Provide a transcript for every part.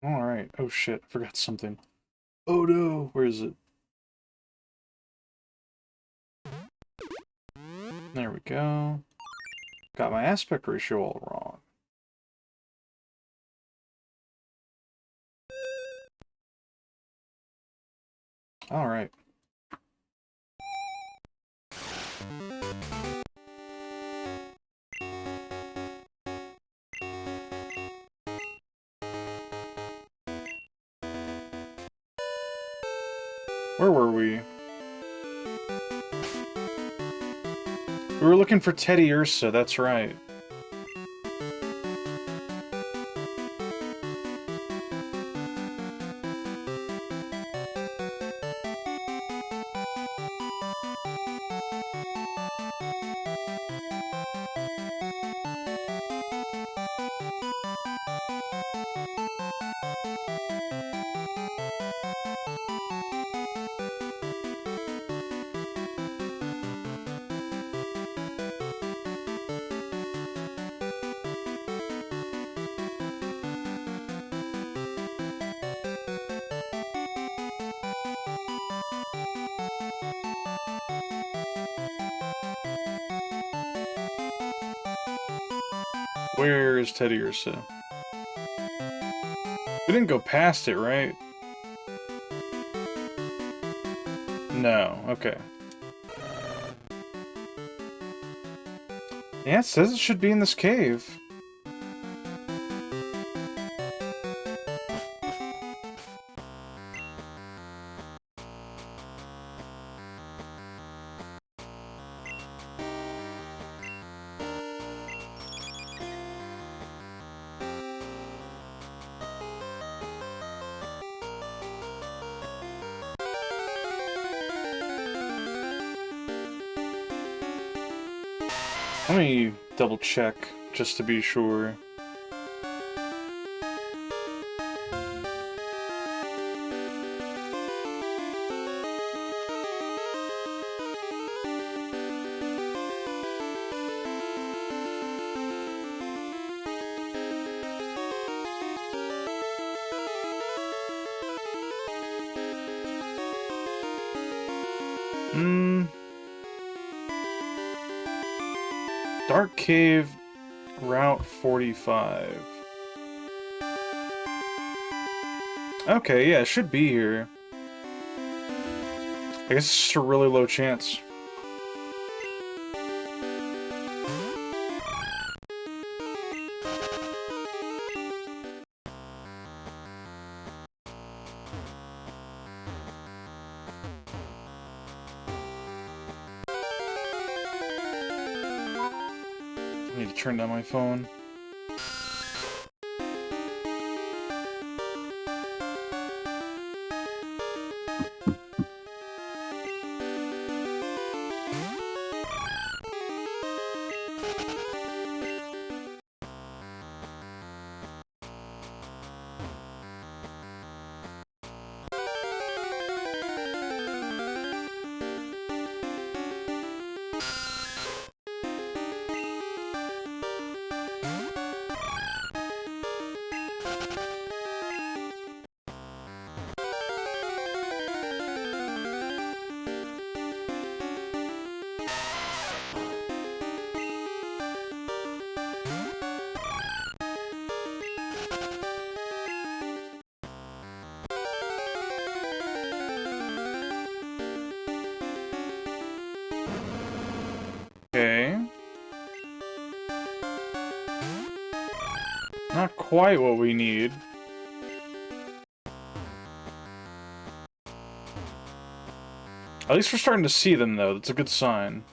Alright. Oh shit, I forgot something. Oh no! Where is it? There we go. Got my aspect ratio all wrong. Alright. Where were we? We were looking for Teddiursa, that's right. Where is Teddiursa? We didn't go past it, right? No, okay. Yeah, it says it should be in this cave. Let me double check, just to be sure. Dark Cave, Route 45. Okay, yeah, it should be here. I guess it's just a really low chance. I need to turn down my phone. Okay. Not quite what we need. At least we're starting to see them, though. That's a good sign.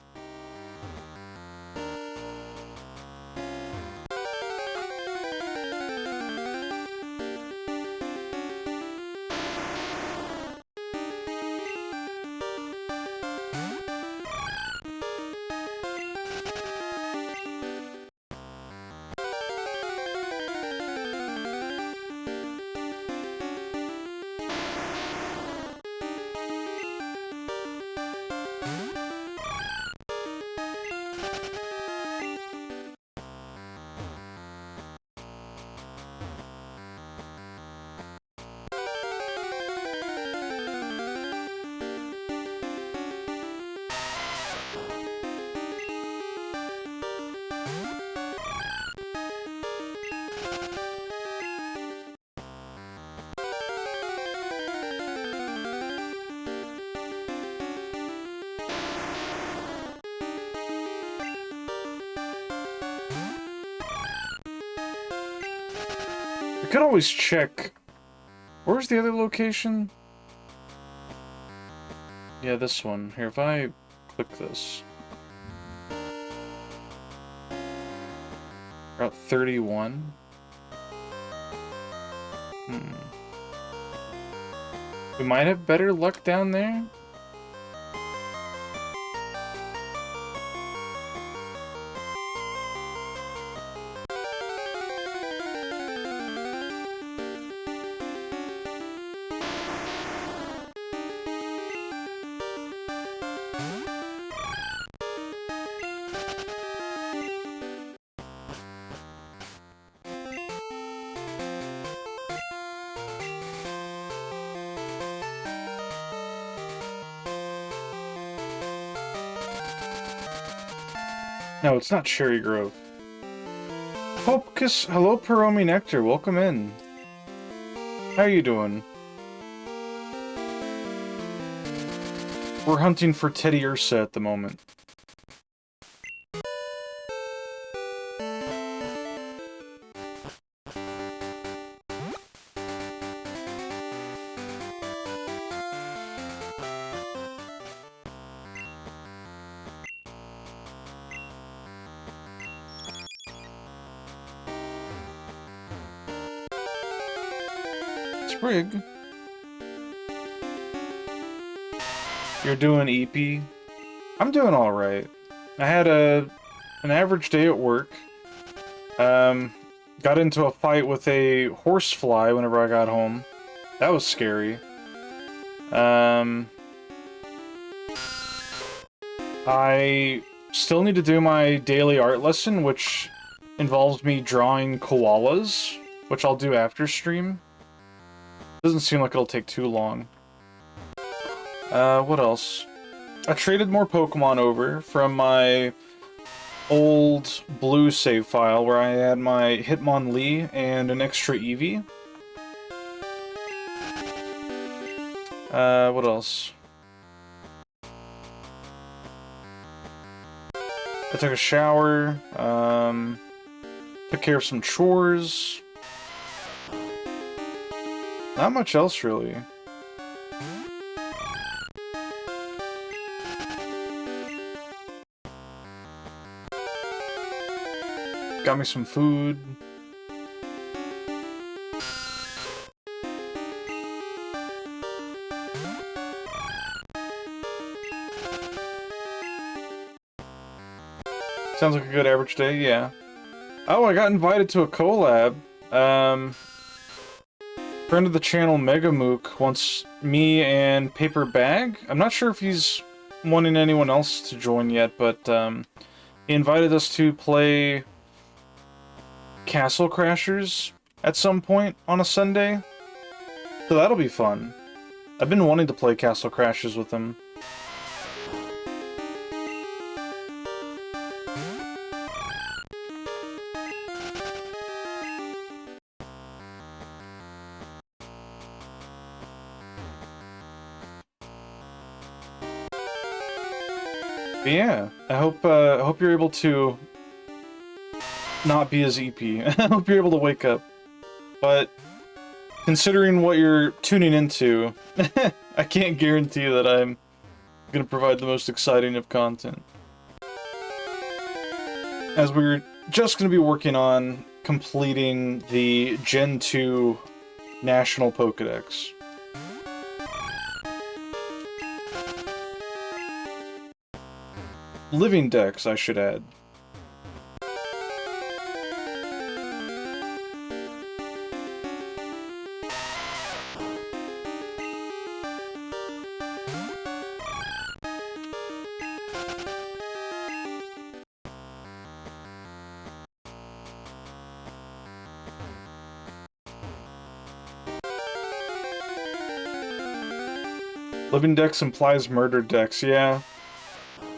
could always check... Where's the other location? Yeah, this one. Here, if I click this. Route 31. We might have better luck down there. No, it's not Cherry Grove. Hopkus, hello Peromi Nectar, welcome in. How are you doing? We're hunting for Teddy Ursa at the moment. Sprig. You're doing EP? I'm doing alright. I had an average day at work. Got into a fight with a horsefly whenever I got home. That was scary. I still need to do my daily art lesson, which involves me drawing koalas, which I'll do after stream. Doesn't seem like it'll take too long. What else? I traded more Pokemon over from my old blue save file where I had my Hitmonlee and an extra Eevee. What else? I took a shower, took care of some chores. Not much else, really. Got me some food. Sounds like a good average day, yeah. Oh, I got invited to a collab. Friend of the channel, Megamook, wants me and Paper Bag. I'm not sure if he's wanting anyone else to join yet, but he invited us to play Castle Crashers at some point on a Sunday. So that'll be fun. I've been wanting to play Castle Crashers with him. But yeah, I hope you're able to not be as EP. I hope you're able to wake up. But considering what you're tuning into, I can't guarantee that I'm gonna provide the most exciting of content. As we're just gonna be working on completing the Gen 2 National Pokédex. Living Dex, I should add. Living Dex implies murder Dex, yeah.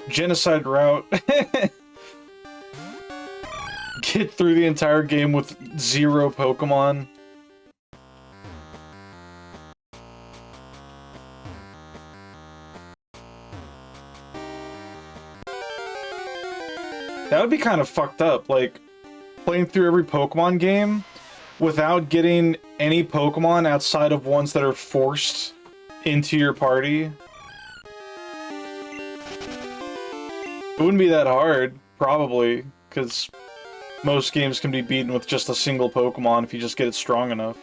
Genocide route. Get through the entire game with 0 Pokemon. That would be kind of fucked up, like, playing through every Pokemon game without getting any Pokemon outside of ones that are forced into your party. It wouldn't be that hard, probably, because most games can be beaten with just a single Pokemon if you just get it strong enough.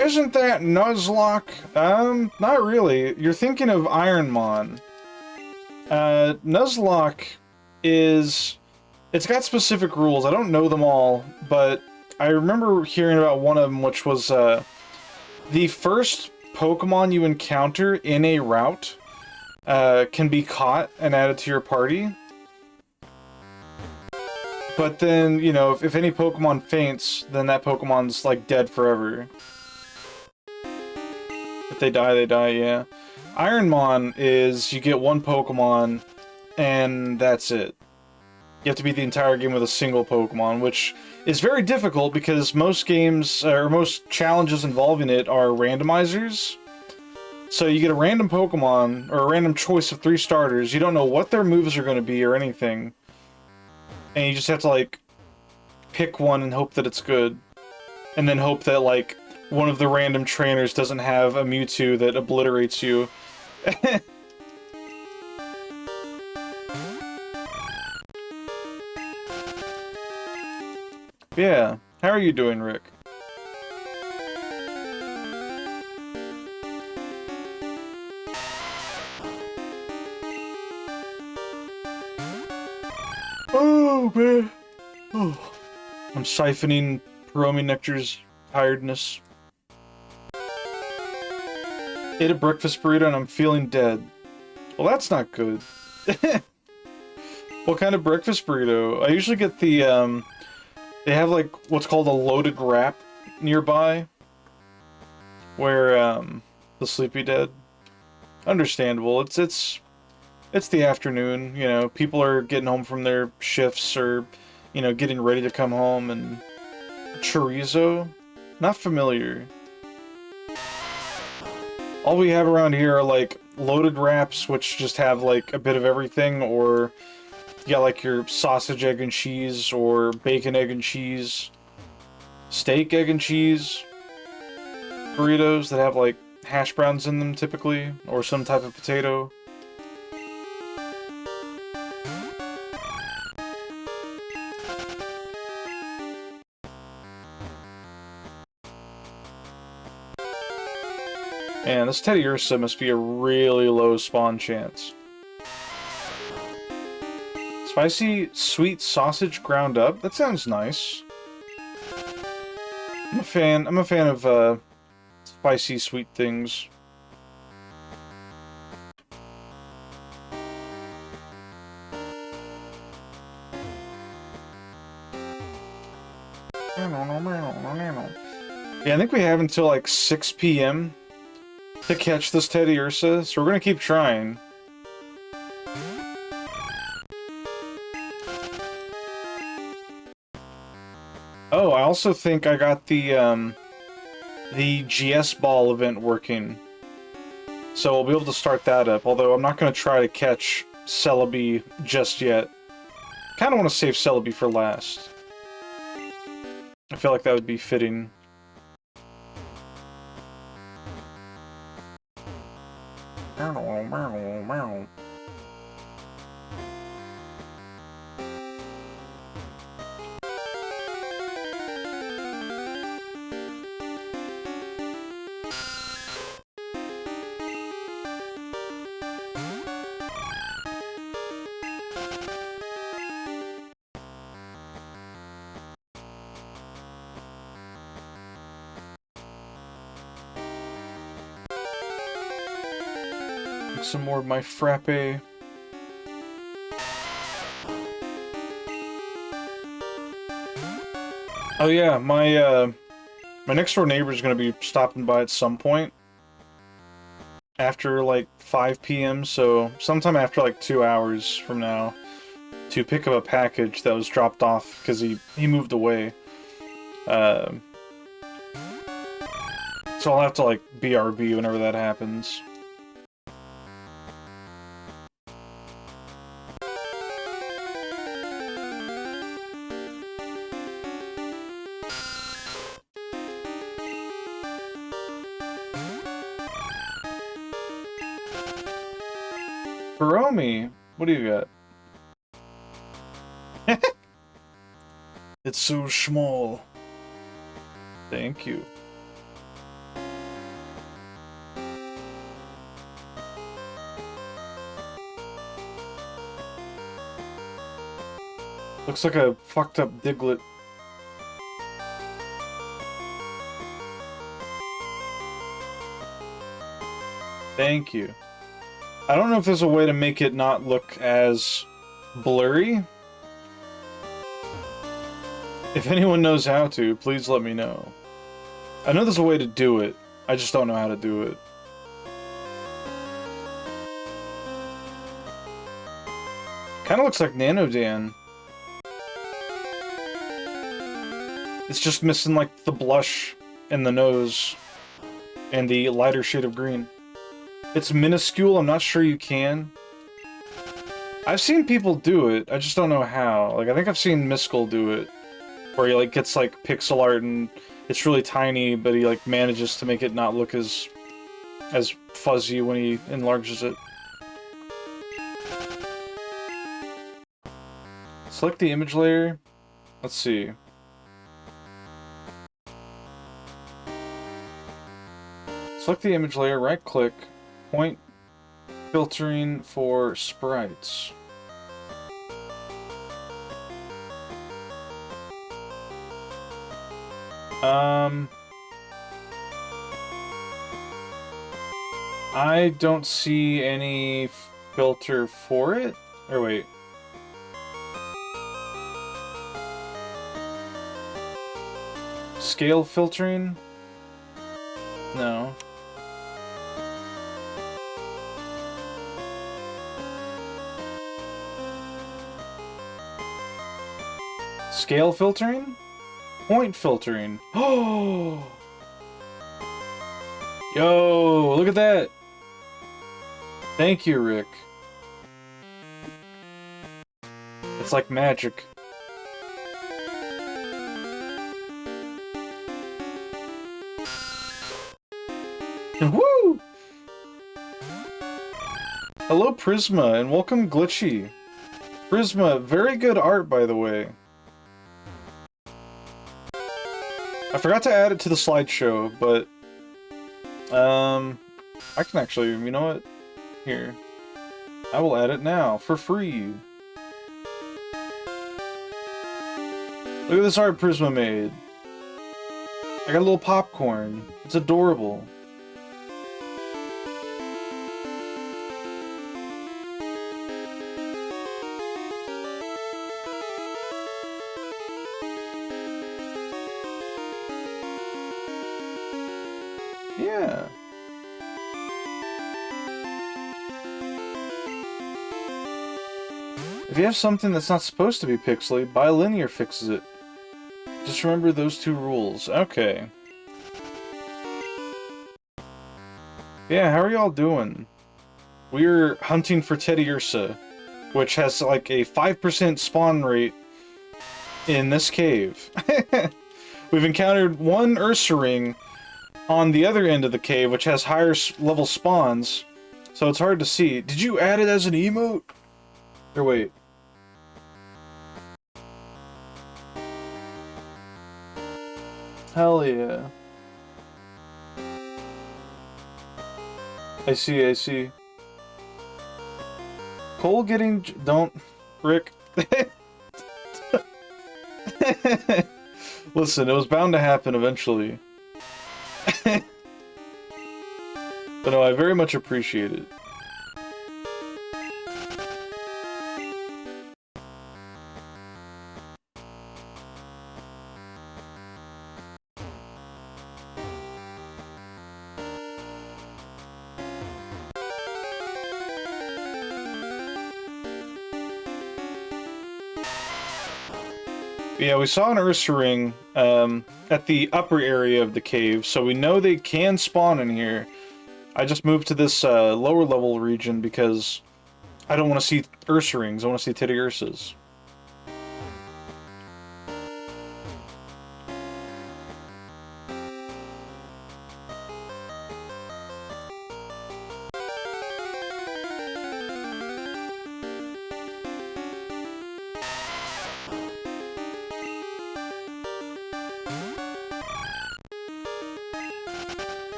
Isn't that Nuzlocke? Not really. You're thinking of Ironmon. Nuzlocke is... It's got specific rules. I don't know them all, but I remember hearing about one of them, which was, the first Pokemon you encounter in a route can be caught and added to your party. But then, you know, if any Pokemon faints, then that Pokemon's, like, dead forever. If they die, yeah. Ironmon is you get one Pokemon, and that's it. You have to beat the entire game with a single Pokemon, which is very difficult because most games, or most challenges involving it are randomizers. So you get a random Pokemon, or a random choice of 3 starters, you don't know what their moves are going to be or anything. And you just have to, like, pick one and hope that it's good. And then hope that, like, one of the random trainers doesn't have a Mewtwo that obliterates you. Yeah. How are you doing, Rick? Oh, man. Oh. I'm siphoning Pierogi Nectar's tiredness. Ate a breakfast burrito and I'm feeling dead. Well, that's not good. What kind of breakfast burrito? I usually get the, they have, like, what's called a loaded wrap nearby. Where, the Sleepy Dead. Understandable. It's the afternoon, you know, people are getting home from their shifts or, you know, getting ready to come home, and chorizo? Not familiar. All we have around here are, like, loaded wraps, which just have, like, a bit of everything, or you got, like, your sausage, egg, and cheese, or bacon, egg, and cheese, steak, egg, and cheese burritos that have, like, hash browns in them, typically, or some type of potato. Man, this Teddiursa must be a really low spawn chance. Spicy sweet sausage ground up? That sounds nice. I'm a fan of spicy sweet things. Yeah, I think we have until like 6 p.m. to catch this Teddiursa, so we're gonna keep trying. Oh, I also think I got the GS Ball event working. So we'll be able to start that up, although I'm not gonna try to catch Celebi just yet. Kinda wanna save Celebi for last. I feel like that would be fitting. Some more of my frappe. Oh yeah, my next door neighbor is gonna be stopping by at some point after like 5 p.m. So sometime after like 2 hours from now to pick up a package that was dropped off because he moved away. So I'll have to like BRB whenever that happens. Hiromi, what do you got? It's so small. Thank you. Looks like a fucked up Diglett. Thank you. I don't know if there's a way to make it not look as blurry. If anyone knows how to, please let me know. I know there's a way to do it. I just don't know how to do it. Kinda looks like Nanodan. It's just missing, like, the blush and the nose and the lighter shade of green. It's minuscule, I'm not sure you can. I've seen people do it, I just don't know how. Like, I think I've seen Miskel do it, where he, like, gets, like, pixel art and it's really tiny, but he, like, manages to make it not look as fuzzy when he enlarges it. Select the image layer. Let's see. Select the image layer, right-click, point filtering for sprites. I don't see any filter for it. Or wait. Scale filtering? No. Scale filtering? Point filtering. Oh! Yo, look at that! Thank you, Rick. It's like magic. Woo! Hello, Prisma, and welcome, Glitchy. Prisma, very good art, by the way. I forgot to add it to the slideshow, but... I can actually, you know what? Here. I will add it now, for free. Look at this art Prisma made. I got a little popcorn. It's adorable. Yeah. If you have something that's not supposed to be pixely, Bilinear fixes it. Just remember those two rules. Okay. Yeah, how are y'all doing? We're hunting for Teddiursa, which has like a 5% spawn rate in this cave. We've encountered one Ursaring on the other end of the cave, which has higher level spawns, so it's hard to see. Did you add it as an emote? Or wait. Hell yeah. I see, I see. Cole getting... Don't... Rick. Listen, it was bound to happen eventually. But no, I very much appreciate it. Yeah, we saw an Ursaring at the upper area of the cave, so we know they can spawn in here. I just moved to this lower level region because I don't want to see Ursarings, I want to see Teddiursas.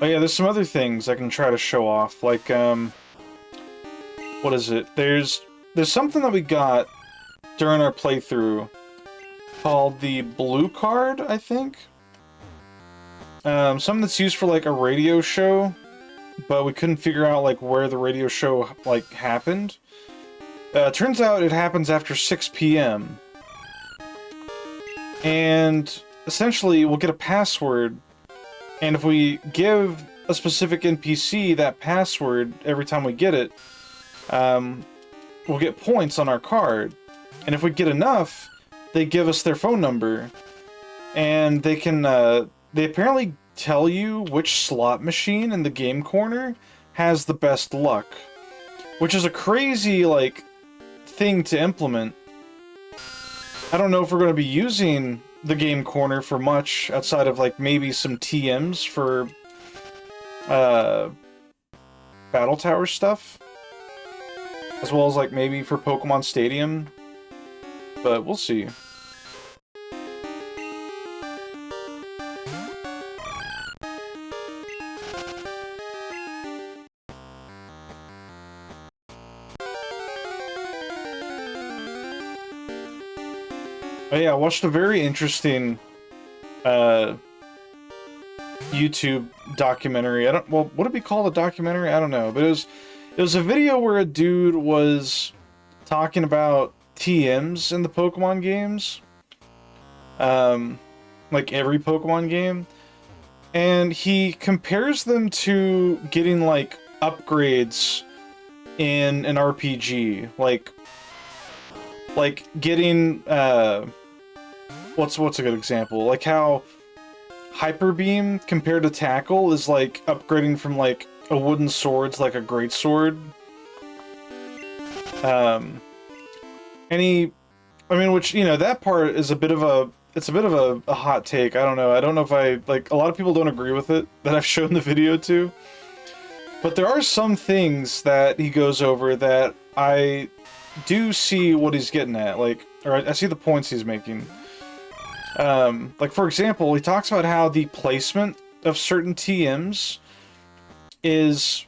Oh yeah, there's some other things I can try to show off, like, what is it? There's something that we got during our playthrough called the blue card, I think? Something that's used for, like, a radio show, but we couldn't figure out, like, where the radio show, like, happened. Turns out it happens after 6 p.m. And essentially, we'll get a password, and if we give a specific NPC that password every time we get it, we'll get points on our card. And if we get enough, they give us their phone number. And they can, they apparently tell you which slot machine in the game corner has the best luck. Which is a crazy, like, thing to implement. I don't know if we're going to be using the game corner for much outside of, like, maybe some TMs for Battle Tower stuff, as well as, like, maybe for Pokemon Stadium, but we'll see. Oh yeah, I watched a very interesting YouTube documentary. Well, would it be called a documentary? I don't know, but it was a video where a dude was talking about TMs in the Pokemon games. Like every Pokemon game. And he compares them to getting, like, upgrades in an RPG. Like getting, what's a good example? Like how Hyper Beam compared to Tackle is like upgrading from, like, a wooden sword to, like, a great sword. I mean, which, you know, that part is a bit of a hot take. I don't know if a lot of people don't agree with it that I've shown the video to. But there are some things that he goes over that I do see what he's getting at, like, or I see the points he's making. Like, for example, he talks about how the placement of certain TMs is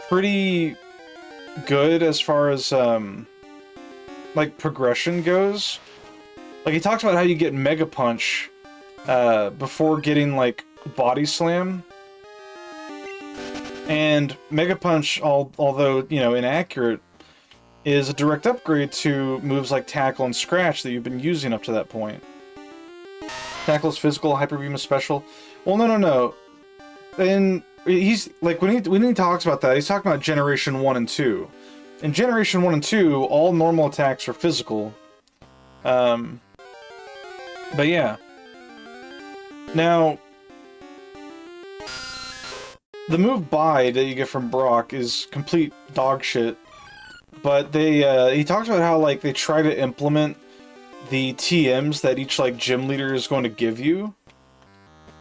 pretty good as far as, like, progression goes. Like, he talks about how you get Mega Punch, before getting, like, Body Slam. And Mega Punch, although, you know, inaccurate, is a direct upgrade to moves like Tackle and Scratch that you've been using up to that point. Tackle is physical, Hyper Beam is special. Well, no. And he's, like, when he talks about that, he's talking about Generation 1 and 2. In Generation 1 and 2, all normal attacks are physical. But yeah. Now, the move Bide that you get from Brock is complete dog shit. But he talks about how, like, they try to implement the TMs that each, like, gym leader is going to give you.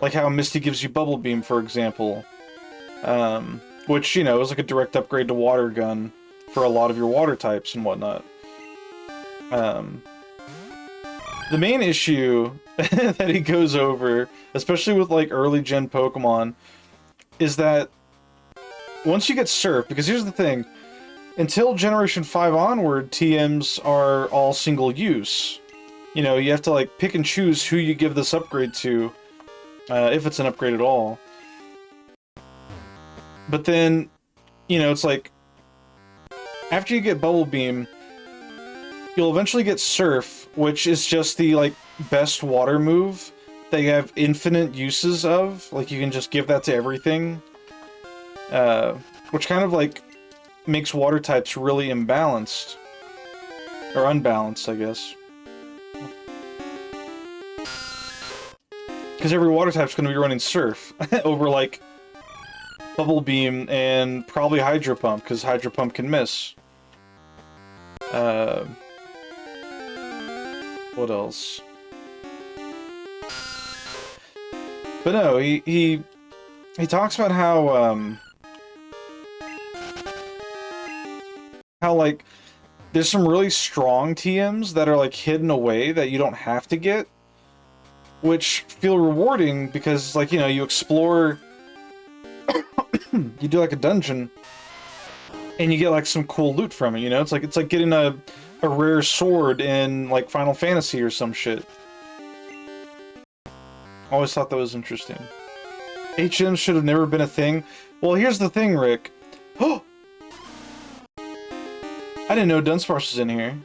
Like how Misty gives you Bubble Beam, for example. Which, you know, is like a direct upgrade to Water Gun for a lot of your water types and whatnot. The main issue that he goes over, especially with, like, early gen Pokemon, is that once you get Surf, because here's the thing, until Generation 5 onward, TMs are all single use. You know, you have to, like, pick and choose who you give this upgrade to, if it's an upgrade at all. But then, you know, it's like, after you get Bubble Beam, you'll eventually get Surf, which is just the, like, best water move that you have infinite uses of. Like, you can just give that to everything. Which kind of, like, makes water types really imbalanced. Or unbalanced, I guess. Because every water type's going to be running Surf over, like, Bubble Beam and probably Hydro Pump, because Hydro Pump can miss. What else? But no, he talks about how like, there's some really strong TMs that are, like, hidden away that you don't have to get, which feel rewarding because, like, you know, you explore you do like a dungeon, and you get like some cool loot from it. You know, it's like getting a rare sword in like Final Fantasy or some shit. Always thought that was interesting. HM should have never been a thing. Well, here's the thing, Rick. Oh, I didn't know Dunsparce was in here.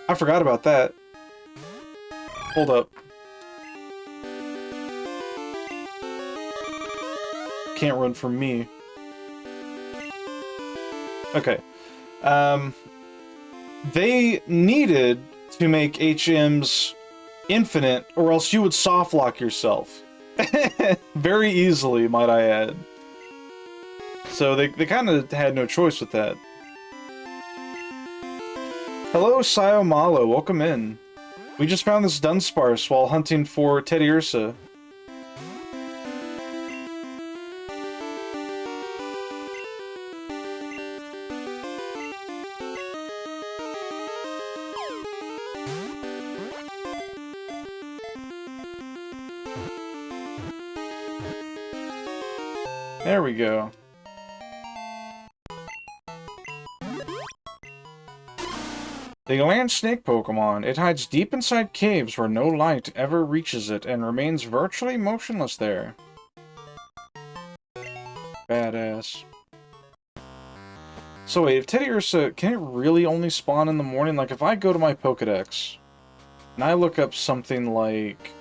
I forgot about that. Hold up. Can't run from me. Okay. They needed to make HMs infinite, or else you would soft lock yourself. Very easily, might I add. So they kind of had no choice with that. Hello, Sayo Malo. Welcome in. We just found this Dunsparce while hunting for Teddiursa. There we go. The land snake Pokemon. It hides deep inside caves where no light ever reaches it and remains virtually motionless there. Badass. So wait, if Teddiursa, can it really only spawn in the morning? Like, if I go to my Pokedex, and I look up something like...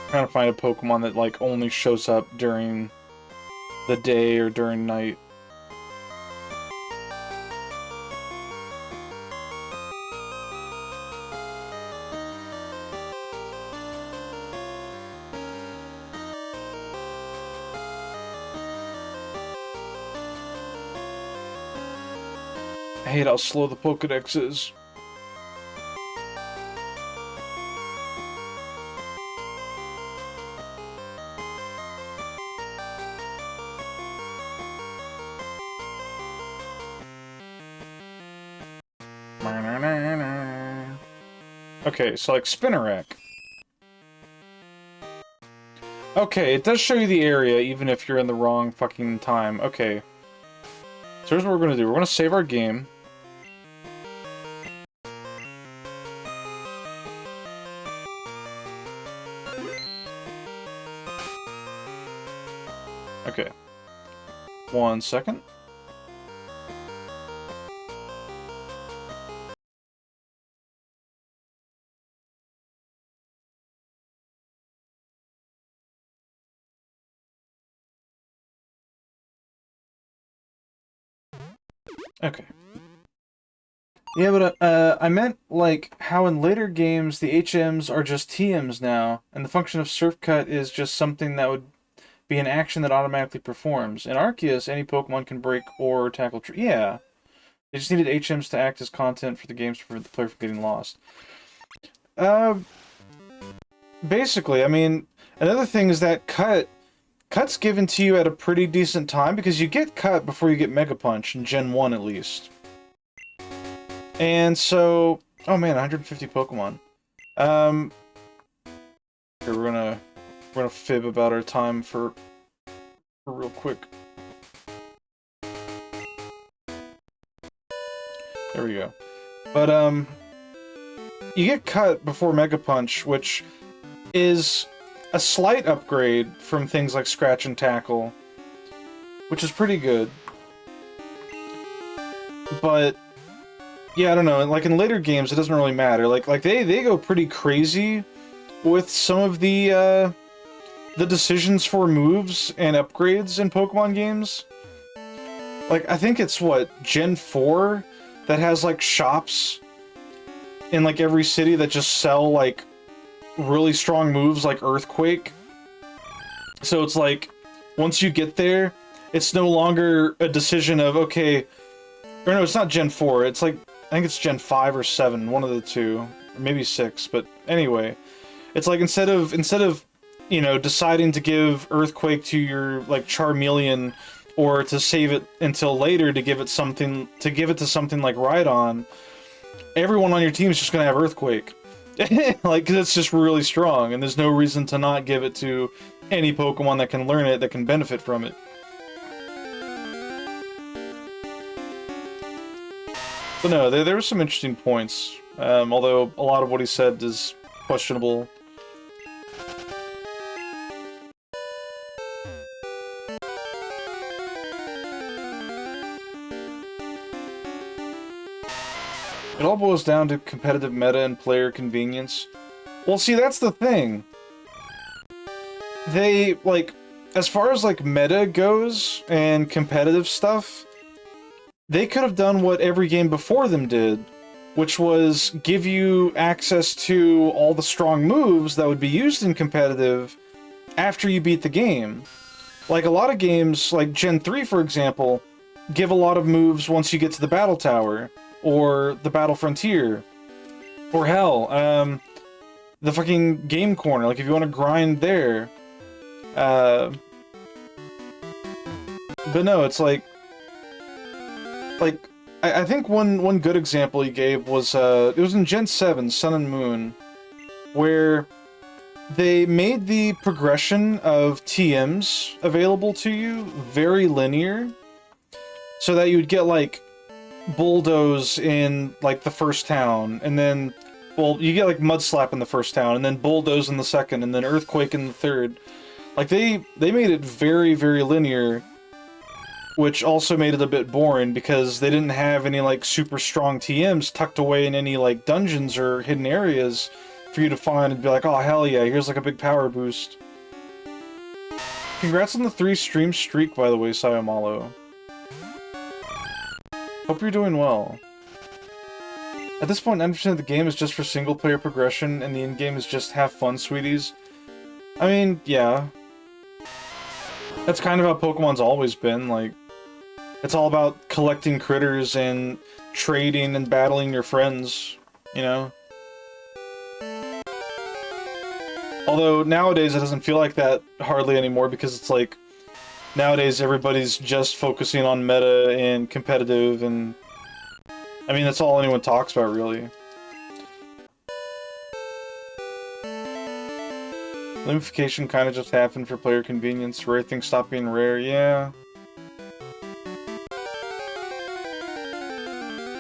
trying to find a Pokemon that, like, only shows up during the day or during night. I hate how slow the Pokedex is. Okay, so like Spinarak. Okay, it does show you the area even if you're in the wrong fucking time. Okay. So here's what we're gonna do. We're gonna save our game. Okay. 1 second. Okay. Yeah, but I meant, like, how in later games the HMs are just TMs now, and the function of Surf Cut is just something that would be an action that automatically performs. In Arceus, any Pokemon can break or tackle yeah. They just needed HMs to act as content for the games to prevent the player from getting lost. Basically, I mean, another thing is that Cut's given to you at a pretty decent time, because you get Cut before you get Mega Punch, in Gen 1 at least. And so... Oh man, 150 Pokemon. Here, we're gonna fib about our time for real quick. There we go. But, you get Cut before Mega Punch, which is a slight upgrade from things like Scratch and Tackle, which is pretty good. But yeah, I don't know, like in later games it doesn't really matter. Like they go pretty crazy with some of the decisions for moves and upgrades in Pokemon games. Like, I think it's what, Gen 4 that has like shops in like every city that just sell like really strong moves like Earthquake. So it's like, once you get there, it's no longer a decision of, okay, or no, it's not Gen 4, it's like, I think it's Gen 5 or 7, one of the two, or maybe 6, but anyway, it's like instead of, you know, deciding to give Earthquake to your, like, Charmeleon or to save it until later to give it something, to give it to something like Rhydon, everyone on your team is just gonna have Earthquake. Like, because it's just really strong, and there's no reason to not give it to any Pokemon that can learn it, that can benefit from it. But no, there were some interesting points, although a lot of what he said is questionable. It all boils down to competitive meta and player convenience. Well, see, that's the thing. They, like, as far as, like, meta goes and competitive stuff, they could have done what every game before them did, which was give you access to all the strong moves that would be used in competitive after you beat the game. Like, a lot of games, like Gen 3, for example, give a lot of moves once you get to the Battle Tower, or the Battle Frontier, or hell, the fucking Game Corner, like if you want to grind there. But no, it's like I think one good example he gave was, it was in Gen 7, Sun and Moon, where they made the progression of TMs available to you very linear, so that you would get, like, Bulldoze in, like, the first town, and then, well, you get, like, Mud Slap in the first town, and then Bulldoze in the second, and then Earthquake in the third. Like, they made it very, very linear, which also made it a bit boring, because they didn't have any, like, super strong TMs tucked away in any, like, dungeons or hidden areas for you to find and be like, oh, hell yeah, here's, like, a big power boost. Congrats on the 3-stream streak, by the way, Sayamalo. Hope you're doing well. At this point, 90% of the game is just for single-player progression, and the in-game is just have fun, sweeties. I mean, yeah. That's kind of how Pokemon's always been, like... It's all about collecting critters and trading and battling your friends, you know? Although, nowadays it doesn't feel like that hardly anymore, because it's like... Nowadays everybody's just focusing on meta and competitive, and... I mean, that's all anyone talks about, really. Limification kind of just happened for player convenience. Rare things stop being rare, yeah.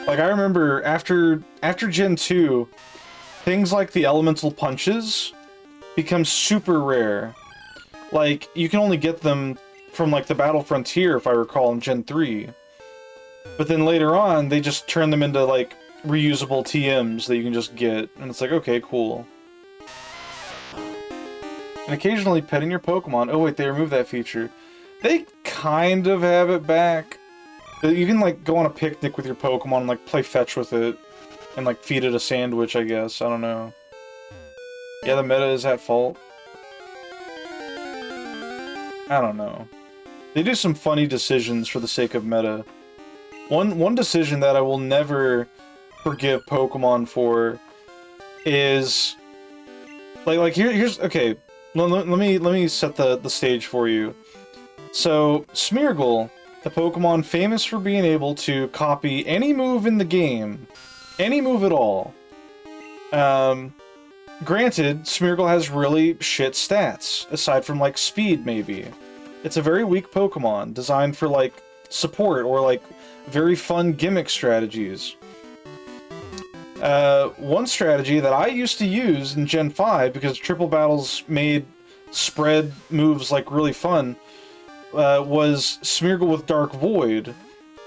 Like, I remember, after Gen 2, things like the elemental punches become super rare. Like, you can only get them from, like, the Battle Frontier, if I recall, in Gen 3. But then later on, they just turn them into, like, reusable TMs that you can just get. And it's like, okay, cool. And occasionally petting your Pokemon. Oh wait, they removed that feature. They kind of have it back. You can, like, go on a picnic with your Pokemon and, like, play fetch with it. And, like, feed it a sandwich, I guess. I don't know. Yeah, the meta is at fault. I don't know. They do some funny decisions for the sake of meta. One decision that I will never forgive Pokemon for is... Like here's... Okay, let me set the stage for you. So, Smeargle, a Pokemon famous for being able to copy any move in the game. Any move at all. Granted, Smeargle has really shit stats, aside from, like, speed, maybe. It's a very weak Pokemon, designed for, like, support, or, like, very fun gimmick strategies. One strategy that I used to use in Gen 5, because triple battles made spread moves, like, really fun, was Smeargle with Dark Void.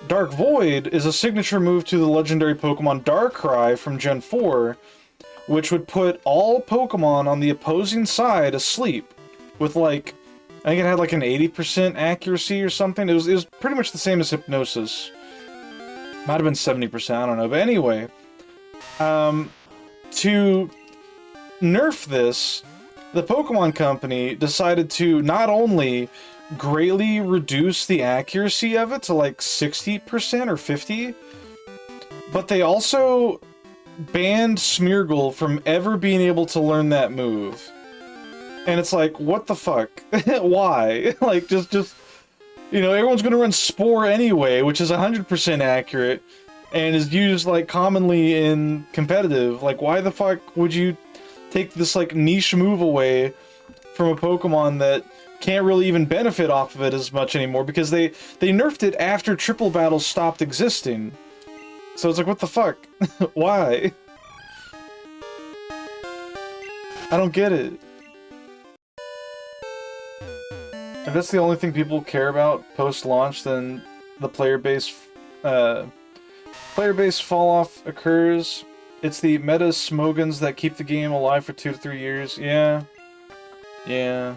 Dark Void is a signature move to the legendary Pokemon Darkrai from Gen 4, which would put all Pokemon on the opposing side asleep, with, like, I think it had, like, an 80% accuracy or something. It was pretty much the same as Hypnosis. Might have been 70%, I don't know. But anyway, to nerf this, the Pokemon Company decided to not only greatly reduce the accuracy of it to, like, 60% or 50%, but they also banned Smeargle from ever being able to learn that move. And it's like, what the fuck? Why? Like, just... You know, everyone's gonna run Spore anyway, which is 100% accurate, and is used, like, commonly in competitive. Like, why the fuck would you take this, like, niche move away from a Pokemon that can't really even benefit off of it as much anymore, because they nerfed it after triple battles stopped existing. So it's like, what the fuck? Why? I don't get it. If that's the only thing people care about post-launch, then the player base fall-off occurs. It's the meta smogans that keep the game alive for 2 to 3 years. Yeah. Yeah.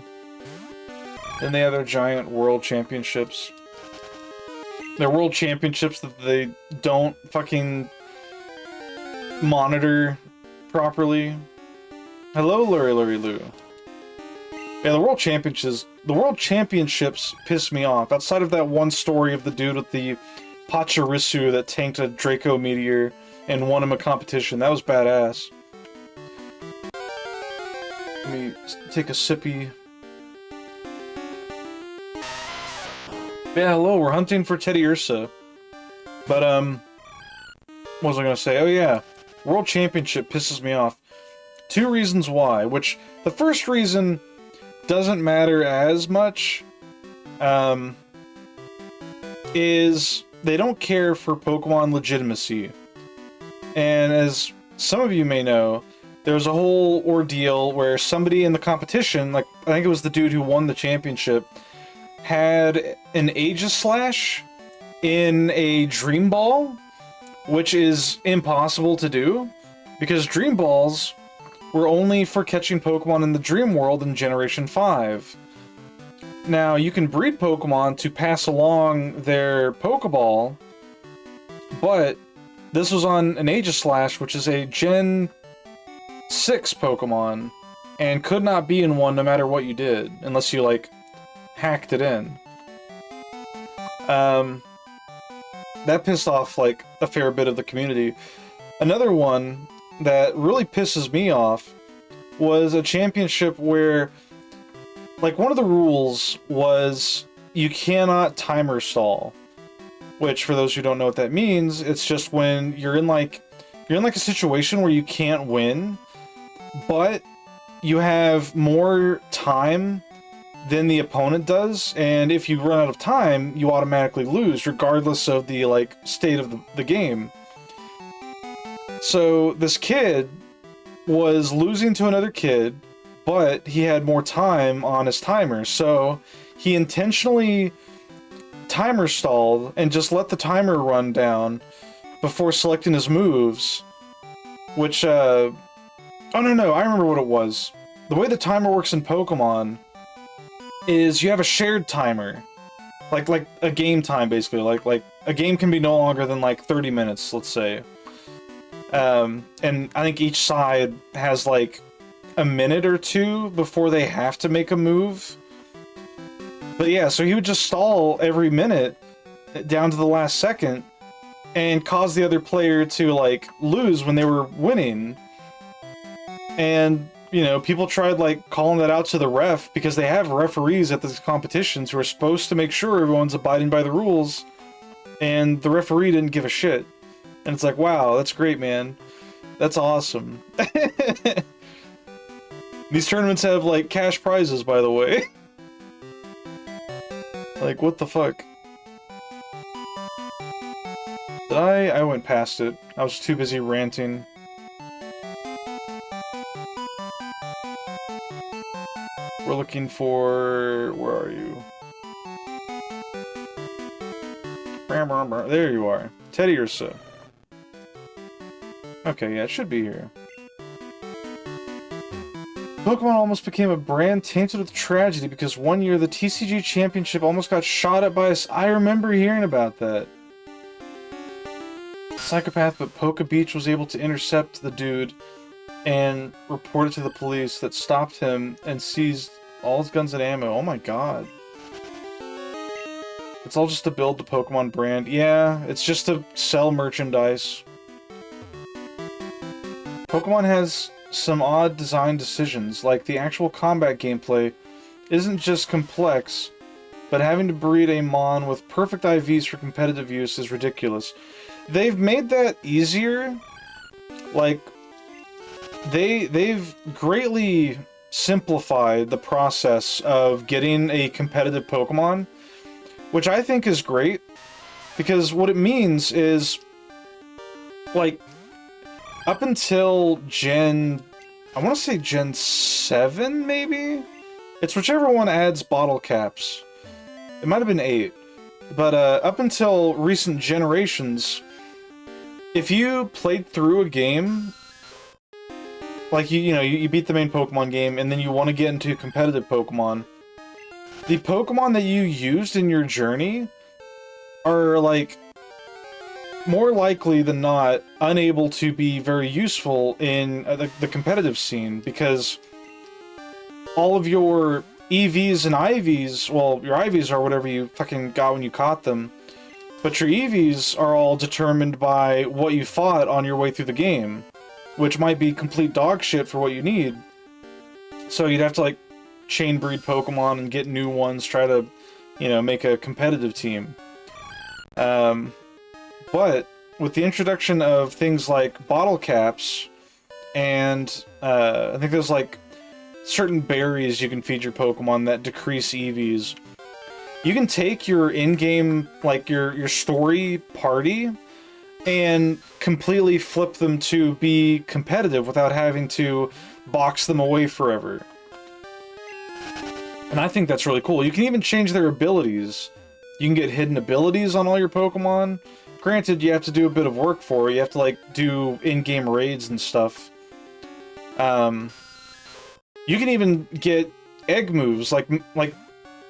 Then they have their giant world championships. They're world championships that they don't fucking monitor properly. Hello, Luri Lou. Yeah, the world championships piss me off. Outside of that one story of the dude with the Pachirisu that tanked a Draco Meteor and won him a competition, that was badass. Let me take a sippy. Yeah, hello, we're hunting for Teddiursa. But, what was I gonna say? Oh yeah, World Championship pisses me off. 2 reasons why, which, the first reason doesn't matter as much, is they don't care for Pokemon legitimacy. And as some of you may know, there was a whole ordeal where somebody in the competition, like, I think it was the dude who won the championship, had an Aegislash in a Dream Ball, which is impossible to do, because Dream Balls were only for catching Pokemon in the Dream World in Generation 5. Now, you can breed Pokemon to pass along their Pokeball, but this was on an Aegislash, which is a Gen 6 Pokemon, and could not be in one no matter what you did, unless you, like, hacked it in. That pissed off, like, a fair bit of the community. Another one that really pisses me off was a championship where, like, one of the rules was you cannot timer stall. Which, for those who don't know what that means, it's just when you're in like a situation where you can't win, but you have more time than the opponent does, and if you run out of time, you automatically lose, regardless of the, like, state of the game. So, this kid was losing to another kid, but he had more time on his timer, so he intentionally timer stalled and just let the timer run down before selecting his moves, which, oh no, I remember what it was. The way the timer works in Pokemon is you have a shared timer. Like a game time, basically. Like a game can be no longer than, like, 30 minutes, let's say. And I think each side has, like, a minute or 2 before they have to make a move. But yeah, so he would just stall every minute down to the last second and cause the other player to, like, lose when they were winning. And, you know, people tried, like, calling that out to the ref, because they have referees at these competitions who are supposed to make sure everyone's abiding by the rules, and the referee didn't give a shit. And it's like, wow, that's great, man. That's awesome. These tournaments have, like, cash prizes, by the way. Like, what the fuck? Did I went past it. I was too busy ranting. We're looking for... where are you? There you are. Teddiursa. Okay, yeah, it should be here. Pokemon almost became a brand tainted with tragedy because one year the TCG Championship almost got shot at by us. I remember hearing about that. Psychopath, but Poke Beach was able to intercept the dude and report it to the police that stopped him and seized all his guns and ammo. Oh my god. It's all just to build the Pokemon brand. Yeah, it's just to sell merchandise. Pokemon has some odd design decisions, like the actual combat gameplay isn't just complex, but having to breed a Mon with perfect IVs for competitive use is ridiculous. They've made that easier. Like, they've greatly simplified the process of getting a competitive Pokemon, which I think is great, because what it means is, like, up until I want to say Gen 7, maybe? It's whichever one adds bottle caps. It might have been 8. But up until recent generations, if you played through a game, like, you beat the main Pokemon game, and then you want to get into competitive Pokemon, the Pokemon that you used in your journey are, like, more likely than not unable to be very useful in the competitive scene, because all of your EVs and IVs, well, your IVs are whatever you fucking got when you caught them, but your EVs are all determined by what you fought on your way through the game, which might be complete dog shit for what you need. So you'd have to, like, chain breed Pokemon and get new ones, try to, make a competitive team. But with the introduction of things like bottle caps, and I think there's, like, certain berries you can feed your Pokemon that decrease EVs, you can take your in-game, like, your story party and completely flip them to be competitive without having to box them away forever. And I think that's really cool. You can even change their abilities. You can get hidden abilities on all your Pokemon. Granted, you have to do a bit of work for it. You have to, like, do in-game raids and stuff. You can even get egg moves, like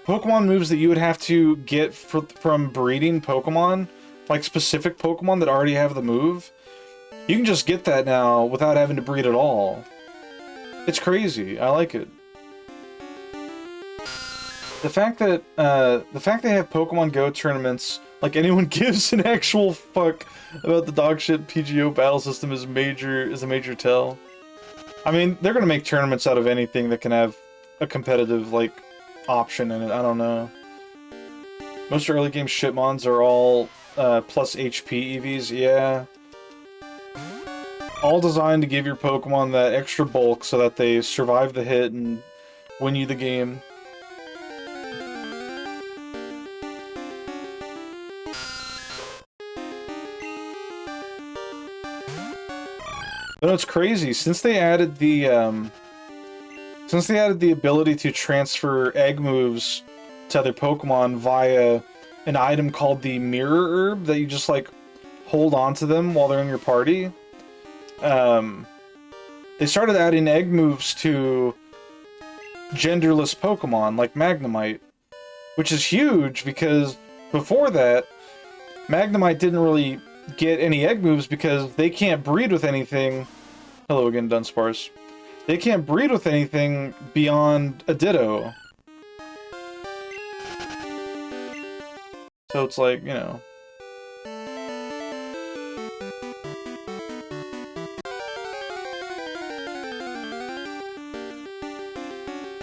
Pokemon moves that you would have to get from breeding Pokemon, like specific Pokemon that already have the move. You can just get that now without having to breed at all. It's crazy. I like it. The fact that they have Pokemon Go tournaments, like anyone gives an actual fuck about the dogshit PGO battle system, is a major tell. I mean, they're gonna make tournaments out of anything that can have a competitive, like, option in it. I don't know. Most early game Shitmons are all plus HP EVs, yeah. All designed to give your Pokemon that extra bulk so that they survive the hit and win you the game. But no, it's crazy. Since they added the ability to transfer egg moves to other Pokemon via an item called the Mirror Herb that you just, like, hold on to them while they're in your party, they started adding egg moves to genderless Pokemon like Magnemite, which is huge because before that, Magnemite didn't really get any egg moves because they can't breed with anything. Hello again, Dunsparce. They can't breed with anything beyond a Ditto. So it's like, you know.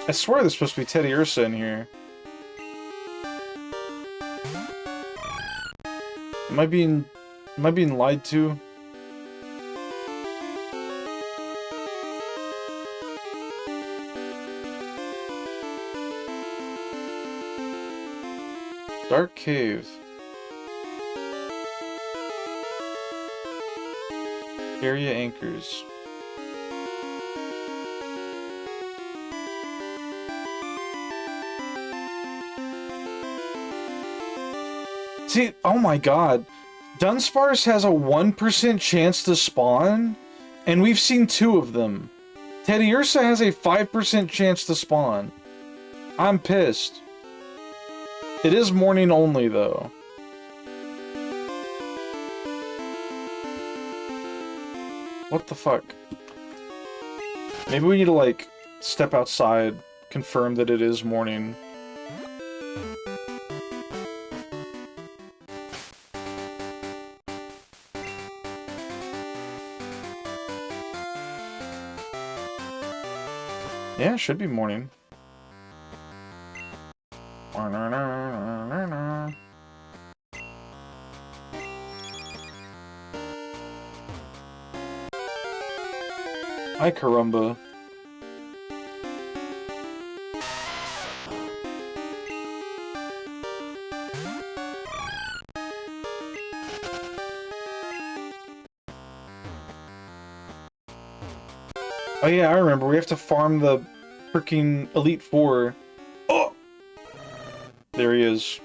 I swear there's supposed to be Teddiursa in here. Am I being lied to? Dark Cave. Area anchors. See, oh my god. Dunsparce has a 1% chance to spawn, and we've seen 2 of them. Teddiursa has a 5% chance to spawn. I'm pissed. It is morning only, though. What the fuck? Maybe we need to, like, step outside, confirm that it is morning. Yeah, it should be morning. Hi, caramba. Oh yeah, I remember. We have to farm the freaking Elite Four. Oh! There he is.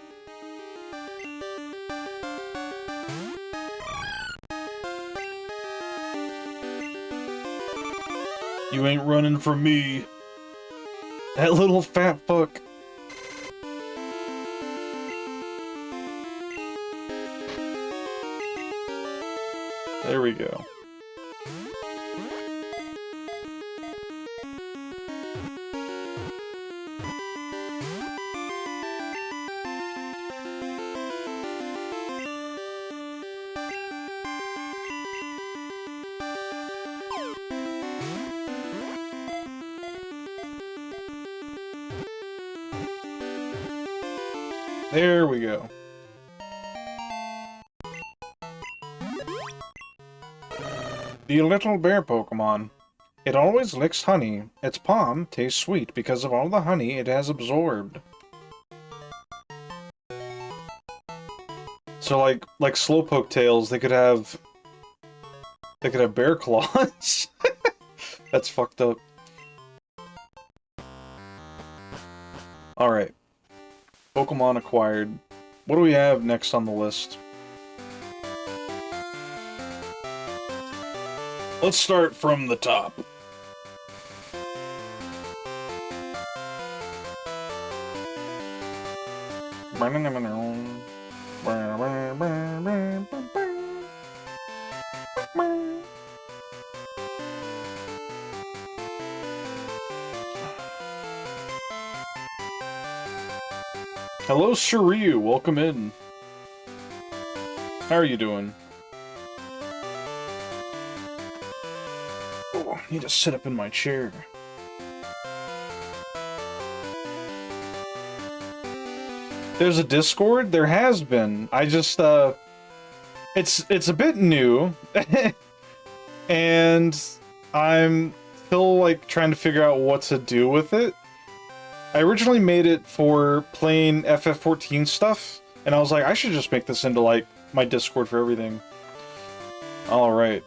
You ain't running from me. That little fat fuck. There we go. There we go. The little bear Pokemon. It always licks honey. Its palm tastes sweet because of all the honey it has absorbed. So like Slowpoke tails, they could have bear claws. That's fucked up. Alright. Pokemon acquired. What do we have next on the list? Let's start from the top. Hello, Shiryu. Welcome in. How are you doing? Oh, I need to sit up in my chair. There's a Discord? There has been. I just, it's a bit new. And I'm still, like, trying to figure out what to do with it. I originally made it for playing FF14 stuff, and I was like, I should just make this into, like, my Discord for everything. Alright.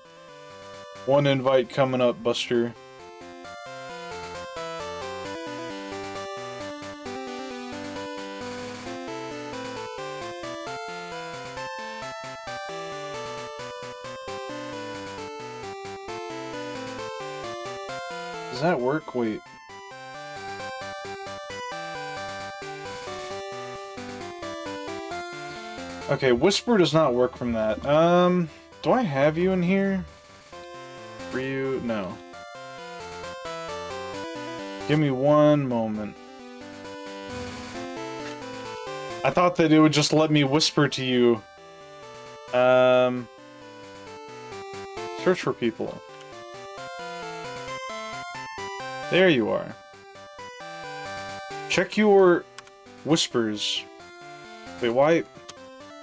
One invite coming up, Buster. Does that work? Wait. Okay, Whisper does not work from that. Do I have you in here? Ryu? No. Give me one moment. I thought that it would just let me whisper to you. Search for people. There you are. Check your whispers. Wait, why?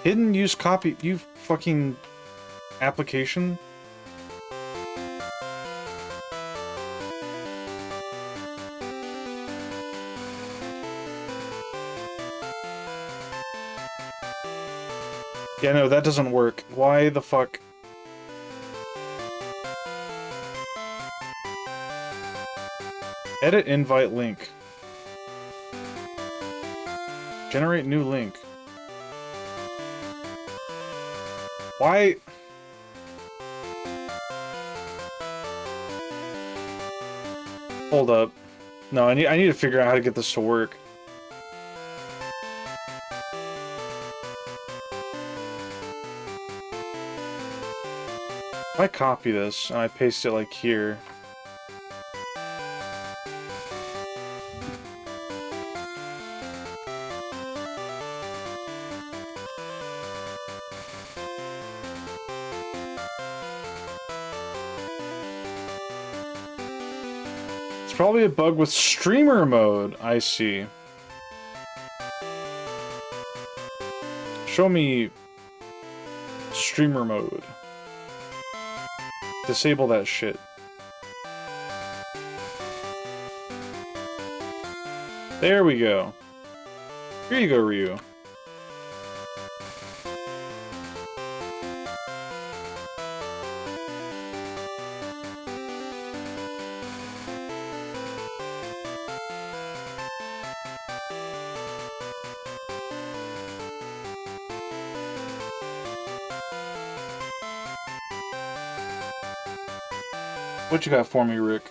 Hidden use copy, you fucking application? Yeah, no, that doesn't work. Why the fuck? Edit invite link. Generate new link. Why? Hold up. No, I need to figure out how to get this to work. If I copy this and I paste it like here. Probably a bug with streamer mode, I see. Show me streamer mode. Disable that shit. There we go. Here you go, Ryu. What you got for me, Rick?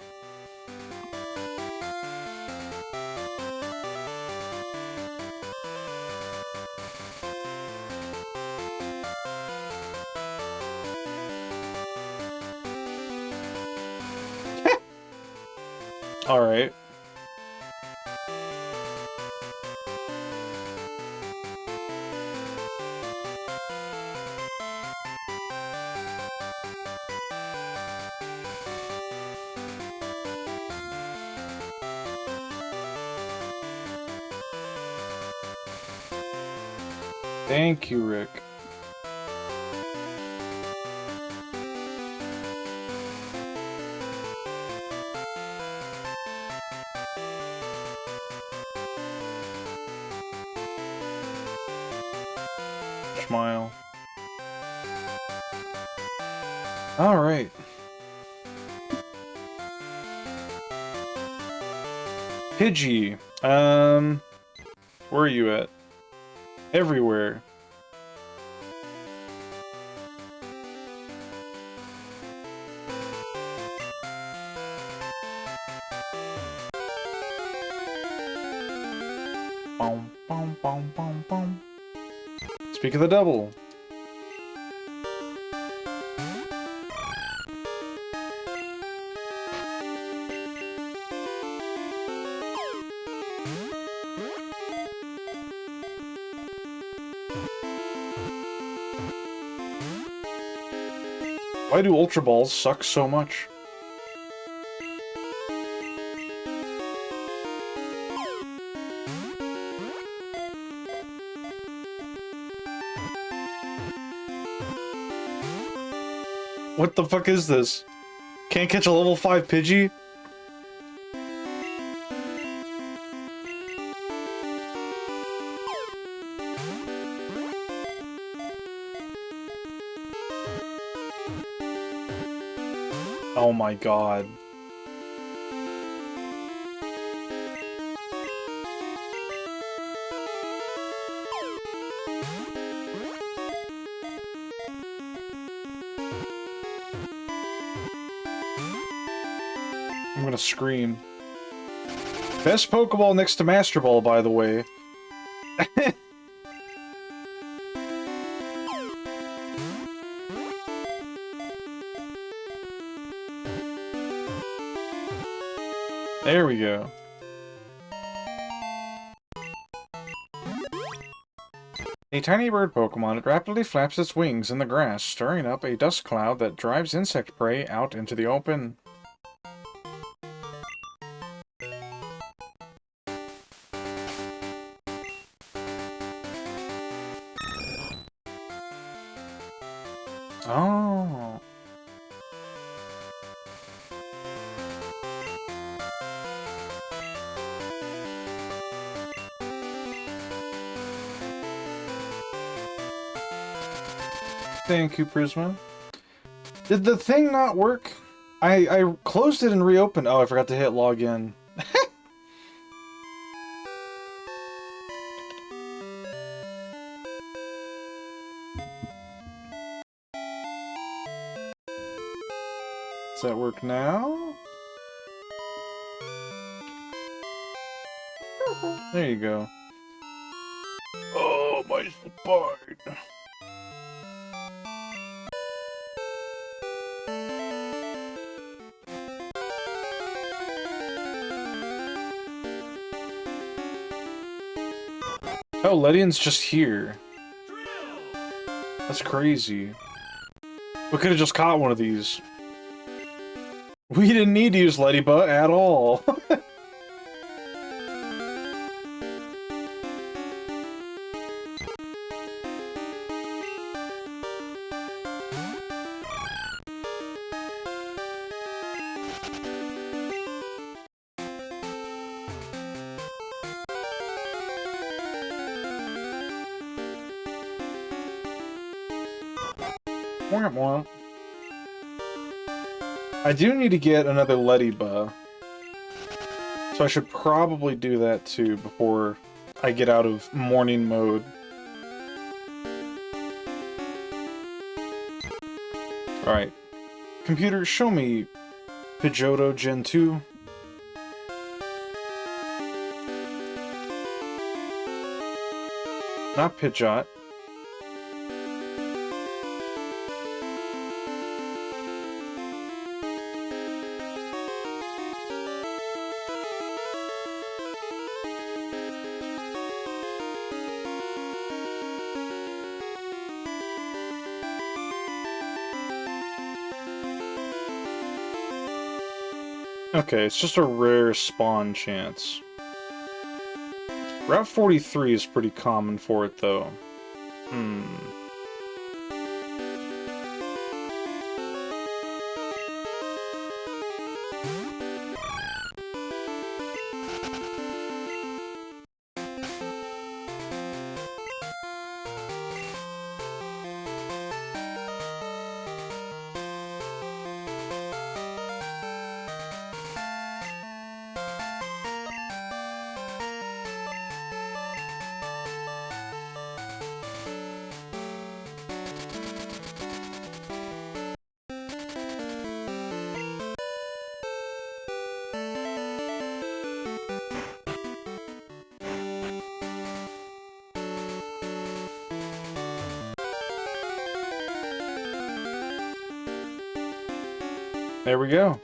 All right. Thank you, Rick. Smile. All right. Pidgey. Where are you at? Everywhere. Boom, boom, boom, boom, boom. Speak of the devil. Why do Ultra Balls suck so much? What the fuck is this? Can't catch a level 5 Pidgey? Oh my god. I'm gonna scream. Best Pokeball next to Master Ball, by the way. There we go. A tiny bird Pokemon, it rapidly flaps its wings in the grass, stirring up a dust cloud that drives insect prey out into the open. Oh. Thank you, Prisma. Did the thing not work? I closed it and reopened. Oh, I forgot to hit login. Does that work now? There you go. Oh, my spine. Oh, Ledian's just here. That's crazy. We could have just caught one of these. We didn't need to use Leddybutt at all. Womp womp. I do need to get another Ladybug. So I should probably do that too before I get out of morning mode. Alright. Computer, show me Pidgeotto Gen 2. Not Pidgeot. Okay, it's just a rare spawn chance. Route 43 is pretty common for it, though. There we go.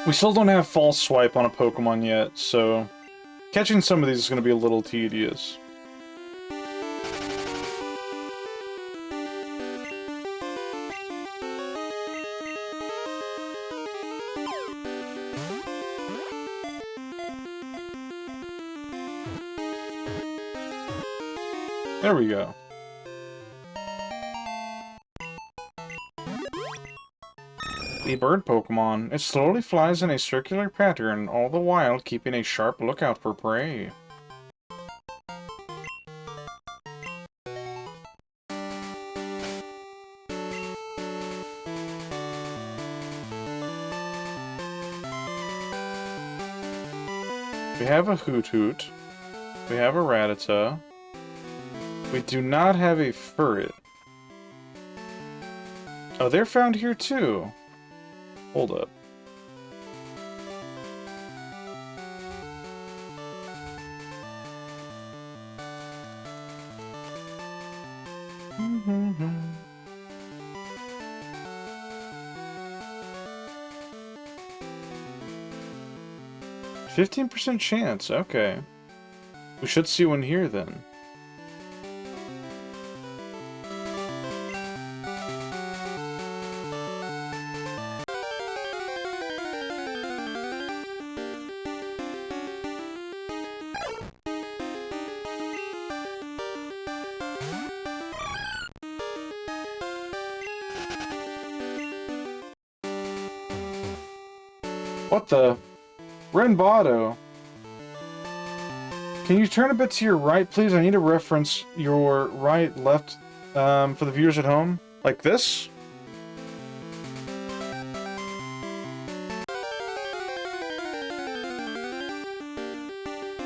We still don't have False Swipe on a Pokemon yet, so catching some of these is going to be a little tedious. There we go. The bird Pokemon. It slowly flies in a circular pattern, all the while keeping a sharp lookout for prey. We have a Hoot. We have a Rattata. We do not have a Furret. Oh, they're found here too. Hold up. Mm-hmm. 15% chance, okay. We should see one here then. What the? Renbado. Can you turn a bit to your right, please? I need to reference your right, left, for the viewers at home. Like this?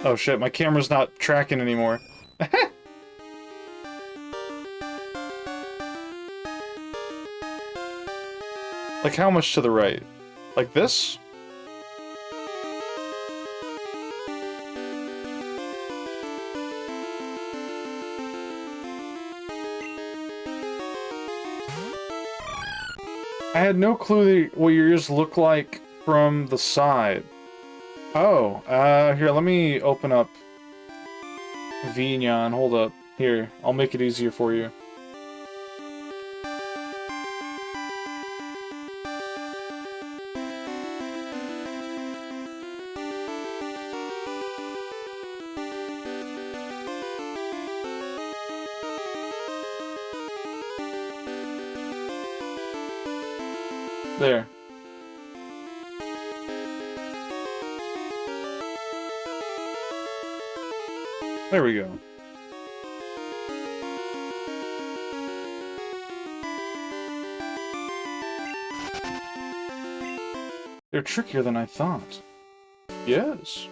Oh shit, my camera's not tracking anymore. Like how much to the right? Like this? I had no clue what your ears look like from the side. Oh, here, let me open up Vignon. Hold up. Here, I'll make it easier for you. There. There we go. They're trickier than I thought. Yes.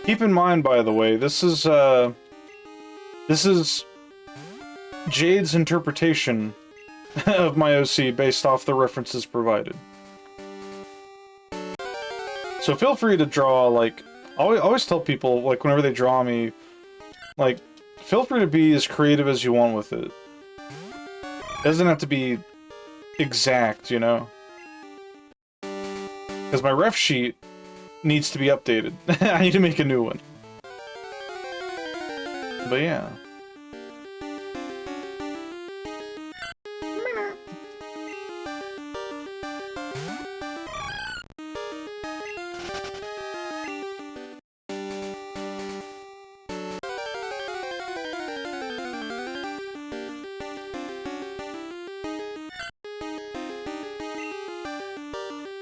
Keep in mind, by the way, this is Jade's interpretation of my OC based off the references provided. So feel free to draw, like, I always tell people, like, whenever they draw me, like, feel free to be as creative as you want with it. It doesn't have to be exact, you know? Because my ref sheet needs to be updated. I need to make a new one. But yeah.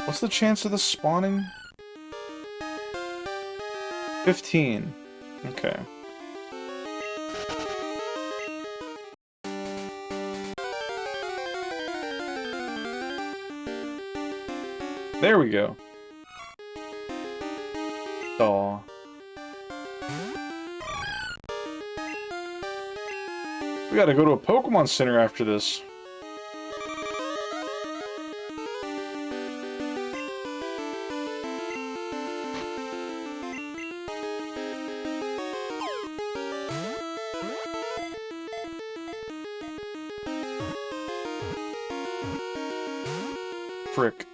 What's the chance of this spawning? 15. Okay. There we go. Aw. We gotta go to a Pokemon Center after this. Frick.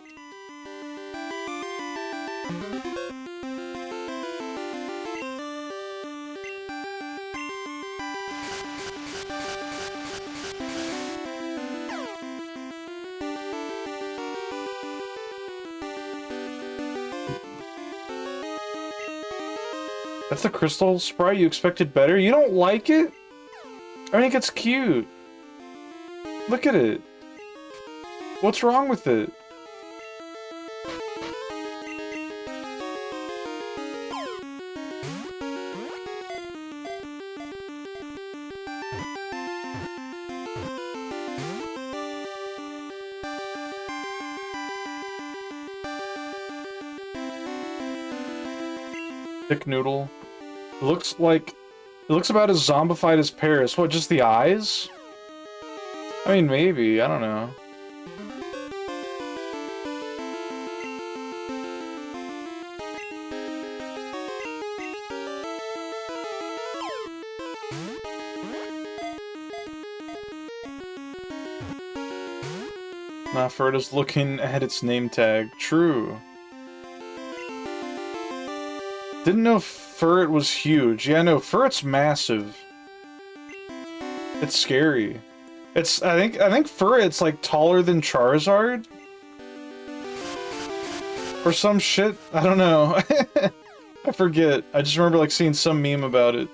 That's the crystal sprite you expected better? You don't like it? I think it's cute. Look at it. What's wrong with it? Thick noodle. It looks about as zombified as Paris. What, just the eyes? I mean, maybe. I don't know. Nah, Ferda's looking at its name tag. True. Didn't know Furret was huge. Yeah, no, Furret's massive. It's scary. It's I think Furret's like taller than Charizard. Or some shit. I don't know. I forget. I just remember like seeing some meme about it.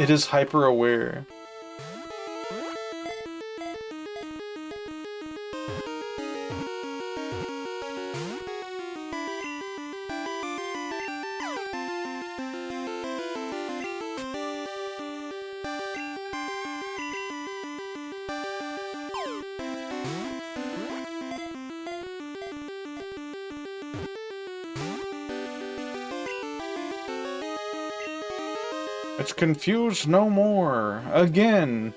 It is hyper aware. It's confused no more. Again.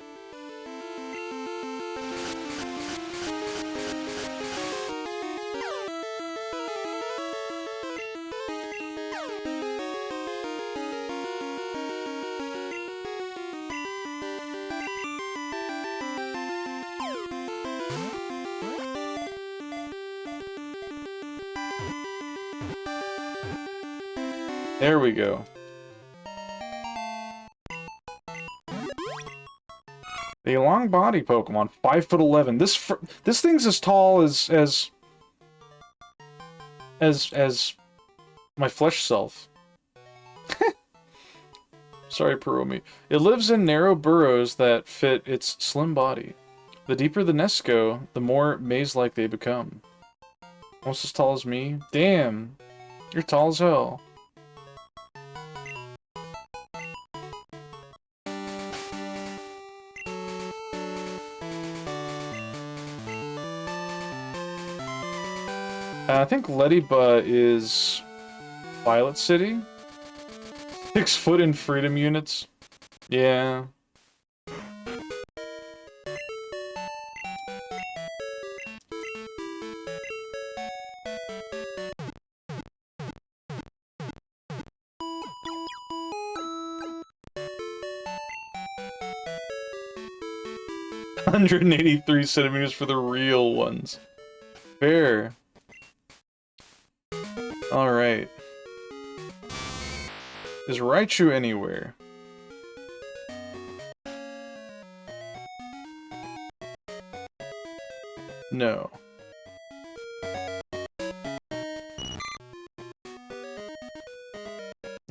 There we go. The long body Pokemon, 5'11". This thing's as tall as my flesh self. Sorry, Puromi. It lives in narrow burrows that fit its slim body. The deeper the nests go, the more maze-like they become. Almost as tall as me? Damn! You're tall as hell. I think Leddyba is Violet City? 6 foot in freedom units? Yeah. $183 centimeters for the real ones. Fair. Alright. Is Raichu anywhere? No.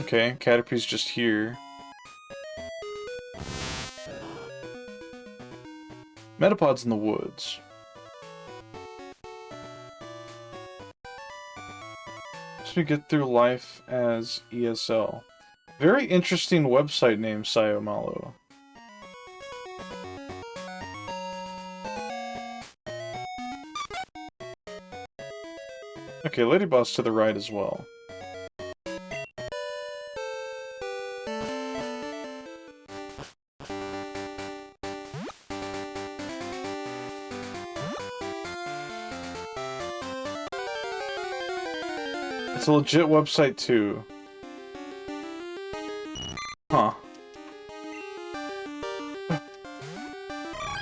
Okay, Caterpie's just here. Metapod's in the woods. So we get through life as ESL. Very interesting website name, Sayomalo. Okay, Ladyboss to the right as well. It's a legit website too. Huh.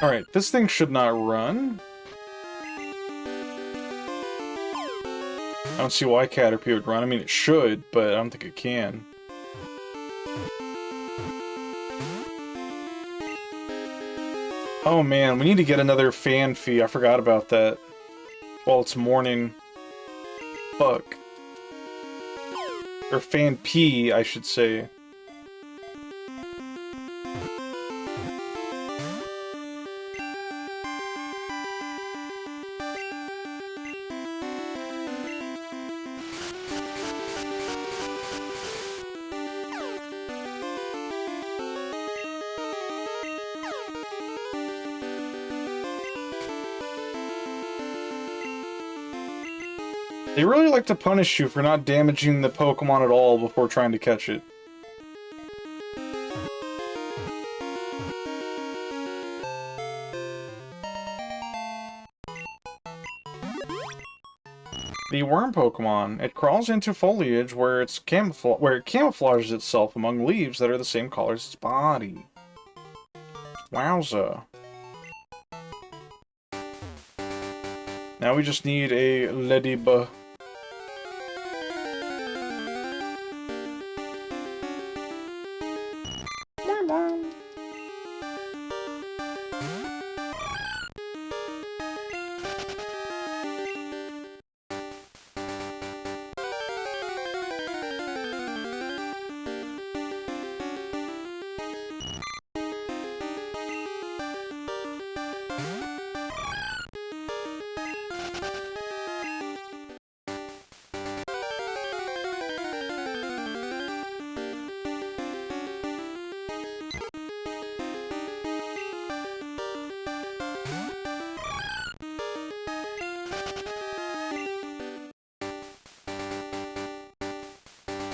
Alright, this thing should not run. I don't see why Caterpie would run. I mean, it should, but I don't think it can. Oh man, we need to get another fan fee. I forgot about that. While it's morning. Fuck. Or fan P, I should say. They really like to punish you for not damaging the Pokemon at all before trying to catch it. The worm Pokemon. It crawls into foliage where it camouflages itself among leaves that are the same color as its body. Wowza. Now we just need a Leddyba.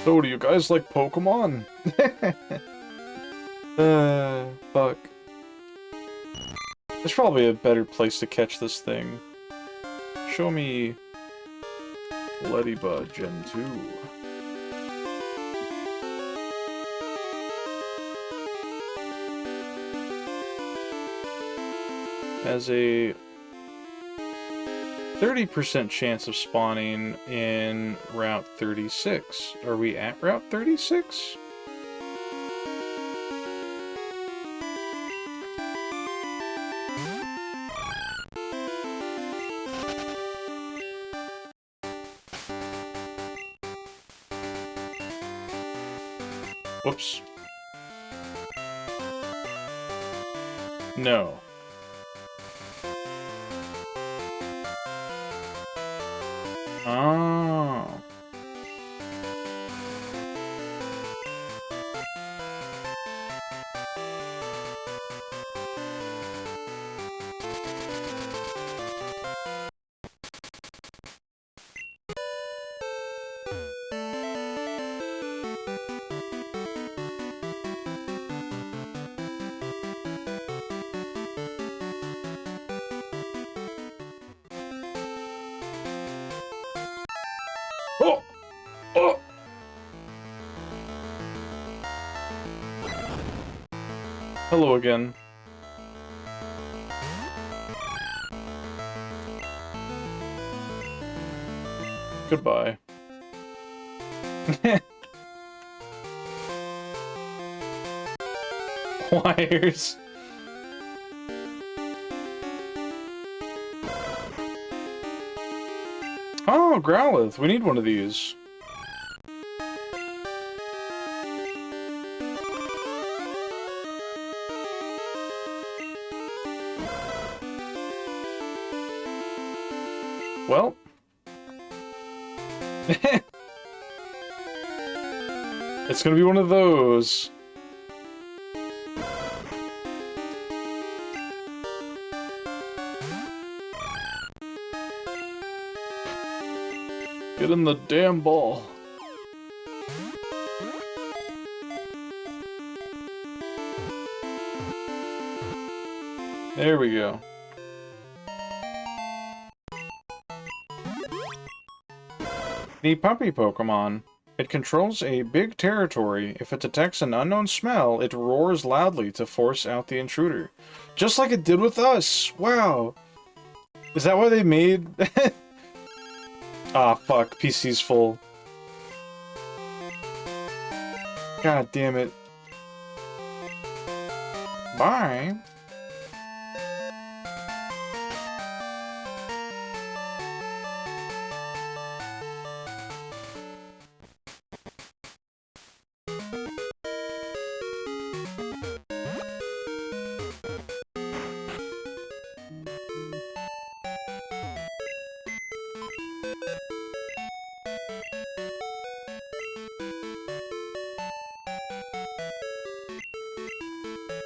So, do you guys like Pokemon? Fuck. There's probably a better place to catch this thing. Show me Ladybug Gen 2. Has a 30% chance of spawning in Route 36. Are we at Route 36? Whoops. No. Oh. Oh! Oh! Hello again. Goodbye. Wires. Oh, Growlithe. We need one of these. Well. It's gonna be one of those. Get in the damn ball. There we go. The puppy Pokemon. It controls a big territory. If it detects an unknown smell, it roars loudly to force out the intruder. Just like it did with us! Wow! Is that why they made... Ah, fuck. PC's full. God damn it. Bye.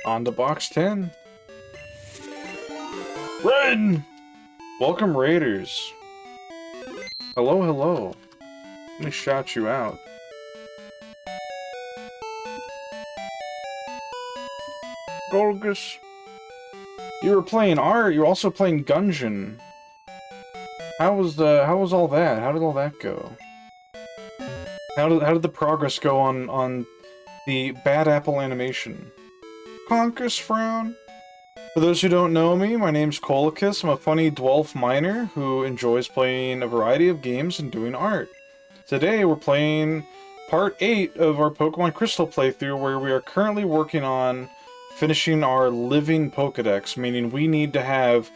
On to box 10. Run! Welcome, Raiders. Hello, hello. Let me shout you out. Golgus. You were playing art, you were also playing Gungeon. How was all that? How did all that go? How did the progress go on the Bad Apple animation? Conkus Frown. For those who don't know me, my name's Colicus. I'm a funny dwarf miner who enjoys playing a variety of games and doing art. Today we're playing part 8 of our Pokemon Crystal playthrough, where we are currently working on finishing our living Pokedex, meaning we need to have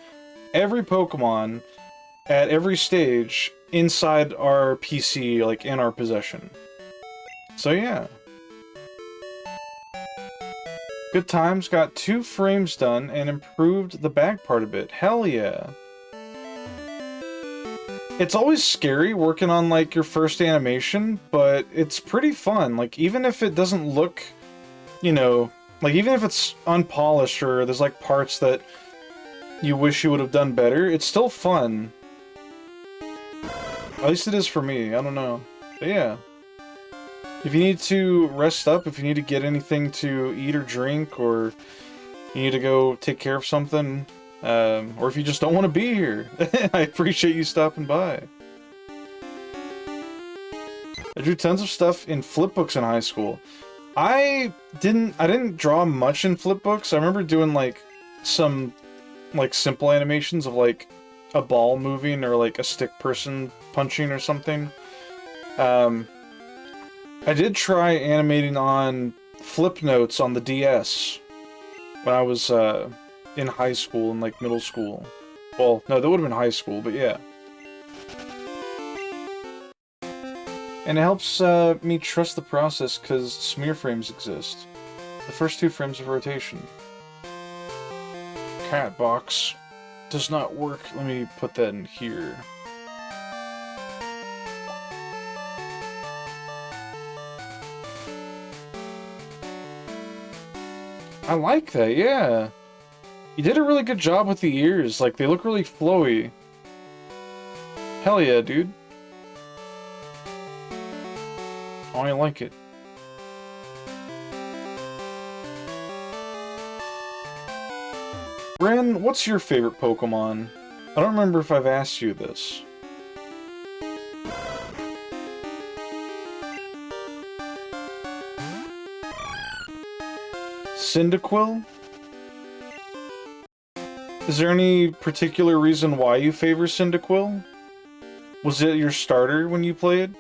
every Pokemon at every stage inside our PC, like in our possession. So yeah. Good times, got 2 frames done and improved the back part a bit. Hell yeah. It's always scary working on like your first animation, but it's pretty fun. Like even if it doesn't look, you know, like even if it's unpolished or there's like parts that you wish you would have done better, it's still fun. At least it is for me, I don't know. But yeah. If you need to rest up, if you need to get anything to eat or drink, or you need to go take care of something, or if you just don't want to be here, I appreciate you stopping by. I drew tons of stuff in flipbooks in high school. I didn't draw much in flipbooks. I remember doing like some like simple animations of like a ball moving or like a stick person punching or something. I did try animating on flip notes on the DS when I was in high school and like middle school. Well, no, that would have been high school, but yeah. And it helps me trust the process because smear frames exist. The first 2 frames of rotation. Cat box does not work. Let me put that in here. I like that, yeah. You did a really good job with the ears. Like, they look really flowy. Hell yeah, dude. Oh, I like it. Ren, what's your favorite Pokemon? I don't remember if I've asked you this. Cyndaquil? Is there any particular reason why you favor Cyndaquil? Was it your starter when you played?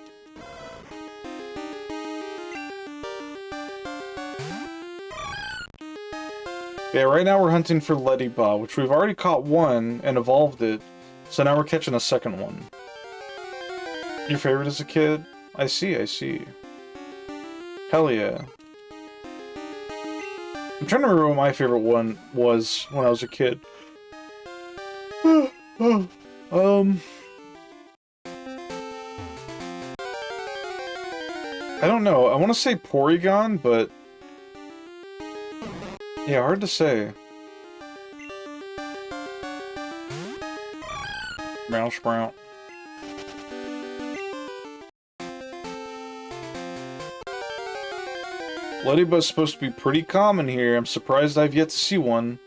Yeah, right now we're hunting for Leddyba, which we've already caught one and evolved it, so now we're catching a second one. Your favorite as a kid? I see, I see. Hell yeah. I'm trying to remember what my favorite one was when I was a kid. I don't know. I want to say Porygon, but yeah, hard to say. Sprout. Leddyba's supposed to be pretty common here. I'm surprised I've yet to see one.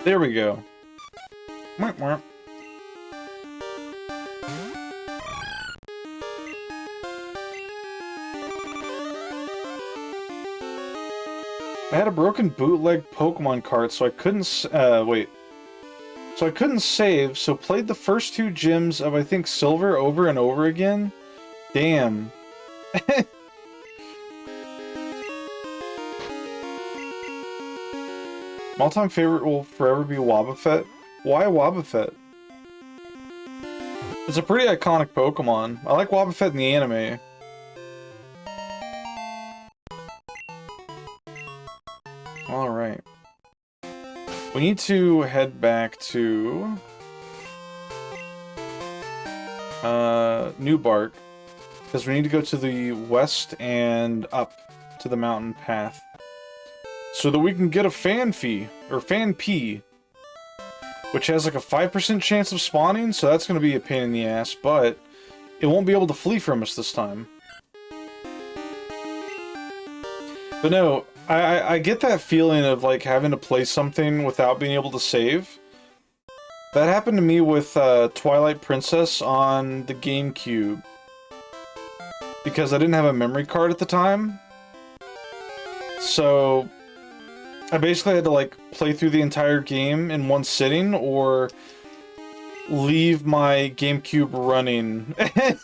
There we go. I had a broken bootleg Pokemon cart, so I couldn't, wait. So I couldn't save, so played the first 2 gyms of, I think, Silver over and over again? Damn. My all-time favorite will forever be Wobbuffet. Why Wobbuffet? It's a pretty iconic Pokemon. I like Wobbuffet in the anime. Alright. We need to head back to New Bark, because we need to go to the west and up to the mountain path so that we can get a Phanpy, or Phanpy, which has like a 5% chance of spawning, so that's going to be a pain in the ass, but it won't be able to flee from us this time. But no, I get that feeling of like having to play something without being able to save. That happened to me with Twilight Princess on the GameCube, because I didn't have a memory card at the time. So I basically had to like play through the entire game in one sitting, or leave my GameCube running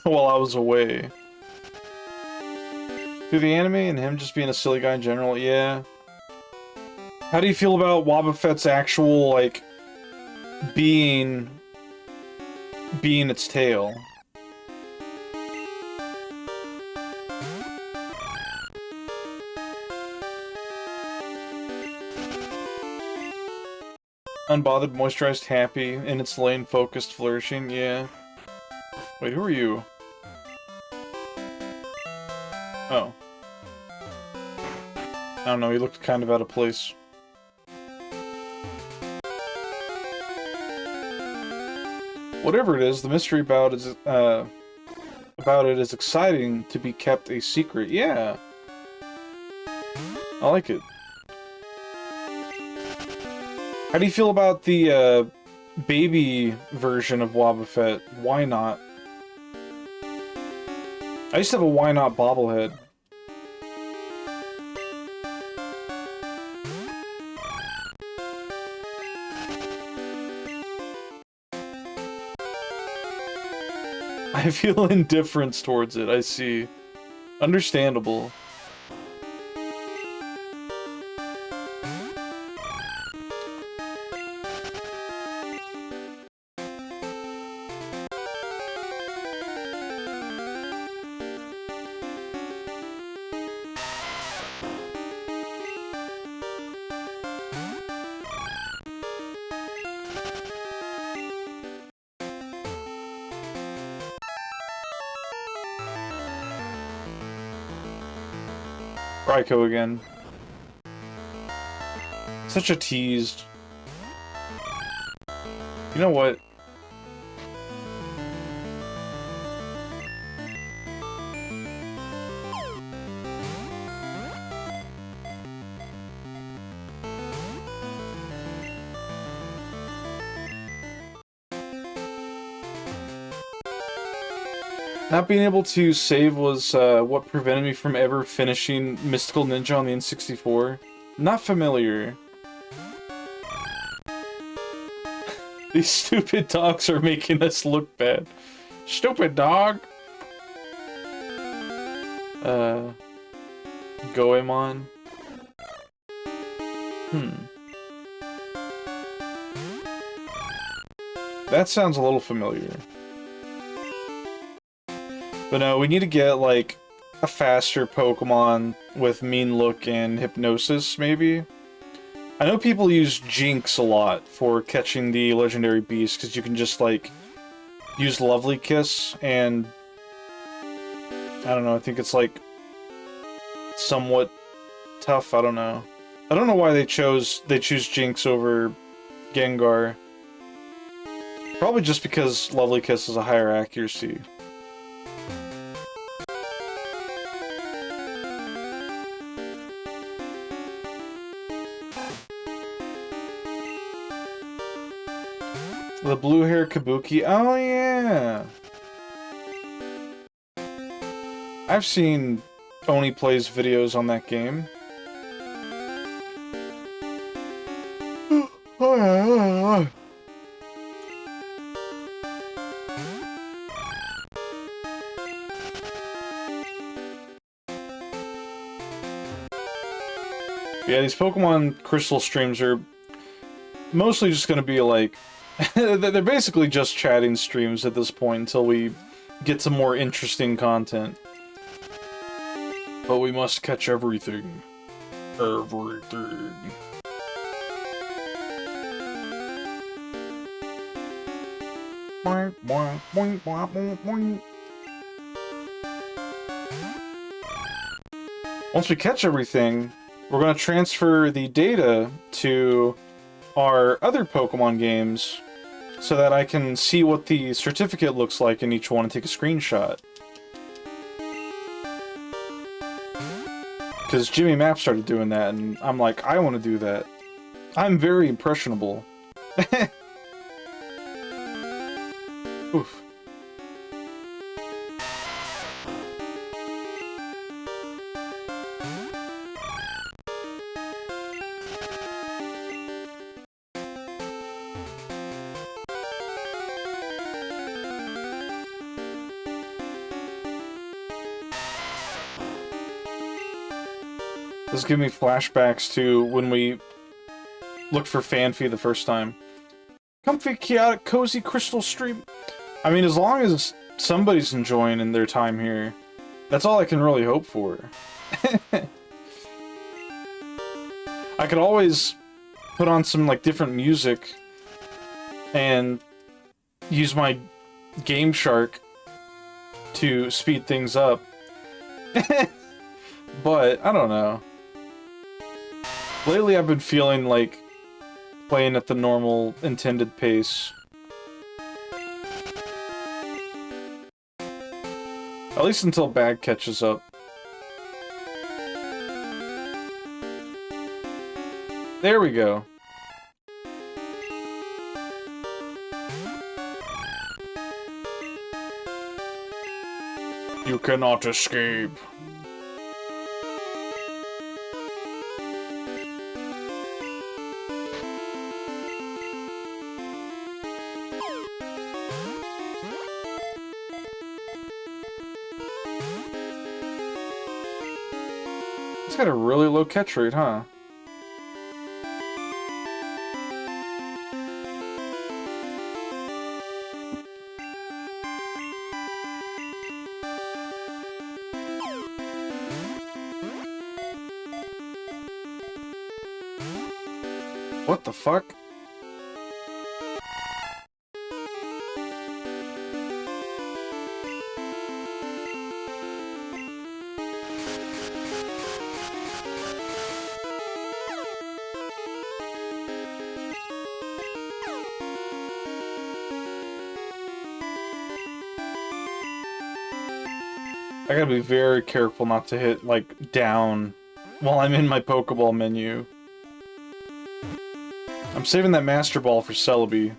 while I was away. Through the anime and him just being a silly guy in general, yeah. How do you feel about Wobbuffet's actual, like, being its tail? Unbothered, moisturized, happy, in its lane, focused, flourishing, yeah. Wait, who are you? Oh. I don't know, he looked kind of out of place. Whatever it is, the mystery about it is exciting to be kept a secret. Yeah. I like it. How do you feel about the baby version of Wobbuffet? Why not? I used to have a Why Not bobblehead. I feel indifference towards it, I see. Understandable. Raikou again. Such a tease. You know what? Not being able to save was what prevented me from ever finishing Mystical Ninja on the N64. Not familiar. These stupid dogs are making us look bad. Stupid dog! Goemon. That sounds a little familiar. But no, we need to get, like, a faster Pokemon with Mean Look and Hypnosis, maybe? I know people use Jinx a lot for catching the legendary beast, because you can just, like, use Lovely Kiss, and... I don't know, I think it's, like, somewhat tough, I don't know. I don't know why they choose Jinx over Gengar. Probably just because Lovely Kiss is a higher accuracy. The blue hair Kabuki. Oh, yeah. I've seen Oni Plays videos on that game. Yeah, these Pokemon Crystal streams are mostly just gonna be like... They're basically just chatting streams at this point until we get some more interesting content. But we must catch everything. Everything. Once we catch everything, we're going to transfer the data to our other Pokemon games so that I can see what the certificate looks like in each one and take a screenshot. Because Jimmy Map started doing that, and I'm like, I want to do that. I'm very impressionable. Oof. This gives me flashbacks to when we looked for Phanpy the first time. Comfy, chaotic, cozy, crystal stream. I mean, as long as somebody's enjoying in their time here, that's all I can really hope for. I could always put on some, like, different music and use my Game Shark to speed things up. But, I don't know. Lately I've been feeling like playing at the normal intended pace. At least until Bag catches up. There we go. You cannot escape. It's got a really low catch rate, huh? What the fuck? I gotta be very careful not to hit, like, down while I'm in my Pokeball menu. I'm saving that Master Ball for Celebi.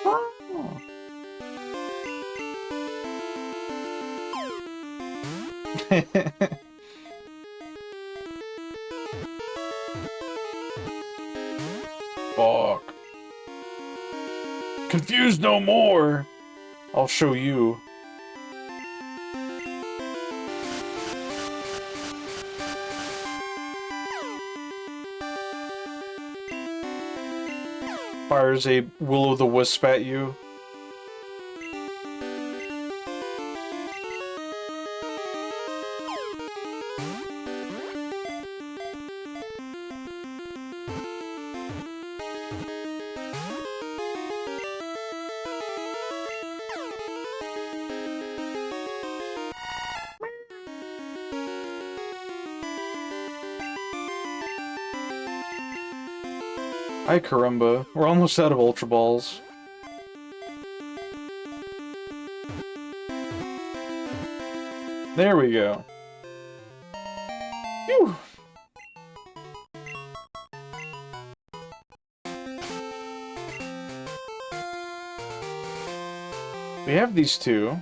Oh. Fuck. Confused no more! I'll show you. Fires a will-o'-the-wisp at you. Hi, Karumba. We're almost out of Ultra Balls. There we go. Phew. We have these two.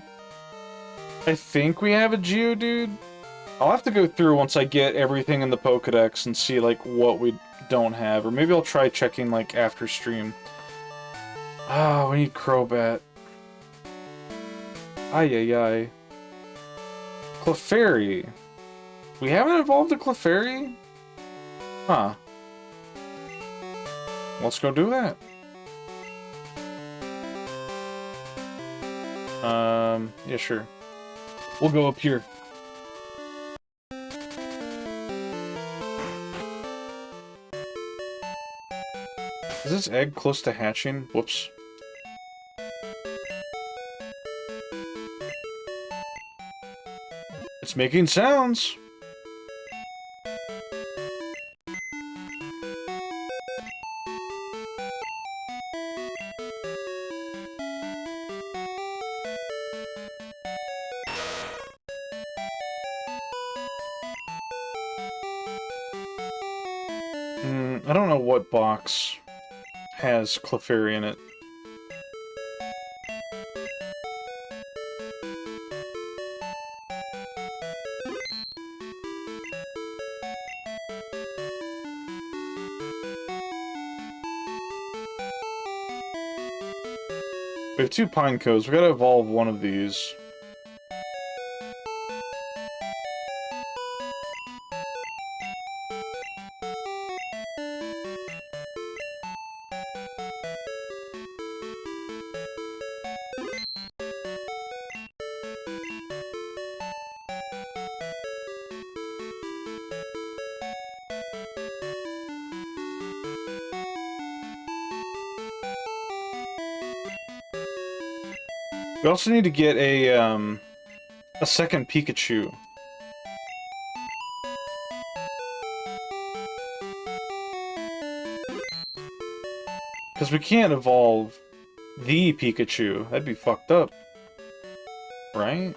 I think we have a Geodude. I'll have to go through once I get everything in the Pokedex and see, like, what we don't have. Or maybe I'll try checking, like, after stream. Ah, we need Crobat. Ay. Clefairy. We haven't evolved a Clefairy? Huh. Let's go do that. Yeah, sure. We'll go up here. Is this egg close to hatching? Whoops. It's making sounds. I don't know what box has Clefairy in it. We have two Pinecos. We gotta evolve one of these. We also need to get a second Pikachu. Because we can't evolve the Pikachu. That'd be fucked up. Right?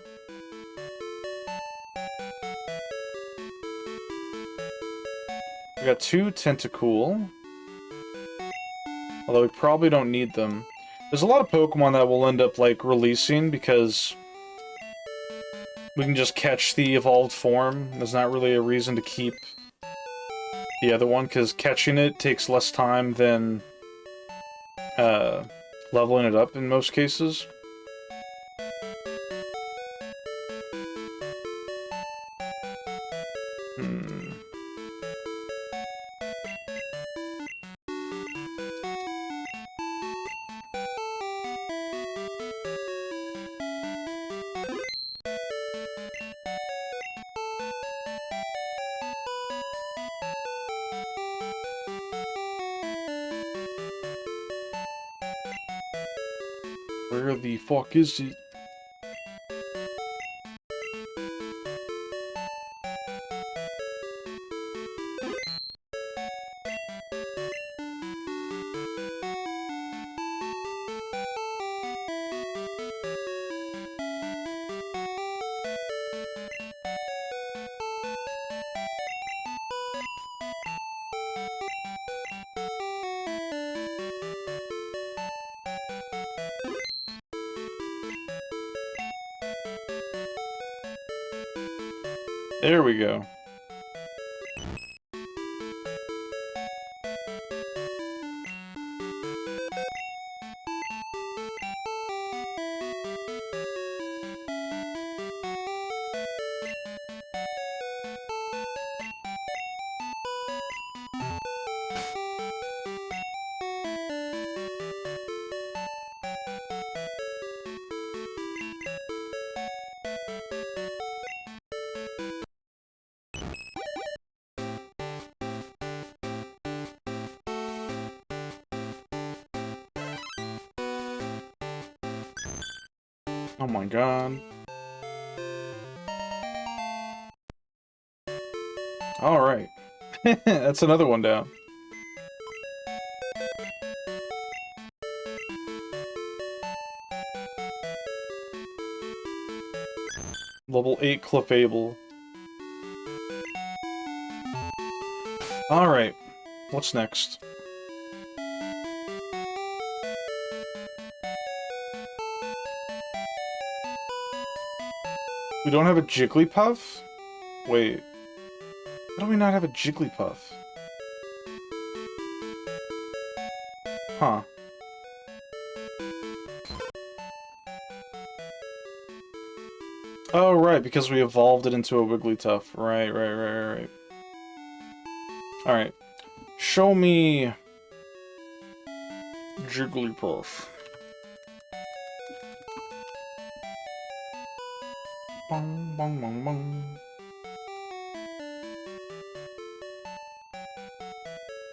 We got 2 Tentacool. Although we probably don't need them. There's a lot of Pokemon that will end up, like, releasing because we can just catch the evolved form. There's not really a reason to keep the other one, because catching it takes less time than leveling it up in most cases. Where the fuck is it? There we go. Oh my god. Alright. That's another one down. Level 8 Clefable. Alright. What's next? We don't have a Jigglypuff? Wait. How do we not have a Jigglypuff? Huh. Oh, right, because we evolved it into a Wigglytuff. Right. Alright. Show me... Jigglypuff. Bong, bong, bong, bong.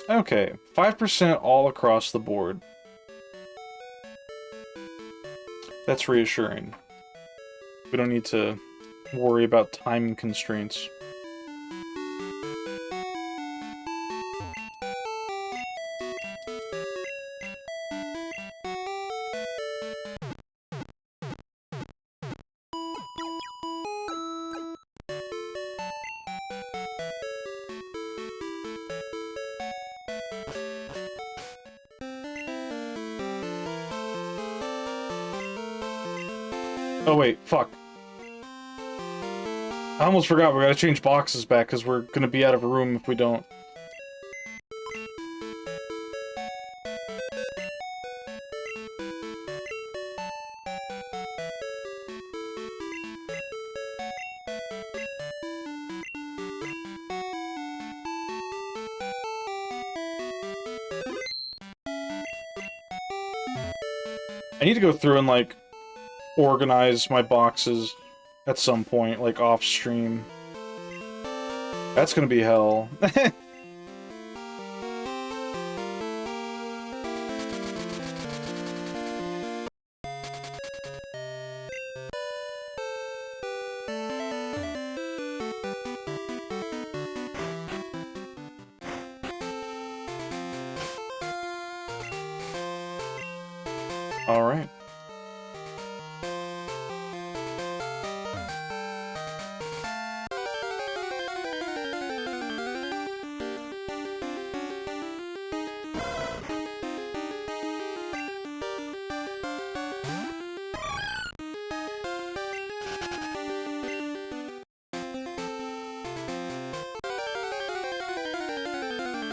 Okay, 5% all across the board. That's reassuring. We don't need to worry about time constraints. Oh wait, fuck. I almost forgot we gotta change boxes back because we're gonna be out of a room if we don't. I need to go through and, like, organize my boxes at some point, like, off-stream. That's gonna be hell. Alright.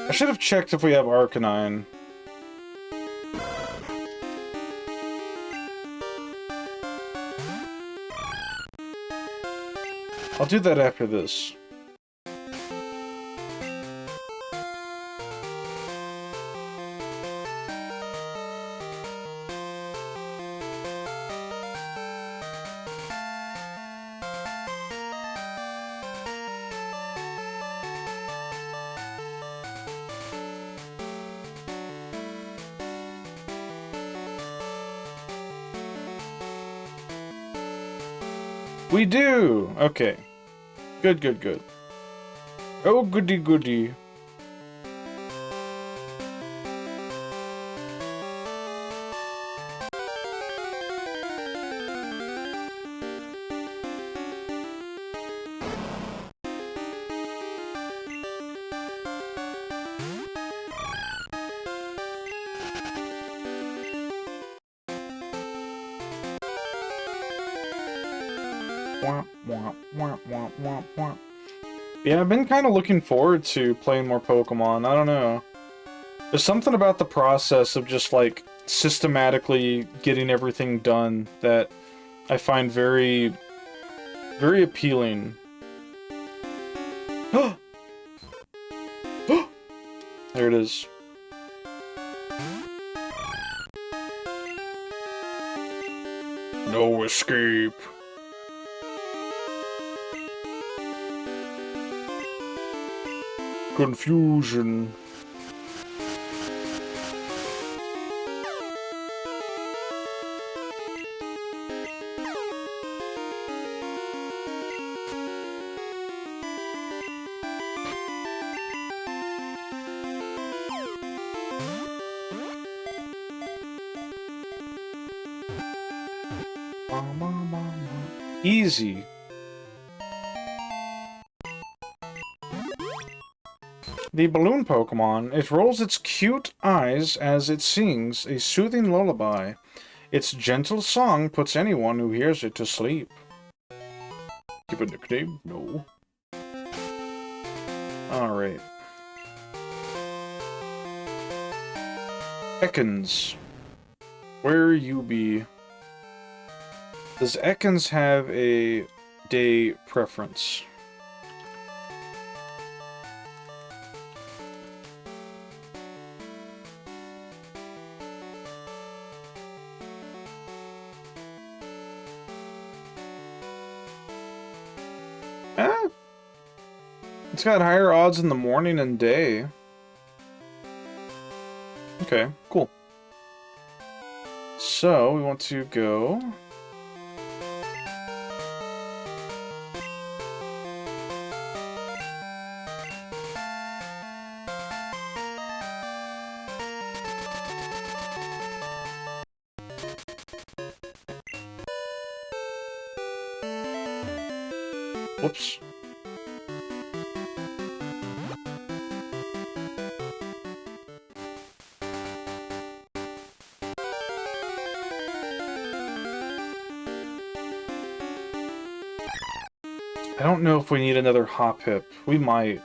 I should have checked if we have Arcanine. I'll do that after this. We do! Okay. Good, good, good. Oh, goody, goody. Yeah, I've been kind of looking forward to playing more Pokemon. I don't know. There's something about the process of just, like, systematically getting everything done that I find very, very appealing. There it is. No escape. Confusion. Easy. The balloon Pokemon, it rolls its cute eyes as it sings a soothing lullaby. Its gentle song puts anyone who hears it to sleep. Give a nickname? No. Alright. Ekans. Where you be? Does Ekans have a day preference? It's got higher odds in the morning and day. Okay, cool. So, we want to go... Whoops. I don't know if we need another Hoppip. We might.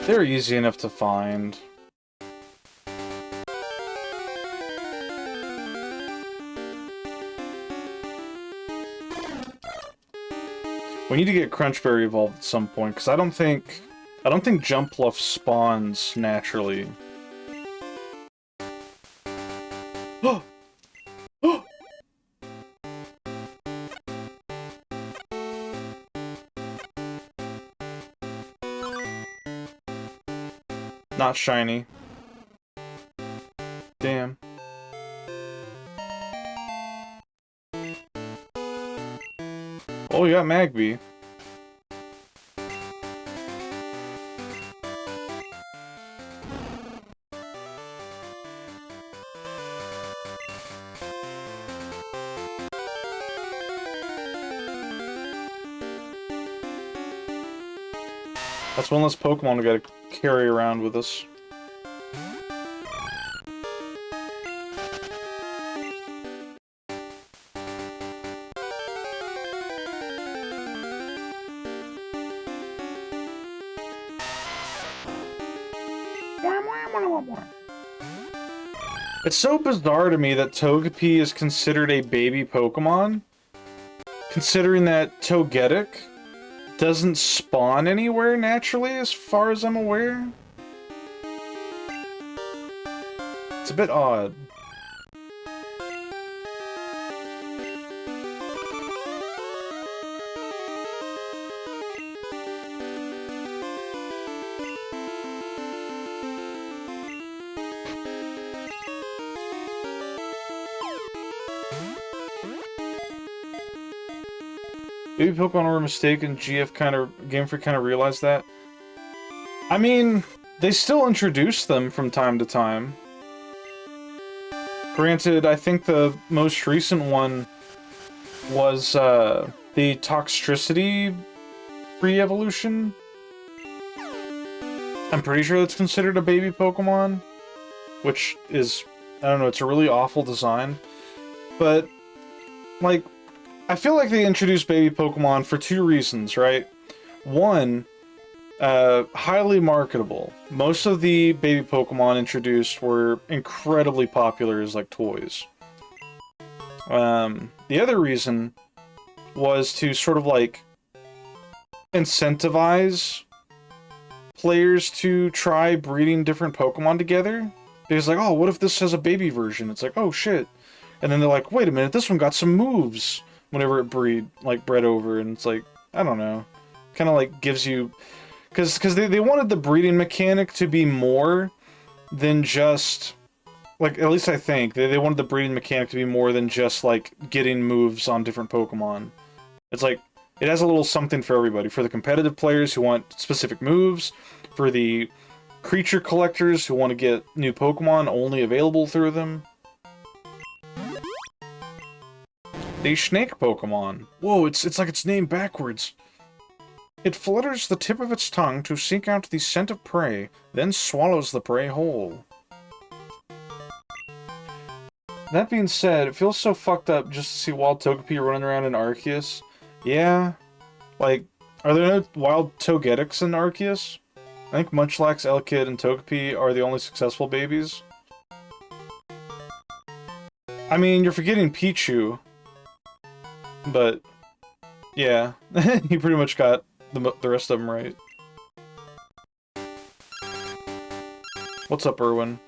They're easy enough to find. We need to get Crunchberry evolved at some point, because I don't think Jumpluff spawns naturally. Not shiny. Damn. Oh, you got Magby. That's one less Pokemon we gotta carry around with us. It's so bizarre to me that Togepi is considered a baby Pokemon, considering that Togetic doesn't spawn anywhere naturally, as far as I'm aware. It's a bit odd. Maybe Pokemon were a mistake and Game Freak kind of realized that. I mean, they still introduce them from time to time. Granted, I think the most recent one was the Toxtricity pre-evolution. I'm pretty sure that's considered a baby Pokemon, which is, I don't know, it's a really awful design. But, like, I feel like they introduced baby Pokemon for two reasons, right? One, highly marketable. Most of the baby Pokemon introduced were incredibly popular as, like, toys. The other reason was to sort of, like, incentivize players to try breeding different Pokemon together. Because, like, oh, what if this has a baby version? It's like, oh, shit. And then they're like, wait a minute, this one got some moves whenever it bred over, and it's like, I don't know. Kind of, like, gives you... Because they wanted the breeding mechanic to be more than just... Like, at least I think. They wanted the breeding mechanic to be more than just, like, getting moves on different Pokemon. It's like, it has a little something for everybody. For the competitive players who want specific moves, for the creature collectors who want to get new Pokemon only available through them. The snake Pokemon. Whoa, it's like it's named backwards. It flutters the tip of its tongue to seek out the scent of prey, then swallows the prey whole. That being said, it feels so fucked up just to see wild Togepi running around in Arceus. Yeah. Like, are there no wild Togedics in Arceus? I think Munchlax, Elekid, and Togepi are the only successful babies. I mean, you're forgetting Pichu. But, yeah. He pretty much got the rest of them right. What's up, Erwin?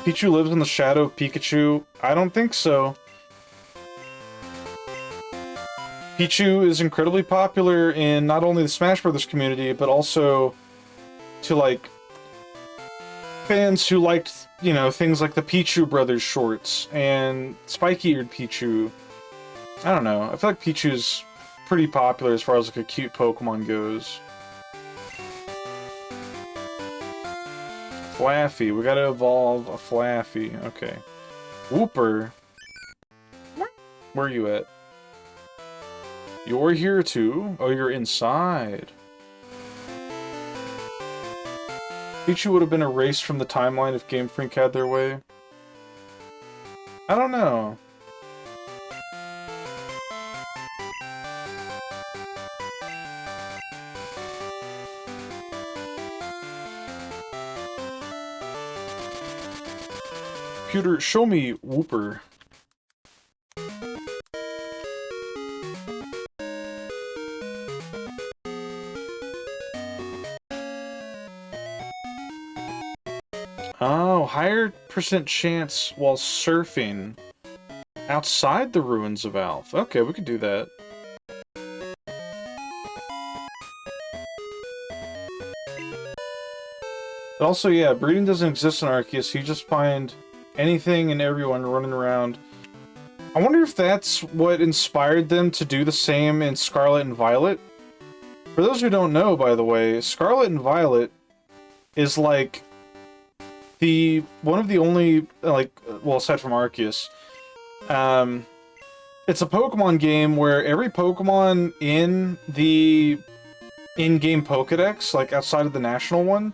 Pichu lives in the shadow of Pikachu? I don't think so. Pichu is incredibly popular in not only the Smash Brothers community, but also to, like, fans who liked, you know, things like the Pichu Brothers shorts and spiky-eared Pichu. I don't know. I feel like Pichu's pretty popular as far as, like, a cute Pokemon goes. Flaffy. We gotta evolve a Flaffy. Okay. Wooper. Where are you at? You're here too? Oh, you're inside. Pichu would have been erased from the timeline if Game Freak had their way. I don't know. Computer, show me Wooper. Oh, higher % chance while surfing outside the ruins of Alph. Okay, we could do that. But also, yeah, breeding doesn't exist in Arceus, so you just find anything and everyone running around. I wonder if that's what inspired them to do the same in Scarlet and Violet. For those who don't know, by the way, Scarlet and Violet is like one of the only, like, well, aside from Arceus, it's a Pokemon game where every Pokemon in the in-game Pokedex, like outside of the national one,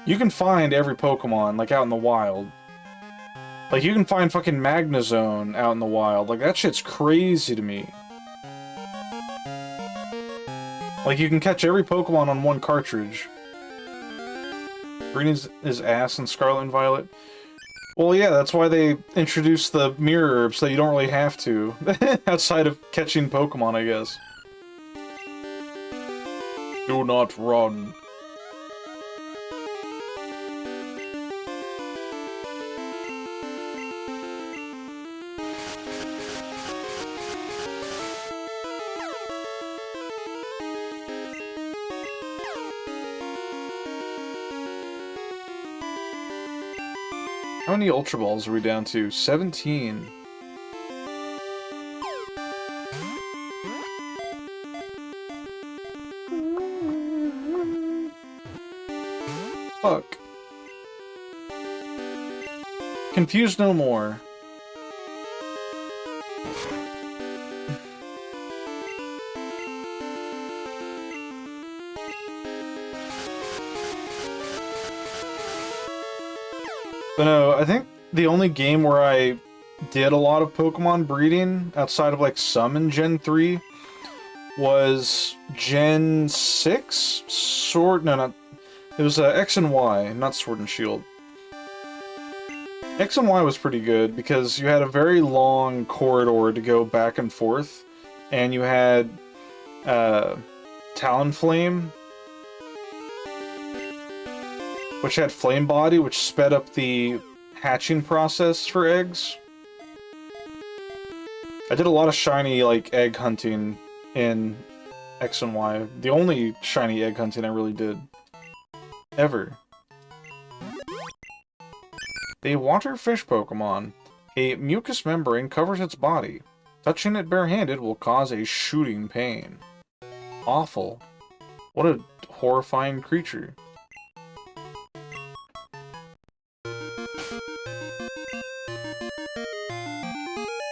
you can find every Pokemon, like out in the wild. Like, you can find fucking Magnezone out in the wild. Like, that shit's crazy to me. Like, you can catch every Pokemon on one cartridge. Green is ass in Scarlet and Violet. Well, yeah, that's why they introduced the mirror herb, so you don't really have to. Outside of catching Pokemon, I guess. Do not run. How many Ultra Balls are we down to? 17. Fuck. Confused no more. But no, I think the only game where I did a lot of Pokemon breeding, outside of like some in Gen 3, was Gen 6? No, not... It was X and Y, not Sword and Shield. X and Y was pretty good, because you had a very long corridor to go back and forth, and you had Talonflame, which had Flame Body, which sped up the hatching process for eggs. I did a lot of shiny, like, egg hunting in X and Y. The only shiny egg hunting I really did. Ever. A waterfish Pokemon. A mucus membrane covers its body. Touching it barehanded will cause a shooting pain. Awful. What a horrifying creature.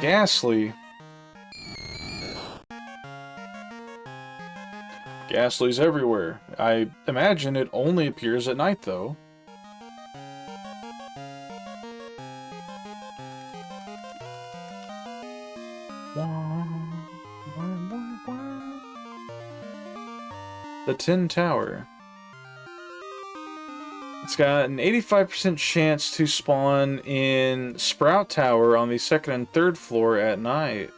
Ghastly. Ghastly's everywhere. I imagine it only appears at night, though. The Tin Tower. It's got an 85% chance to spawn in Sprout Tower on the 2nd and 3rd floor at night.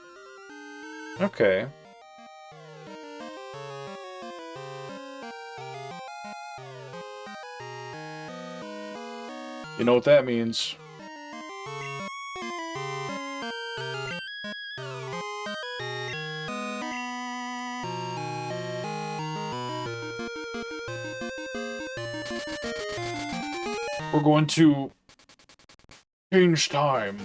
Okay. You know what that means. We're going to change time.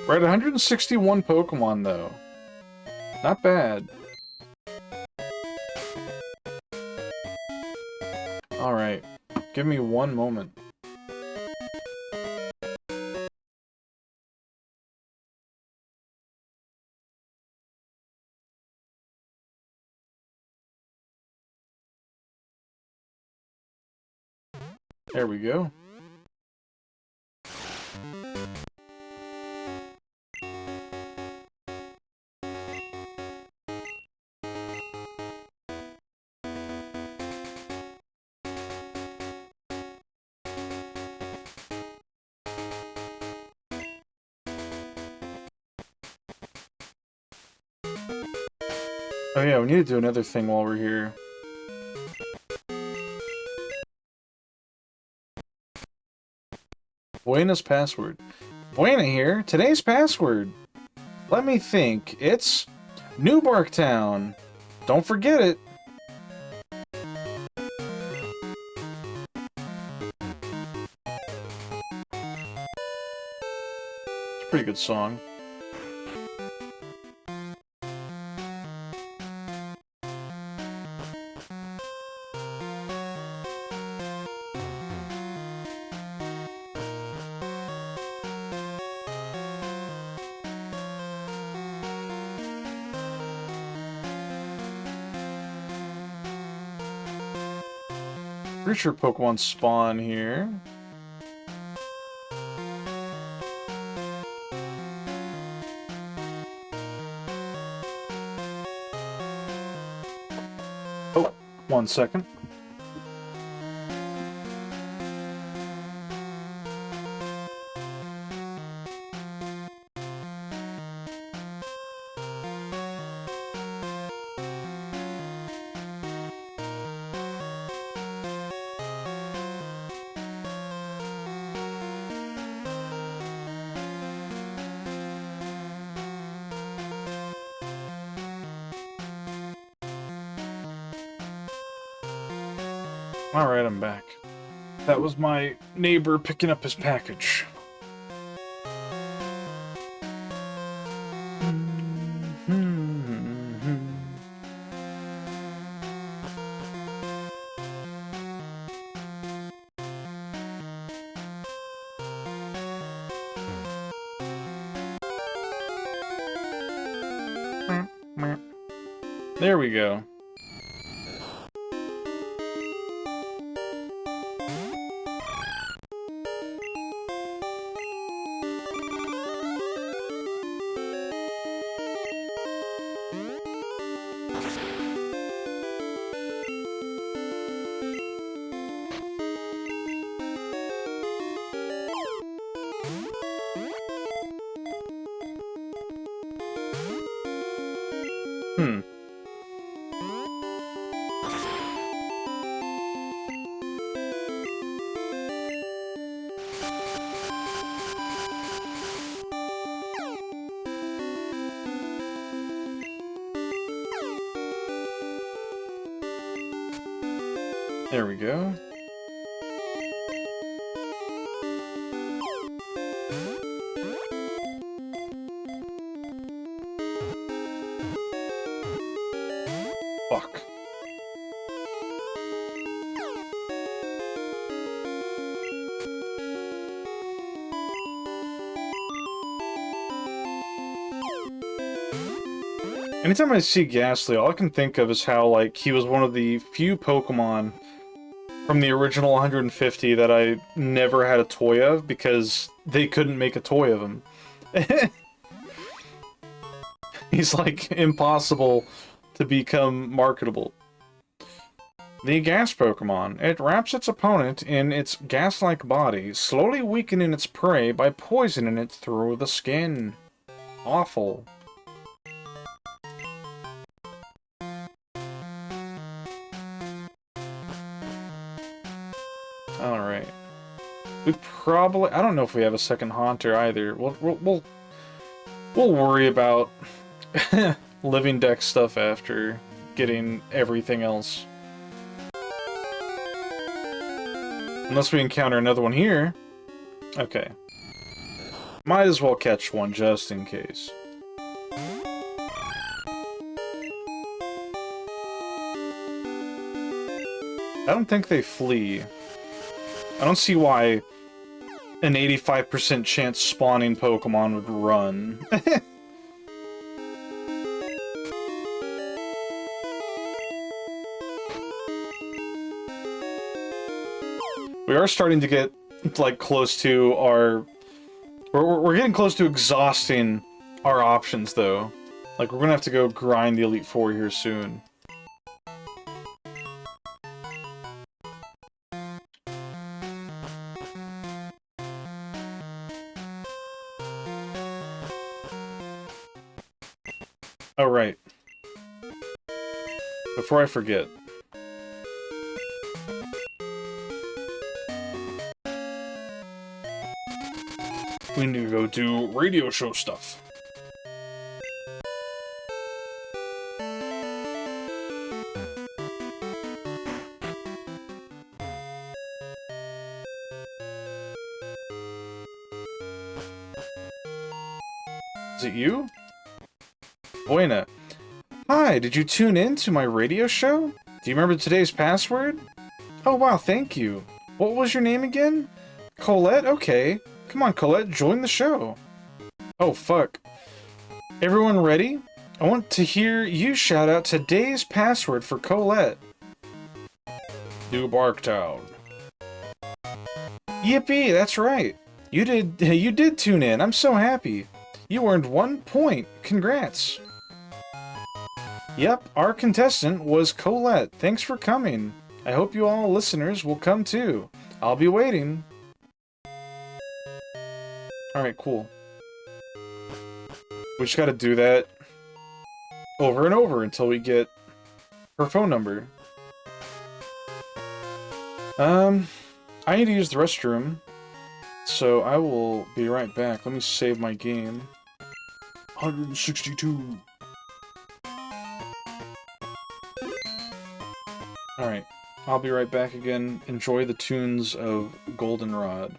We're at 161 Pokemon, though. Not bad. Alright. Give me one moment. There we go. Oh yeah, we need to do another thing while we're here. Buena's password. Buena here. Today's password. Let me think. It's New Barktown. Don't forget it. It's a pretty good song. Pretty sure Pokemon spawn here. Oh, 1 second. Alright, I'm back. That was my neighbor picking up his package. There we go. There we go. Fuck. Anytime I see Ghastly, all I can think of is how, like, he was one of the few Pokemon from the original 150 that I never had a toy of because they couldn't make a toy of him. He's, like, impossible to become marketable. The Gas Pokemon. It wraps its opponent in its gas-like body, slowly weakening its prey by poisoning it through the skin. Awful. Alright. We probably... I don't know if we have a second Haunter either. We'll worry about living deck stuff after getting everything else. Unless we encounter another one here. Okay. Might as well catch one just in case. I don't think they flee. I don't see why an 85% chance spawning Pokemon would run. We are starting to get, like, close to our... We're getting close to exhausting our options, though. Like, we're gonna have to go grind the Elite Four here soon. Oh, right. Before I forget. We need to go do radio show stuff. Is it you? Buena. Hi, did you tune in to my radio show? Do you remember today's password? Oh wow, thank you. What was your name again? Colette? Okay. Come on, Colette, join the show. Oh, fuck. Everyone ready? I want to hear you shout out today's password for Colette. New Barktown. Yippee, that's right. You did tune in. I'm so happy. You earned 1 point. Congrats. Yep, our contestant was Colette. Thanks for coming. I hope you all listeners will come too. I'll be waiting. Alright, cool. We just gotta do that over and over until we get her phone number. I need to use the restroom, so I will be right back. Let me save my game. 162. Alright, I'll be right back again. Enjoy the tunes of Goldenrod.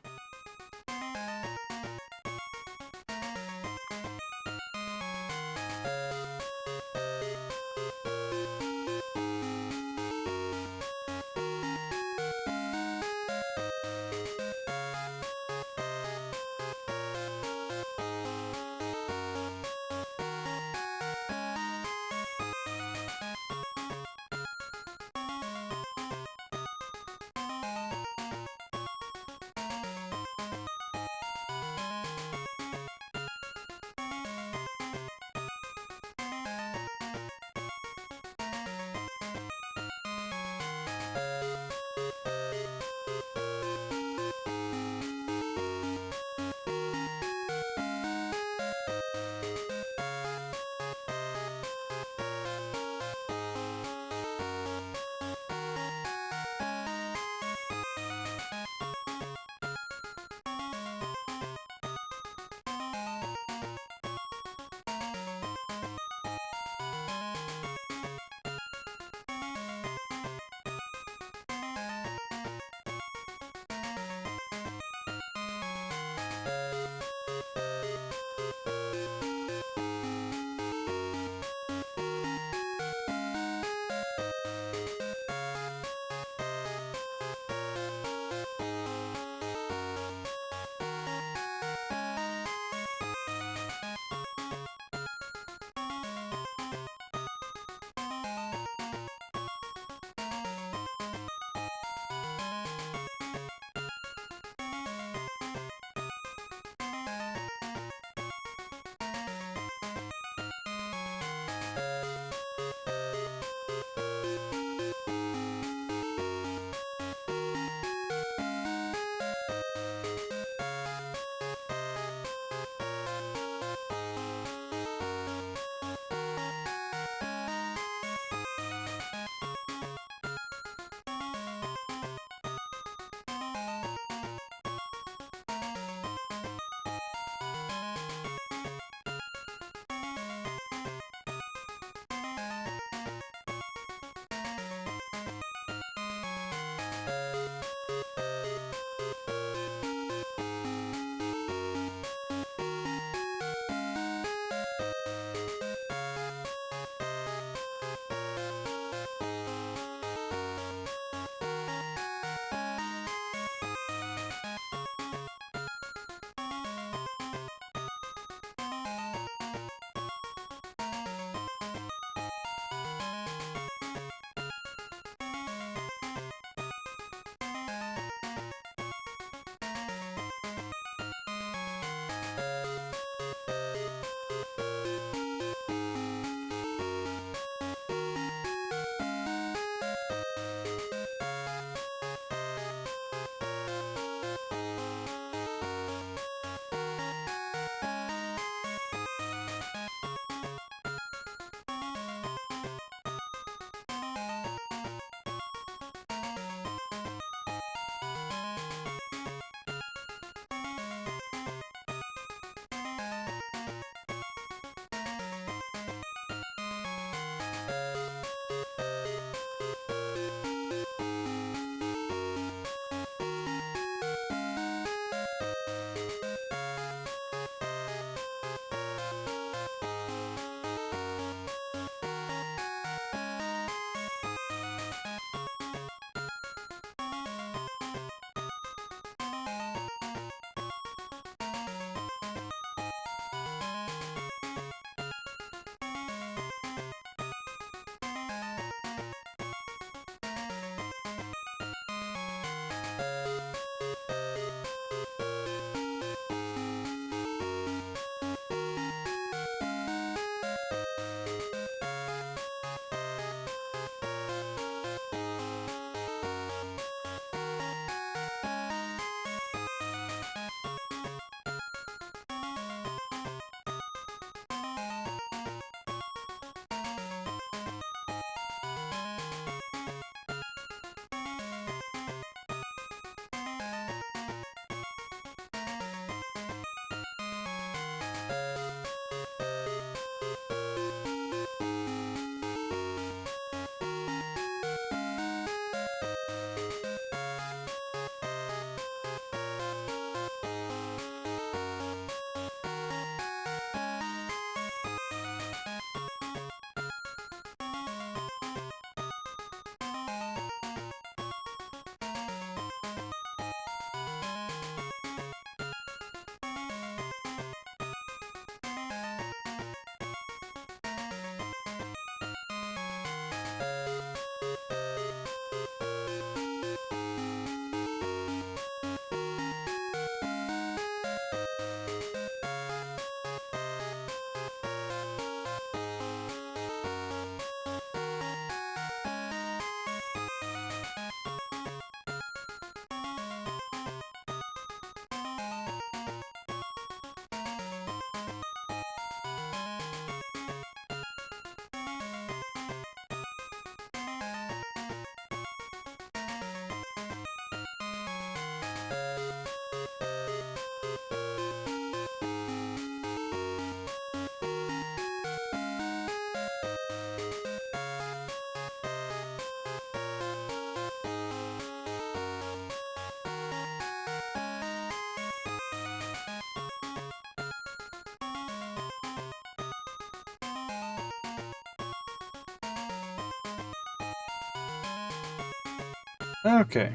Okay.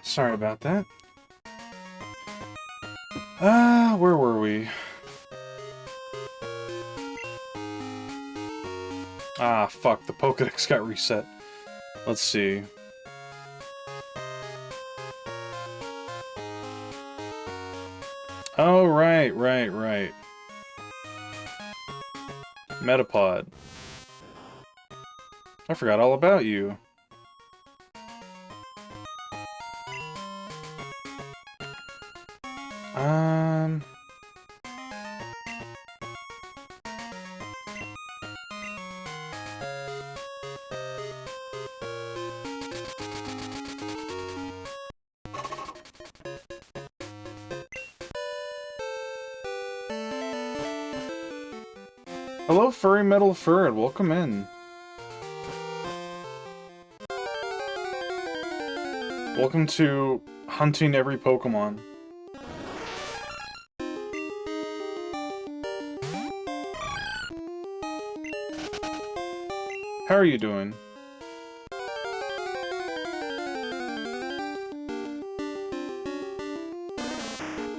Sorry about that. Where were we? Ah, fuck, the Pokédex got reset. Let's see. Oh, right. Metapod. I forgot all about you. Hello, Furry Metal Furred. Welcome in. Welcome to hunting every Pokemon. How are you doing?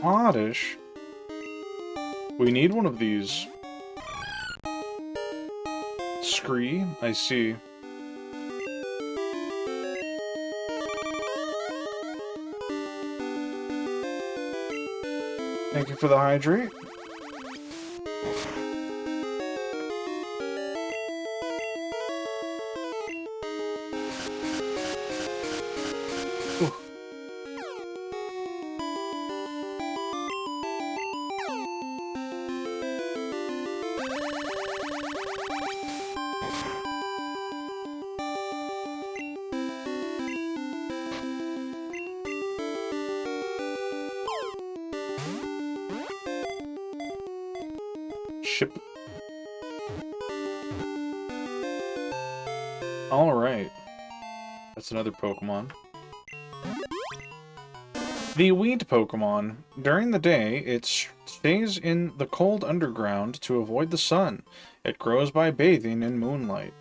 Oddish. We need one of these. Scree? I see. Thank you for the hydrate. Ooh. Ship. Alright. That's another Pokemon. The weed Pokemon. During the day, it stays in the cold underground to avoid the sun. It grows by bathing in moonlight.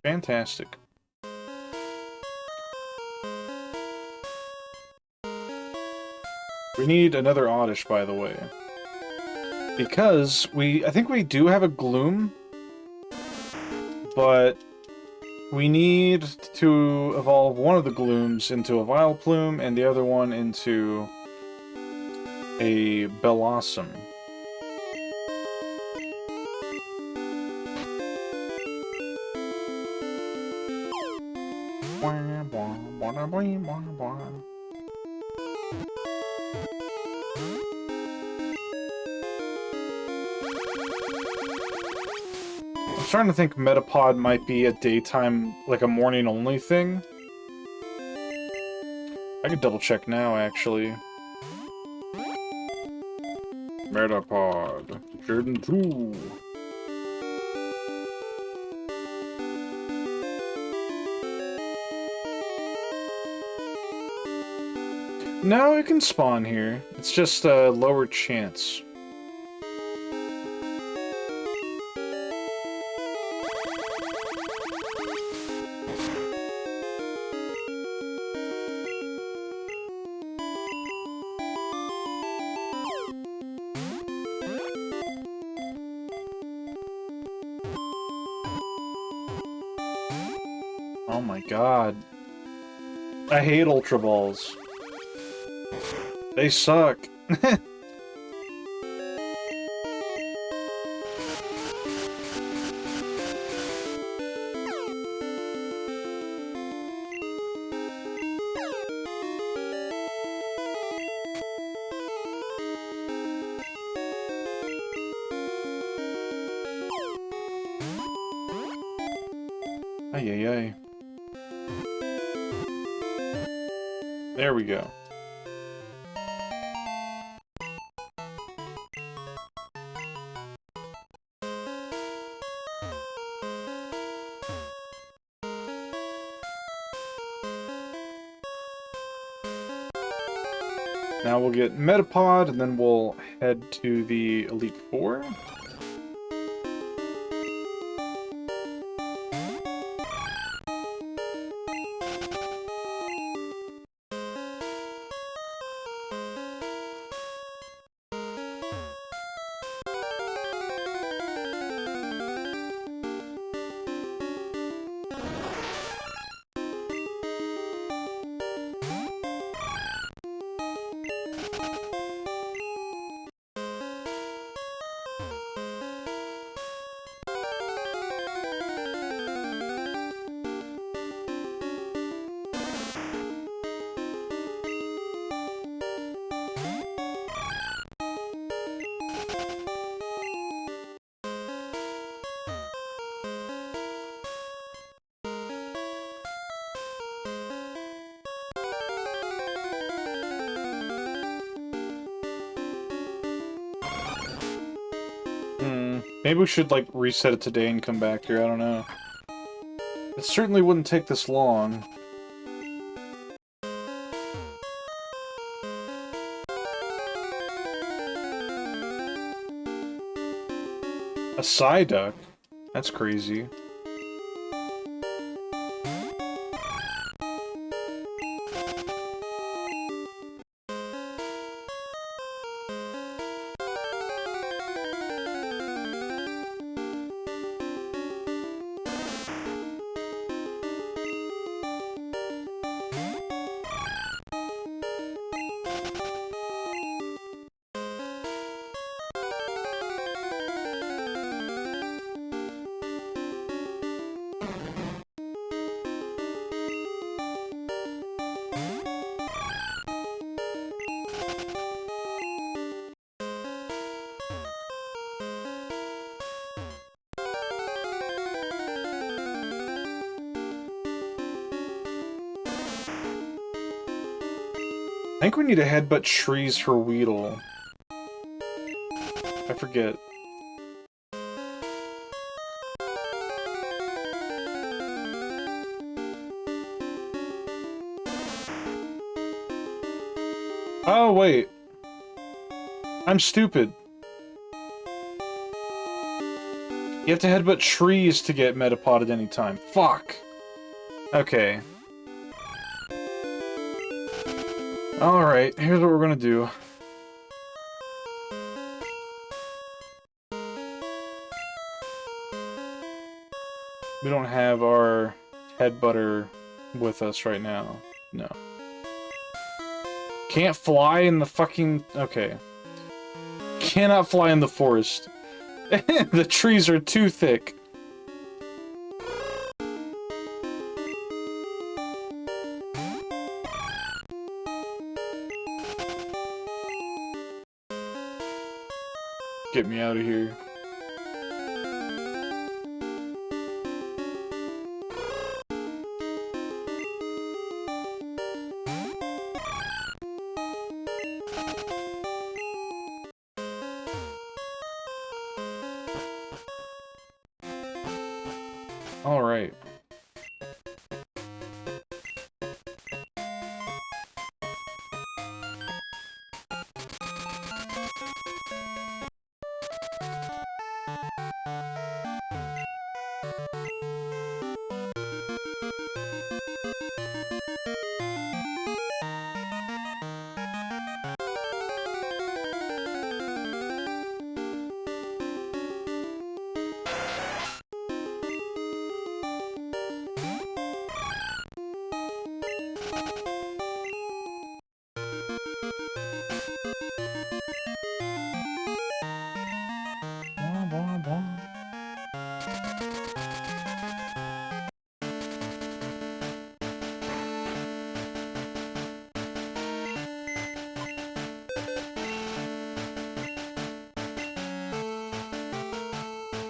Fantastic. We need another Oddish, by the way. Because I think we do have a Gloom, but we need to evolve one of the Glooms into a Vileplume and the other one into a Bellossom. I'm starting to think Metapod might be a daytime, like a morning-only thing. I could double-check now, actually. Metapod. Jordan 2. No, it can spawn here. It's just a lower chance. Oh my god. I hate Ultra Balls. They suck. Ay, ay, ay. There we go. Now we'll get Metapod, and then we'll head to the Elite Four. Maybe we should, like, reset it today and come back here, I don't know. It certainly wouldn't take this long. A Psyduck? That's crazy. I think we need to headbutt trees for Weedle. I forget. Oh, wait. I'm stupid. You have to headbutt trees to get Metapod at any time. Fuck! Okay. Alright, here's what we're gonna do. We don't have our headbutter with us right now. No. Can't fly in the fucking... Okay. Cannot fly in the forest. The trees are too thick. Get me out of here. All right.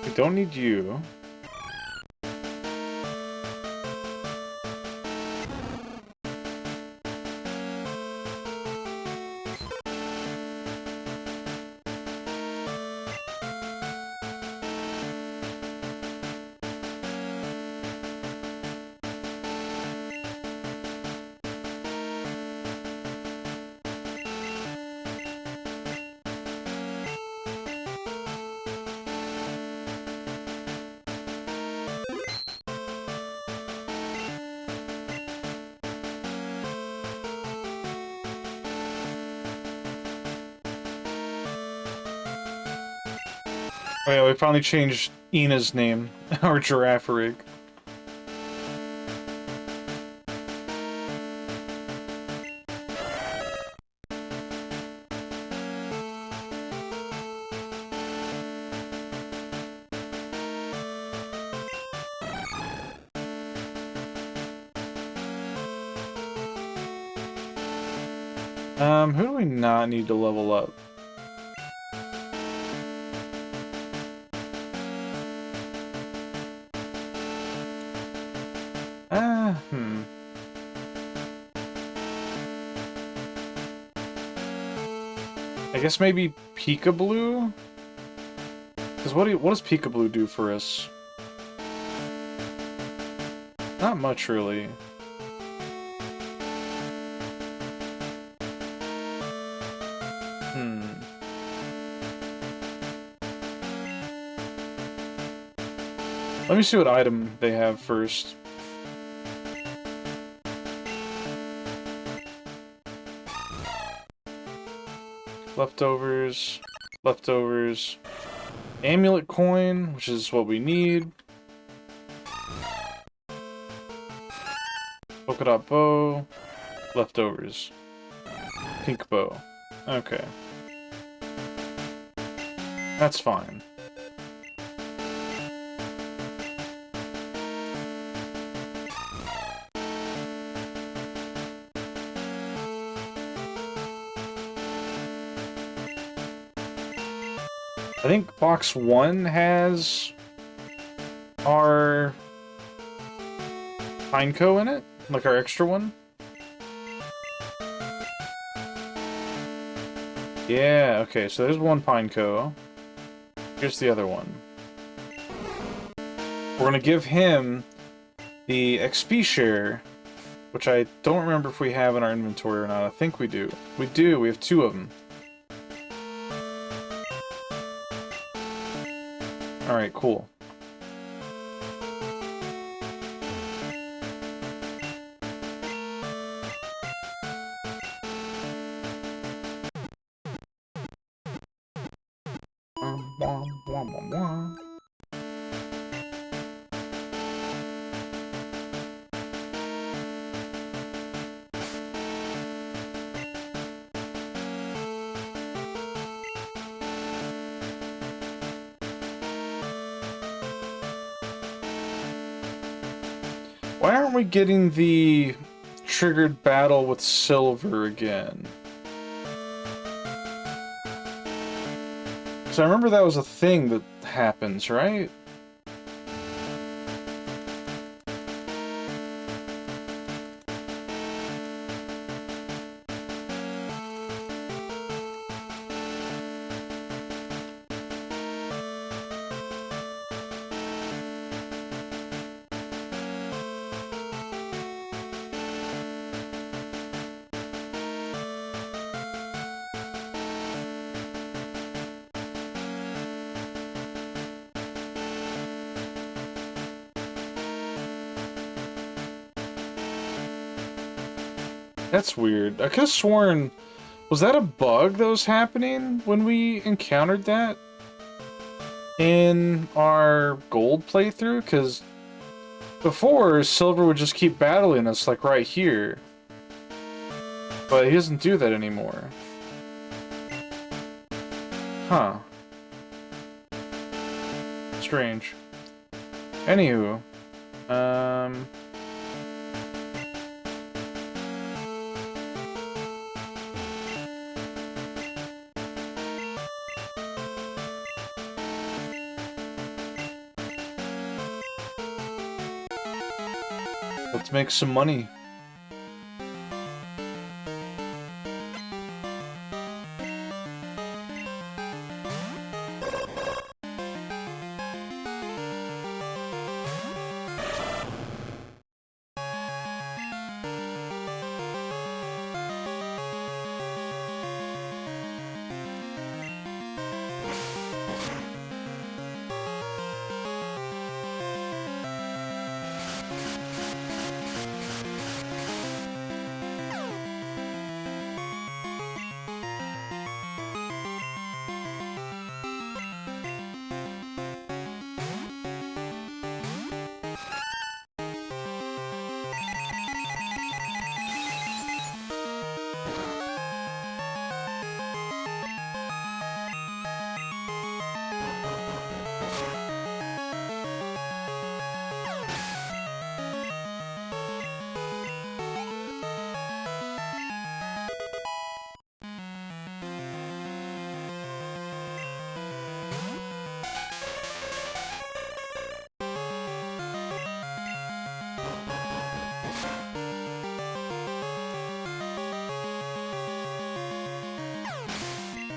We don't need you. Oh yeah, we finally changed Ina's name, or Girafarig. Who do we not need to level up? I guess maybe Peekaboo? Because what does Peekaboo do for us? Not much, really. Let me see what item they have first. Leftovers. Leftovers. Amulet coin, which is what we need. Polka dot bow. Leftovers. Pink bow. Okay. That's fine. I think box 1 has our Pineco in it, like our extra one. Yeah, okay, so there's one Pineco. Here's the other one. We're gonna give him the XP share, which I don't remember if we have in our inventory or not. I think we do. We do, we have 2 of them. Alright, cool. Why aren't we getting the triggered battle with Silver again? Because I remember that was a thing that happens, right? That's weird. I could have sworn... Was that a bug that was happening when we encountered that? In our gold playthrough? Because before, Silver would just keep battling us, like, right here. But he doesn't do that anymore. Huh. Strange. Anywho. Let's make some money.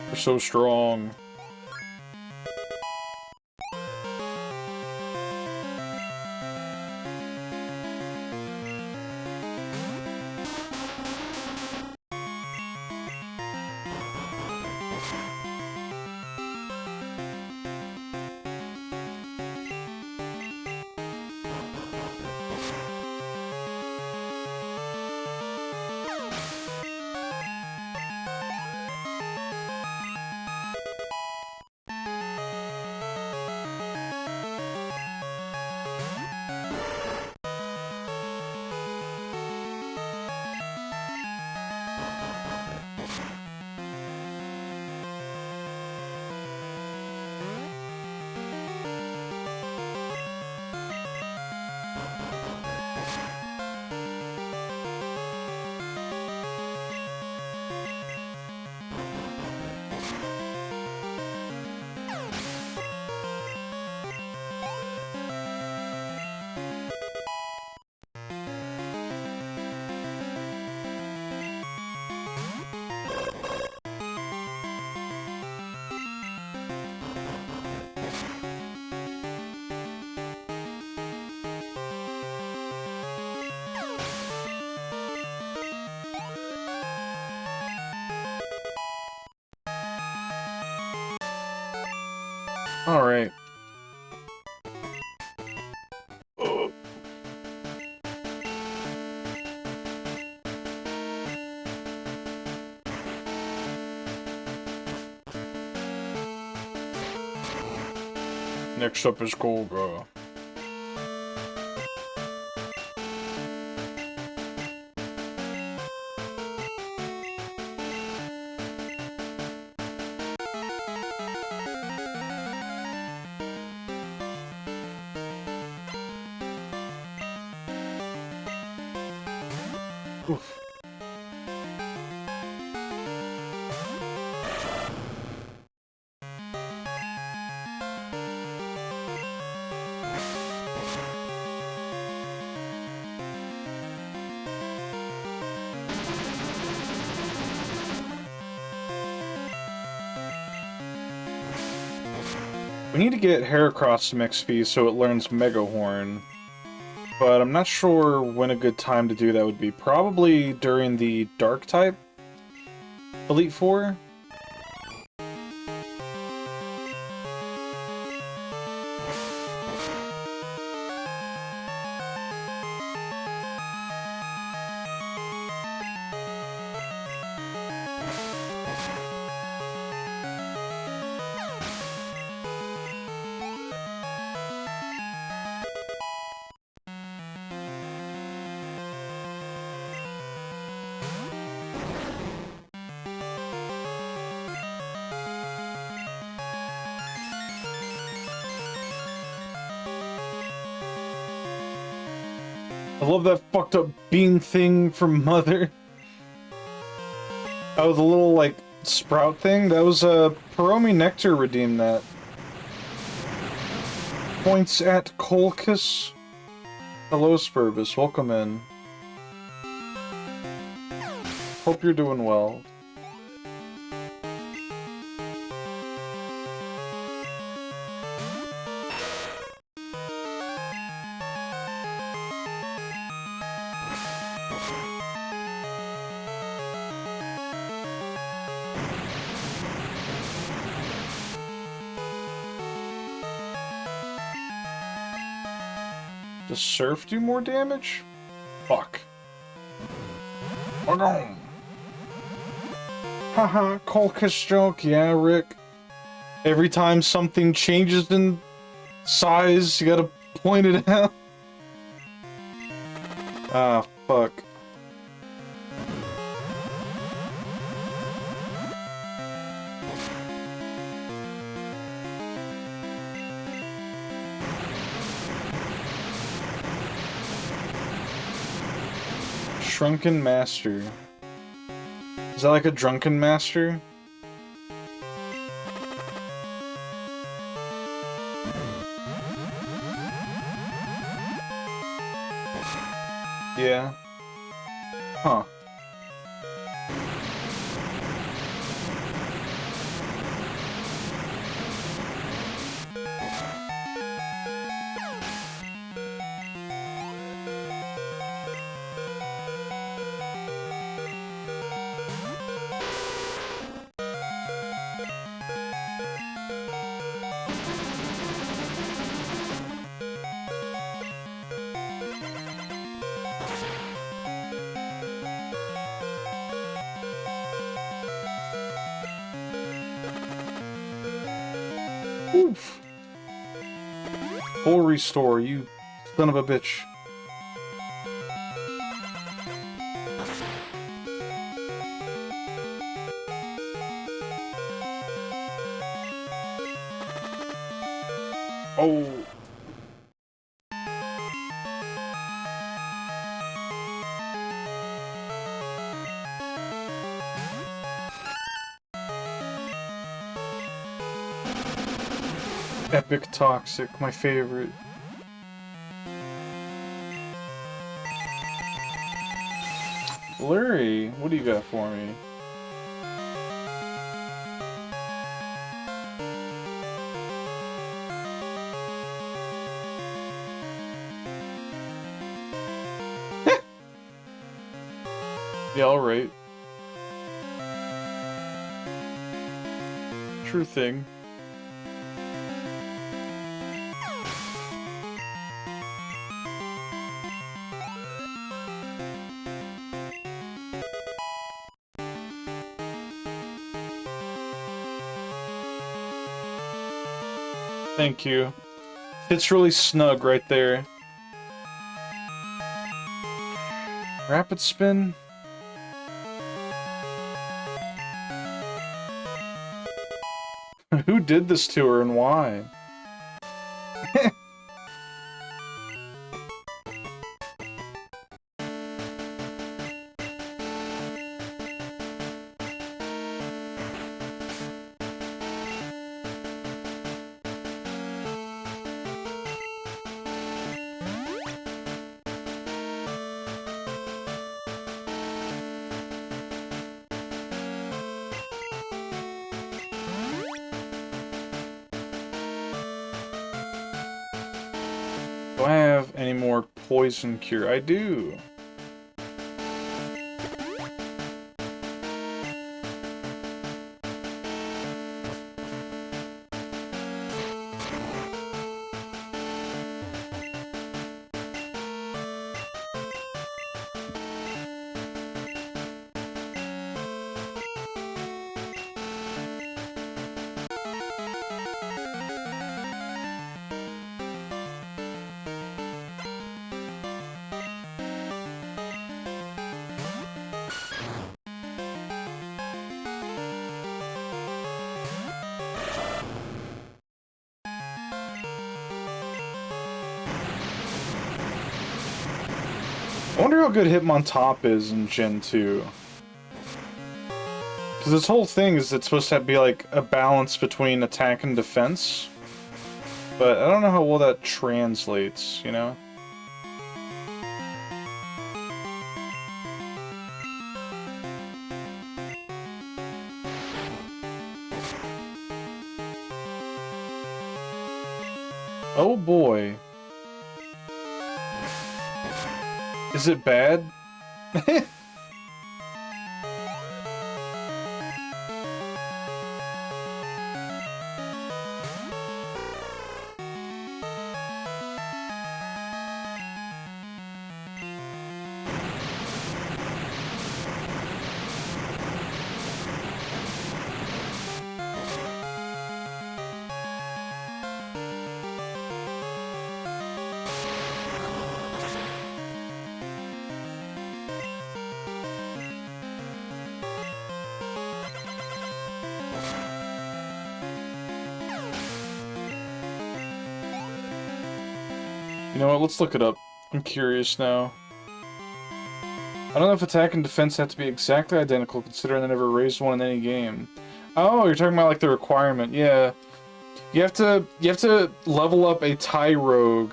We're so strong. Alright. Next up is Golga. Oof. We need to get Heracross some XP so it learns Mega Horn. But I'm not sure when a good time to do that would be. Probably during the Dark type Elite Four. I love that fucked up bean thing from Mother. Oh, the little, like, sprout thing? That was, Paromi Nectar redeemed that. Points at Colchis. Hello, Spurbus. Welcome in. Hope you're doing well. Does Surf do more damage? Fuck. Oh no! Haha, Colchis joke, yeah, Rick. Every time something changes in size, you gotta point it out. Ah, fuck. Shrunken Master. Is that like a drunken master? Yeah. Huh. Oof. Full restore, you son of a bitch. Oh. Epic Toxic, my favorite. Larry, what do you got for me? Yeah, alright. True thing. Thank you. It's really snug right there. Rapid spin? Who did this to her and why? Do I have any more poison cure? I do. I wonder how good Hitmontop is in Gen 2. Because this whole thing is it's supposed to be like a balance between attack and defense. But I don't know how well that translates, you know? Oh boy. Is it bad? You know what, let's look it up. I'm curious now. I don't know if attack and defense have to be exactly identical, considering I never raised one in any game. Oh, you're talking about like the requirement, yeah. You have to level up a TIE rogue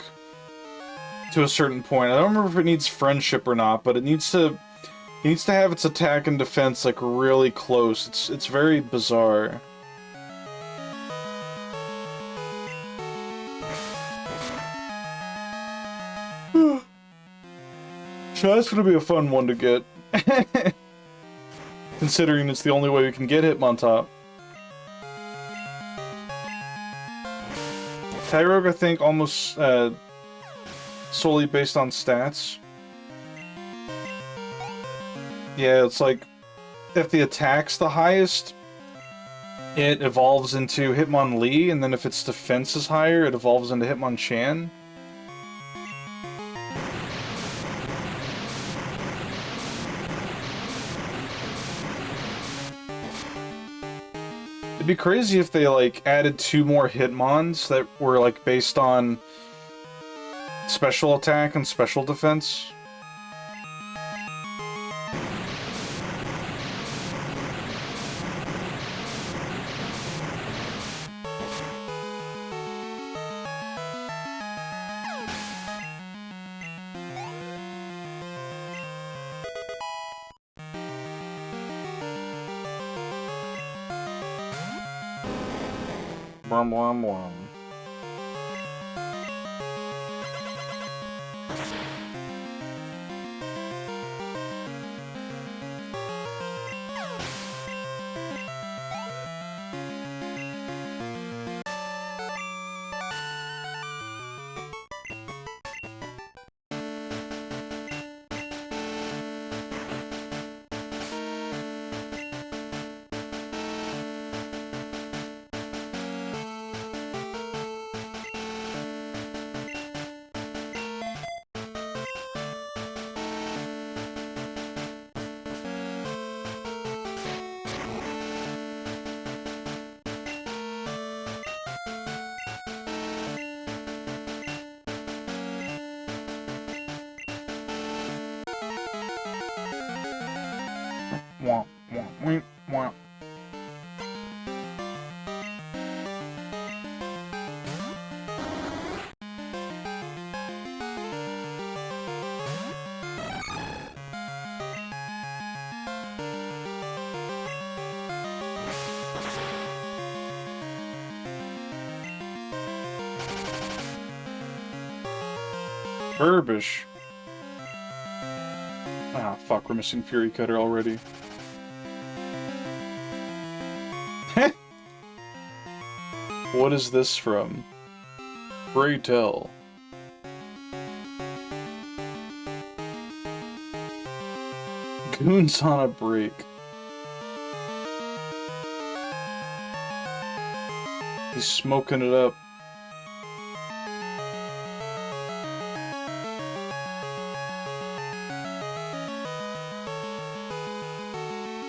to a certain point. I don't remember if it needs friendship or not, but it needs to have its attack and defense like really close. It's very bizarre. So that's gonna be a fun one to get. Considering it's the only way we can get Hitmontop. TIE rogue, I think, almost solely based on stats. Yeah, it's like if the attack's the highest, it evolves into Hitmonlee, and then if its defense is higher, it evolves into Hitmonchan. It'd be crazy if they, like, added 2 more Hitmons that were, like, based on special attack and special defense. Brum, brum, brum. wah, wah, wah, wah. Burbish. Ah, fuck, we're missing Fury Cutter already. What is this from? Pray tell. Goons on a break. He's smoking it up.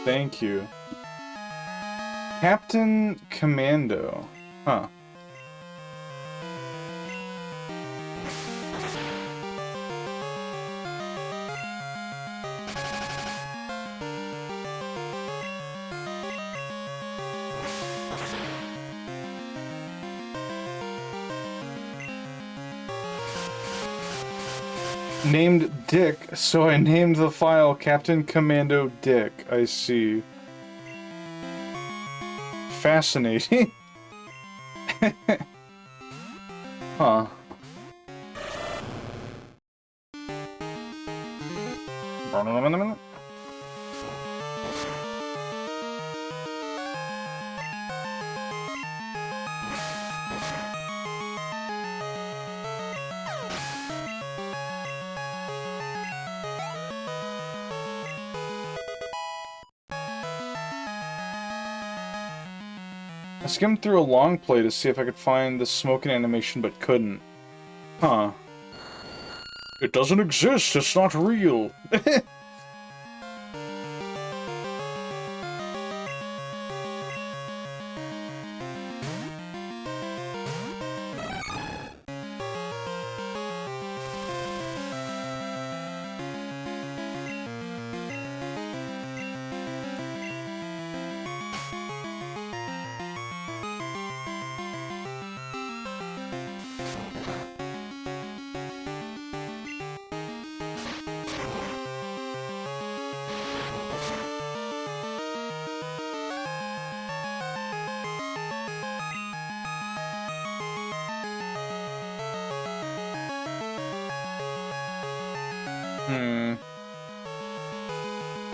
Thank you. Captain Commando. Huh. Named Dick, so I named the file Captain Commando Dick. I see. Fascinating. Huh. I skimmed through a long play to see if I could find the smoking animation, but couldn't. Huh. It doesn't exist, it's not real.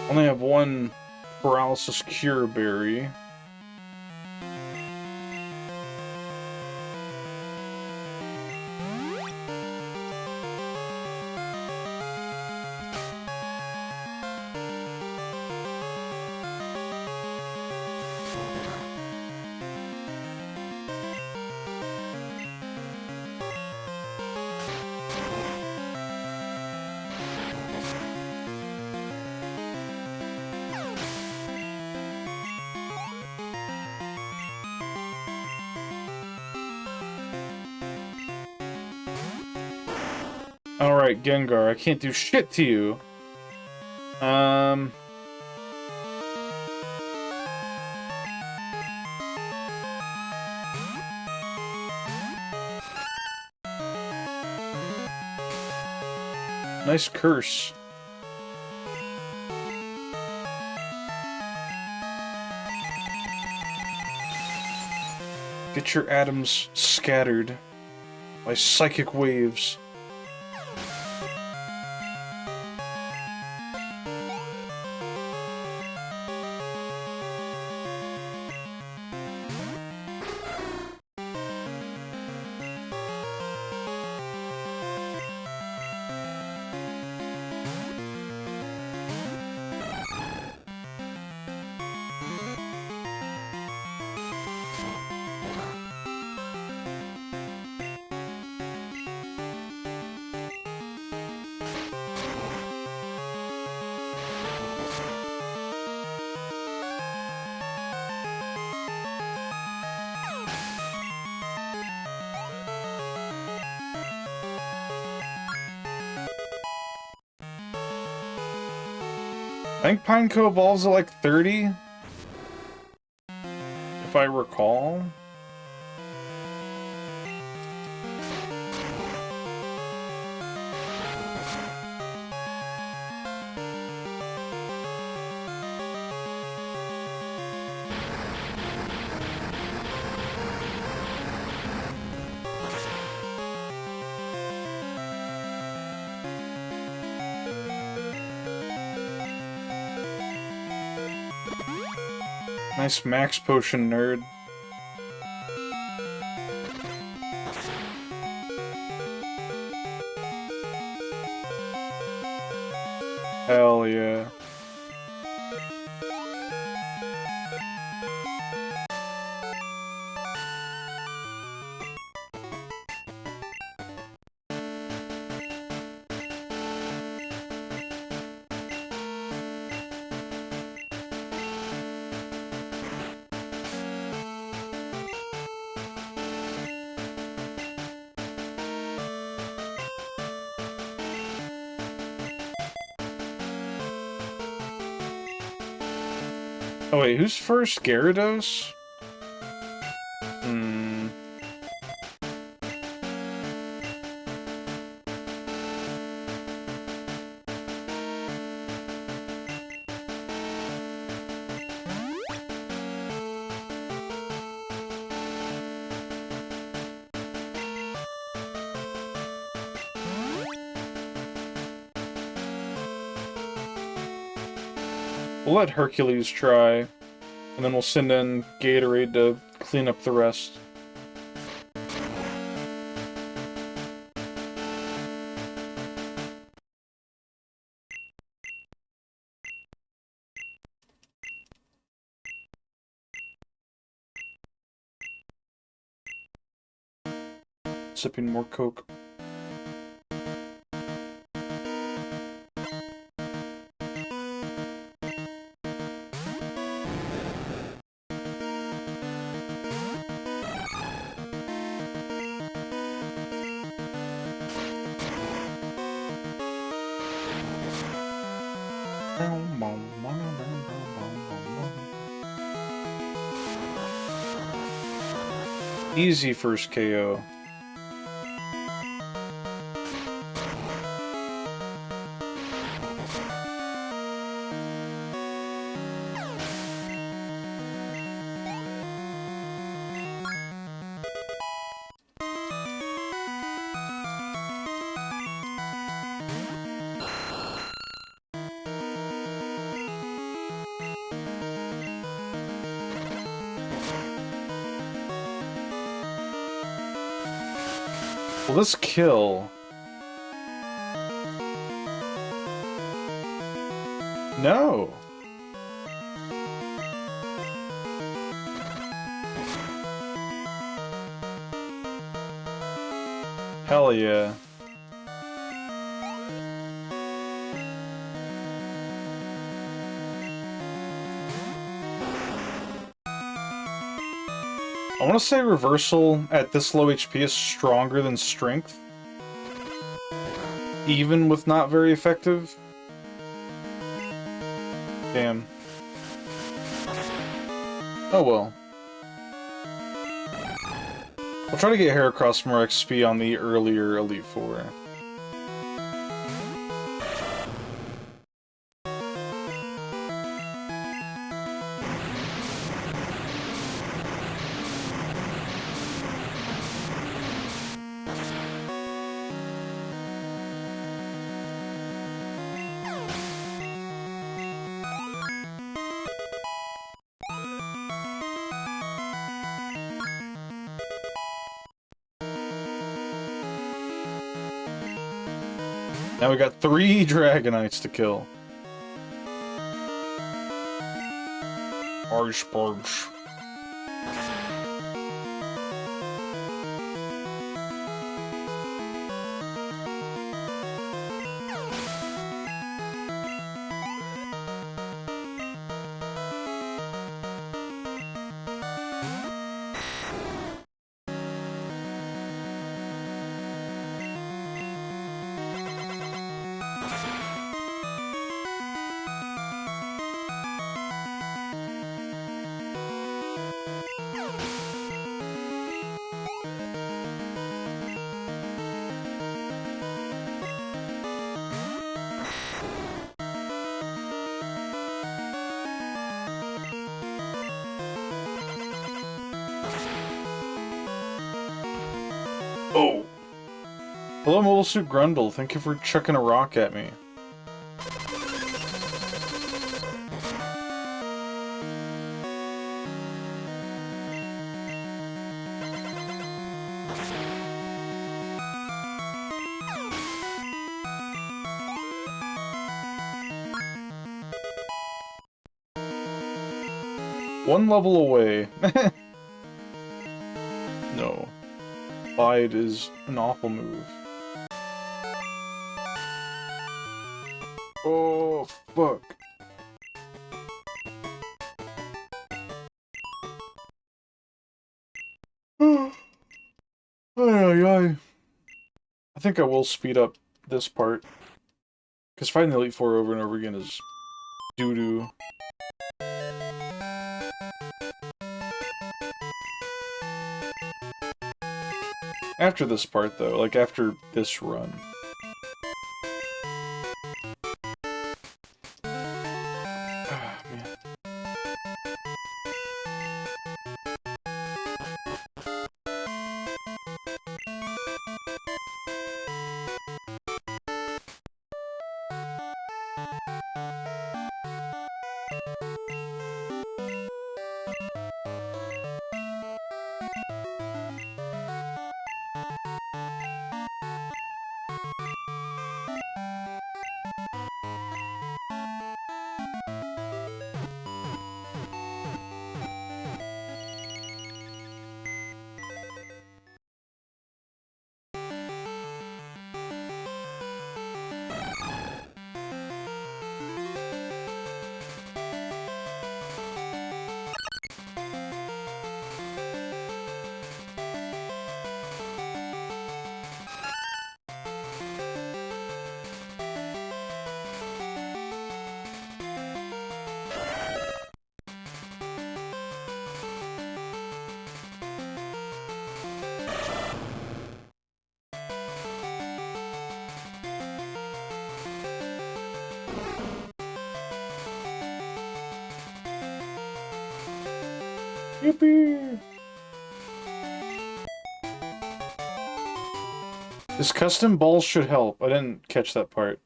Only have one paralysis cure berry. Alright, Gengar, I can't do shit to you. Nice curse. Get your atoms scattered by psychic waves. think Pineco evolves at like 30, if I recall. Nice max potion, nerd. Hell yeah. Oh wait, who's first? Gyarados? Hmm. We'll let Hercules try, and then we'll send in Gatorade to clean up the rest. Sipping more Coke. Easy first KO. Will this kill? No. Hell yeah. I want to say Reversal at this low HP is stronger than Strength. Even with not very effective. Damn. Oh well. We'll try to get Heracross more XP on the earlier Elite Four. Now we got 3 Dragonites to kill. Icebergs. Oh! Hello, Mobile Suit Grundle. Thank you for chucking a rock at me. One level away. No. Bide is an awful move. Oh, fuck. I think I will speed up this part. Because fighting the Elite Four over and over again is doo-doo. After this part, though, like after this run. Ah, man. Yippee! This custom balls should help. I didn't catch that part.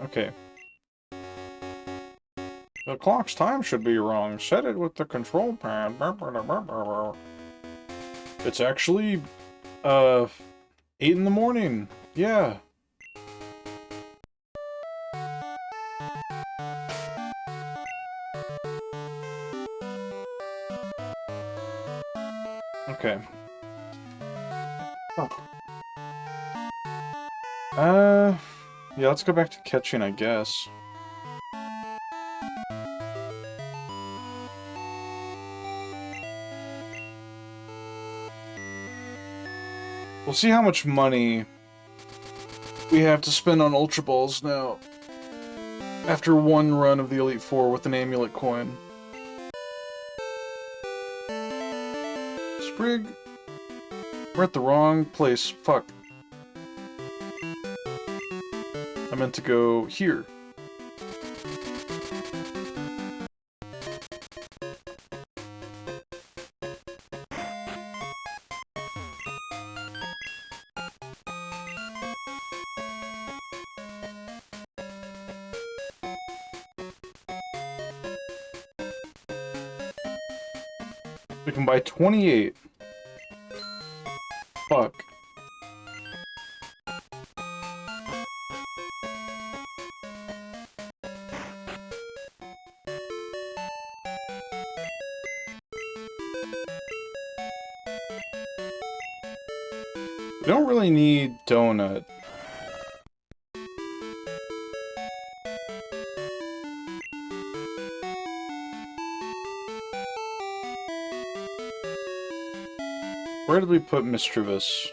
Okay. The clock's time should be wrong. Set it with the control pad. It's actually, 8 in the morning. Yeah. Okay. Oh. Yeah, let's go back to catching, I guess. We'll see how much money we have to spend on Ultra Balls now. After one run of the Elite Four with an amulet coin. Sprig. We're at the wrong place. Fuck. I meant to go here. We can buy 28. Fuck. We don't really need donut. Where did we put Mischievous?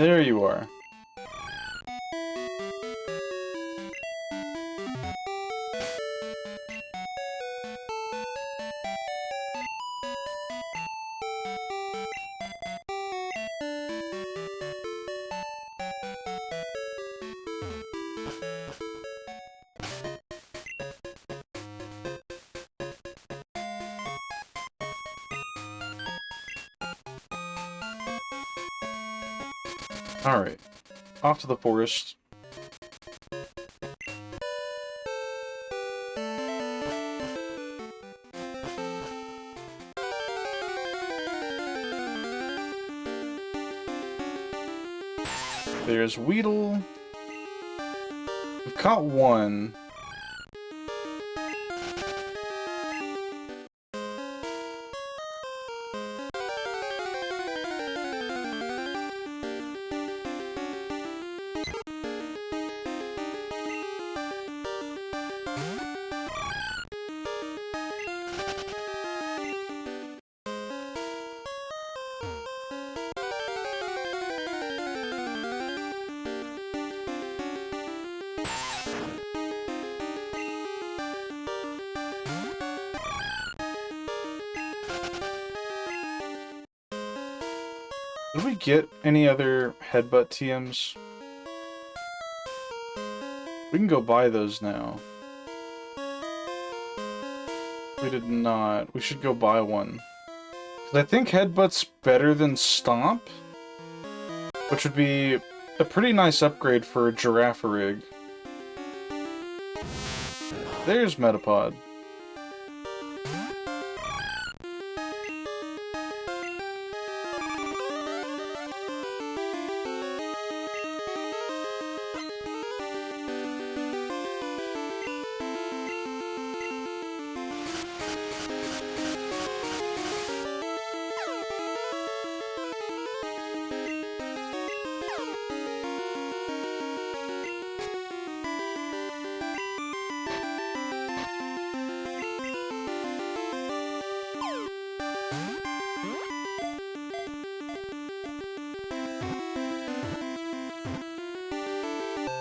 There you are. Alright, off to the forest. There's Weedle. We've caught one. Did we get any other headbutt TMs? We can go buy those now. We did not. We should go buy one. 'Cause I think headbutt's better than stomp, which would be a pretty nice upgrade for a Girafarig. There's Metapod.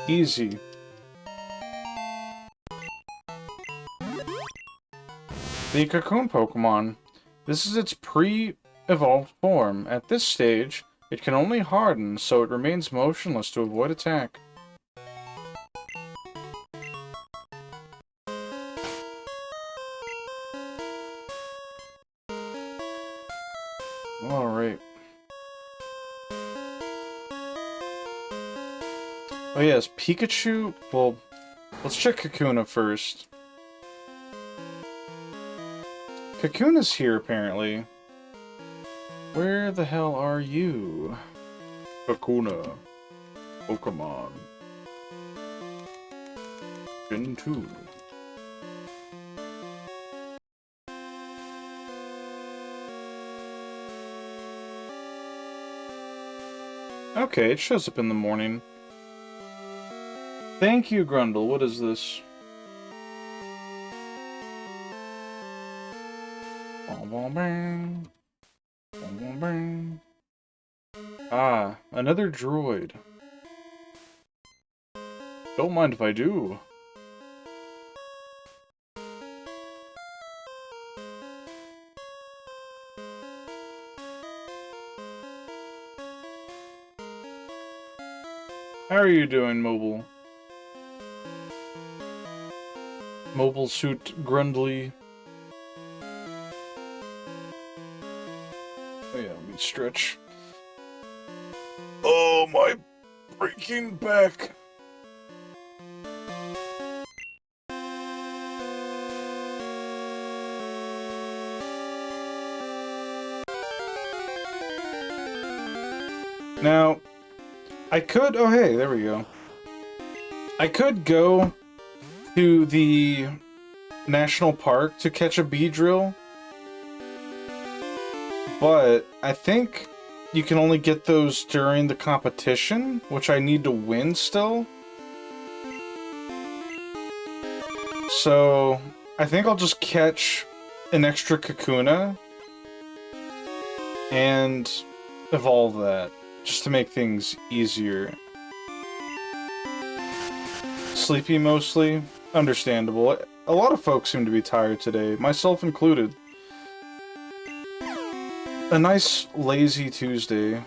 Easy. The Cocoon Pokemon. This is its pre-evolved form. At this stage, it can only harden, so it remains motionless to avoid attack. Alright. Oh yes, Pikachu? Well, let's check Kakuna first. Kakuna's here, apparently. Where the hell are you? Kakuna. Pokemon. Gen 2. Okay, it shows up in the morning. Thank you, Grundle. What is this? Ah, another droid. Don't mind if I do. How are you doing, Mobile? Mobile Suit Grundly. Oh yeah, let me stretch. Oh, my breaking back. Now, I could... Oh, hey, there we go. I could go to the national park to catch a Beedrill, but I think you can only get those during the competition, which I need to win still. So, I think I'll just catch an extra Kakuna and evolve that. just to make things easier. Sleepy mostly? Understandable. A lot of folks seem to be tired today, myself included. A nice, lazy Tuesday.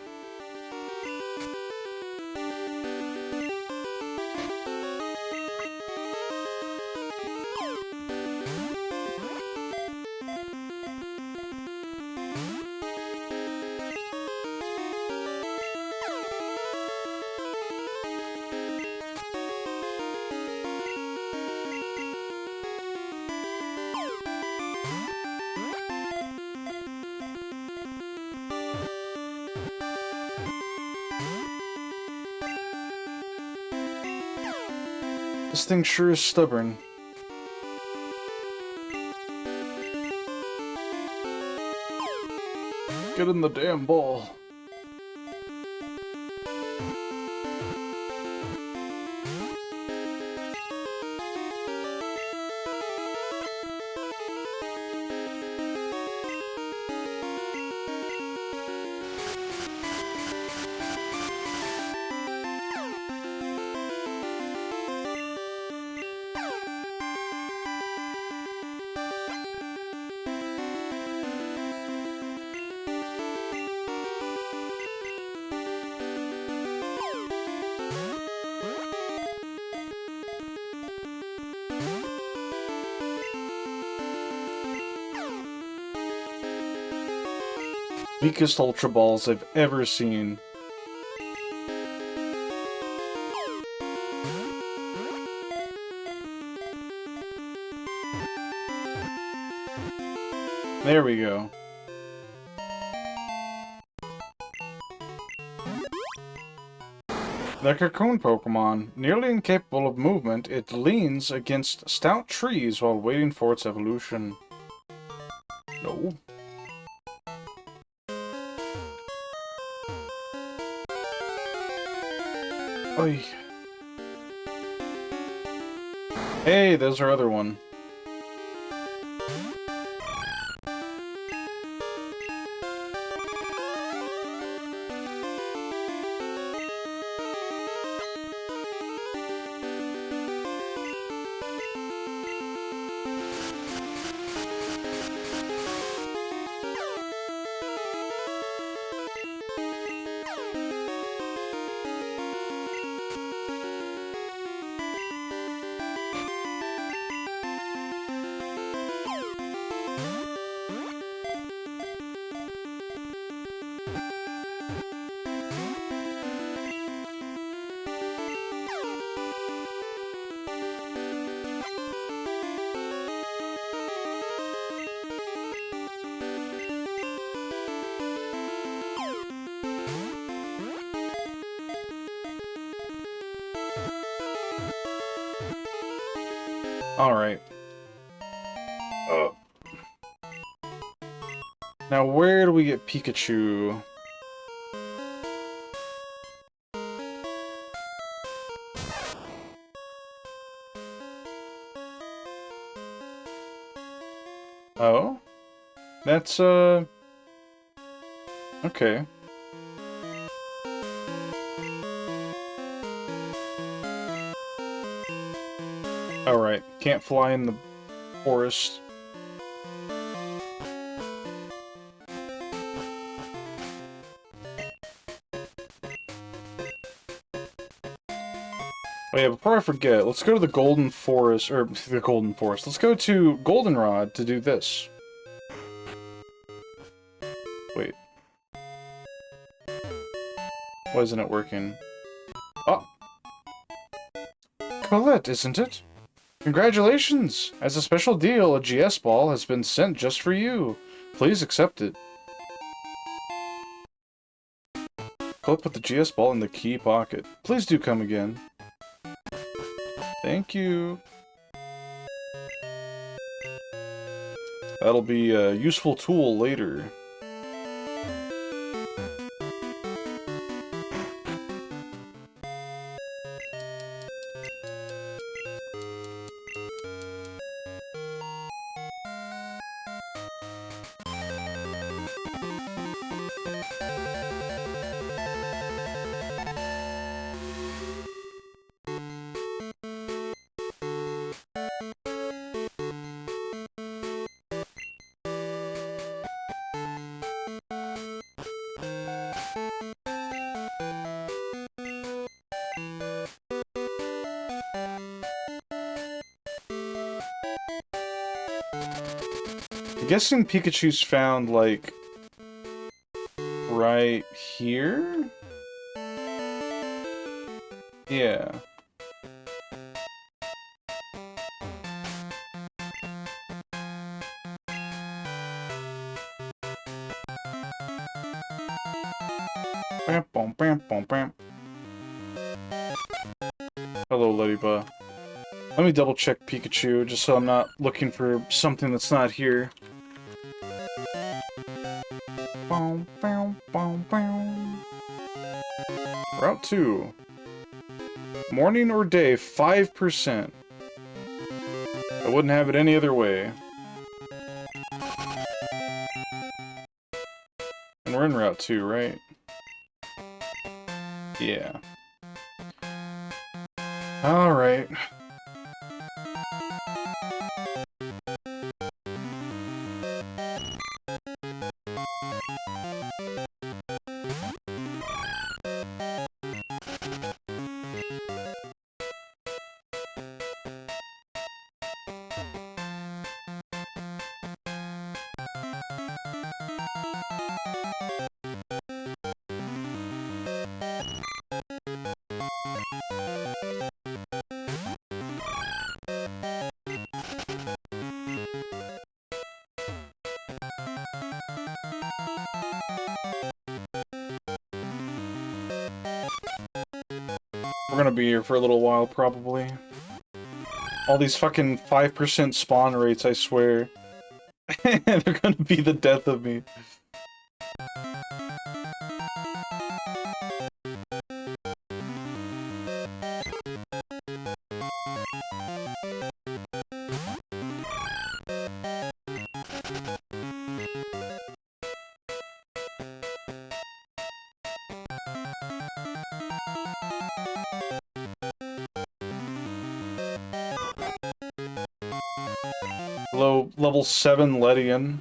This thing sure is stubborn. Get in the damn ball. Weakest Ultra Balls I've ever seen. There we go. The Cocoon Pokemon. Nearly incapable of movement, it leans against stout trees while waiting for its evolution. No. Oy. Hey, there's our other one. Alright. Now where do we get Pikachu? Oh? That's, okay. Alright, can't fly in the forest. Oh yeah, before I forget, let's go to the Golden Forest, or the Golden Forest. Let's go to Goldenrod to do this. Wait. Why isn't it working? Oh! Colette, isn't it? Congratulations! As a special deal, a GS ball has been sent just for you. Please accept it. Colette put the GS ball in the key pocket. Please do come again. Thank you. That'll be a useful tool later. I'm guessing Pikachu's found, like, right here? Yeah. Bam, bam, bam, bam, bam. Hello, Ladybug. Let me double check Pikachu, just so I'm not looking for something that's not here. Boom, boom, boom, boom. Route 2. Morning or day, 5%. I wouldn't have it any other way. And we're in Route 2, right? Yeah. Alright. We're gonna be here for a little while, probably. All these fucking 5% spawn rates, I swear. They're gonna be the death of me. Hello, level 7 Ledian.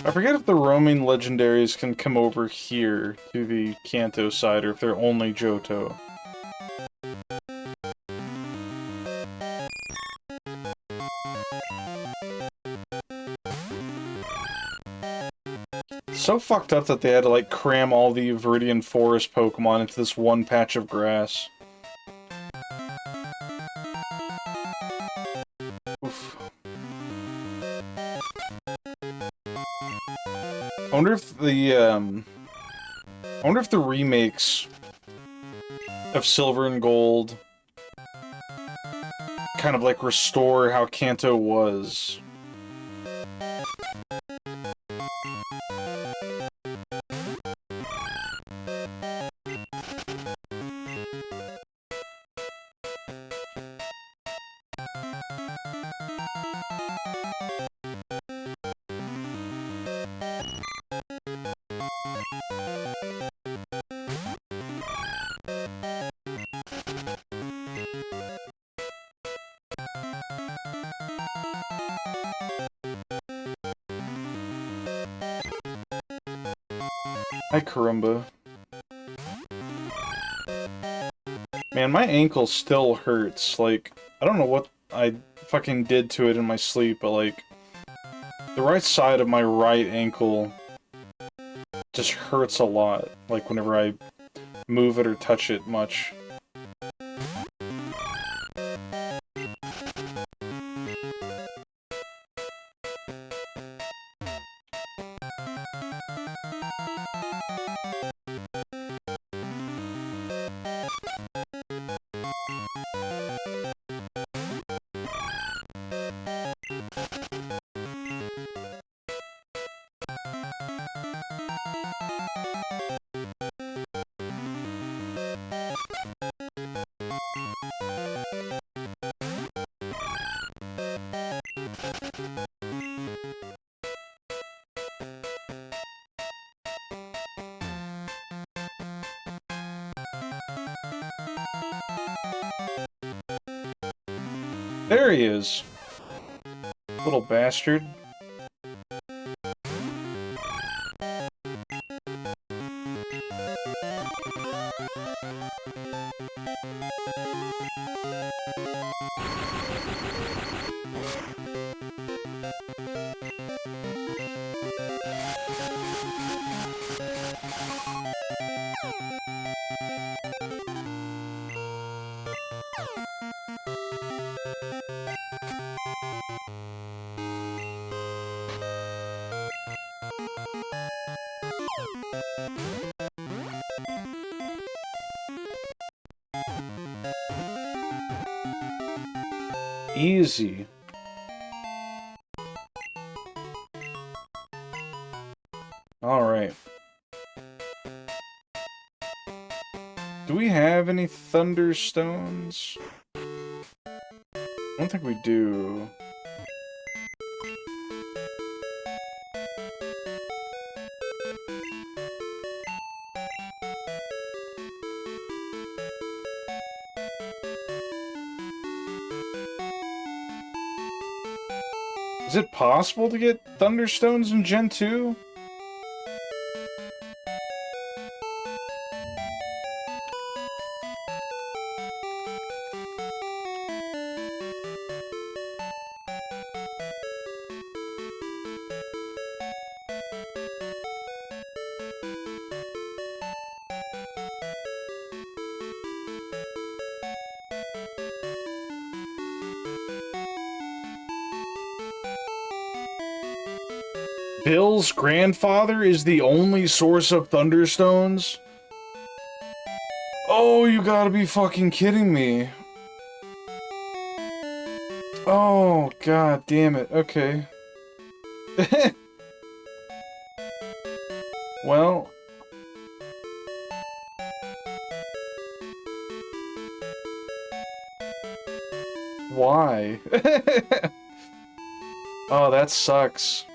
I forget if the roaming legendaries can come over here to the Kanto side, or if they're only Johto. So fucked up that they had to, like, cram all the Viridian Forest Pokemon into this one patch of grass. Oof. I wonder if the remakes of Silver and Gold kind of, like, restore how Kanto was. Hi, Karumba. Man, my ankle still hurts. Like, I don't know what I fucking did to it in my sleep, but, like, the right side of my right ankle just hurts a lot, like, whenever I move it or touch it much. There he is. Little bastard. Easy. Alright. Do we have any Thunderstones? I don't think we do. Is it possible to get Thunderstones in Gen 2? Bill's grandfather is the only source of Thunderstones? Oh, you gotta be fucking kidding me. Oh, god damn it. Okay. Well. Why? Oh, that sucks.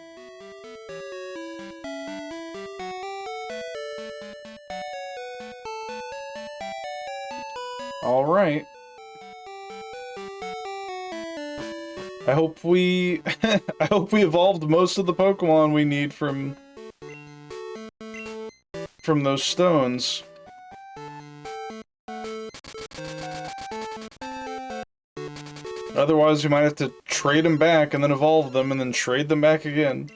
Alright. I hope we... I hope we evolved most of the Pokemon we need from those stones. Otherwise, we might have to trade them back and then evolve them and then trade them back again.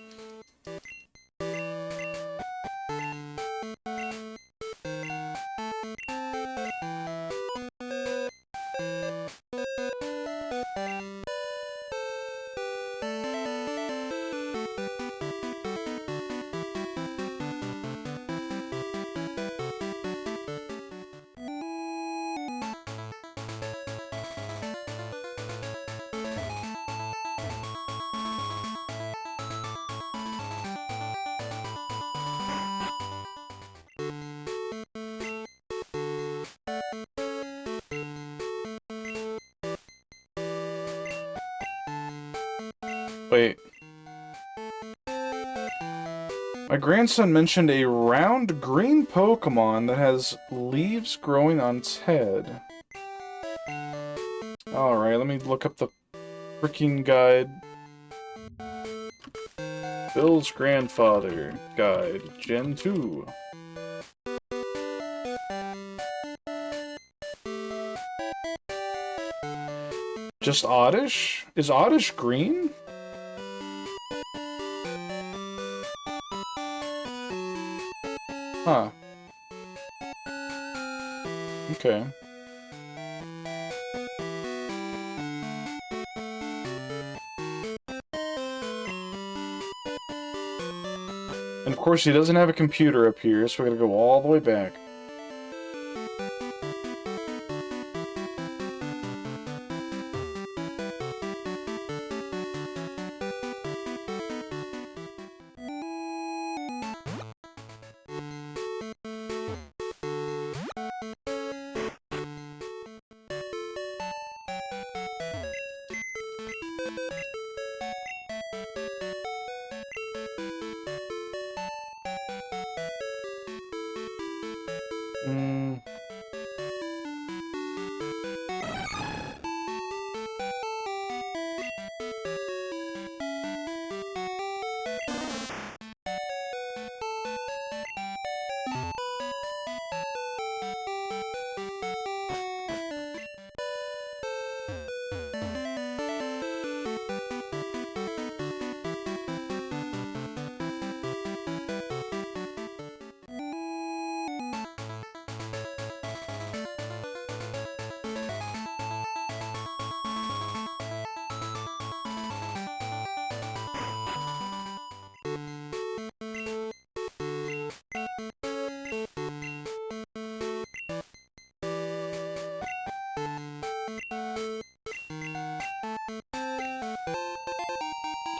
Wait. My grandson mentioned a round green Pokemon that has leaves growing on its head. Alright, let me look up the freaking guide. Bill's grandfather guide, Gen 2. Just Oddish? Is Oddish green? Huh. Okay. And of course he doesn't have a computer up here, so we gotta go all the way back.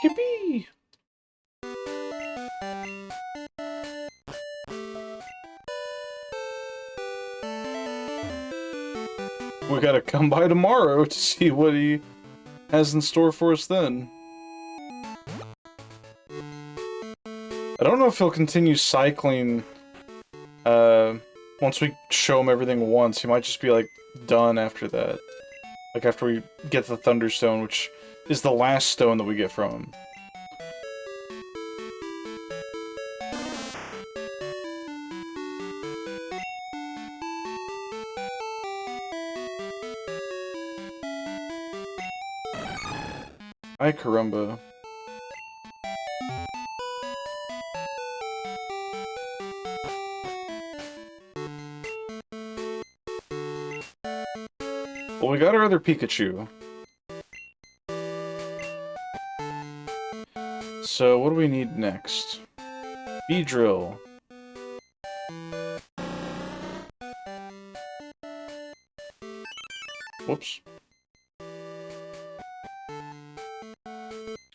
Yippee! We gotta come by tomorrow to see what he has in store for us then. I don't know if he'll continue cycling, once we show him everything once. He might just be, like, done after that. Like, after we get the Thunderstone, which is the last stone that we get from him. Ay, caramba. Well, we got our other Pikachu. So, what do we need next? Beedrill. Whoops.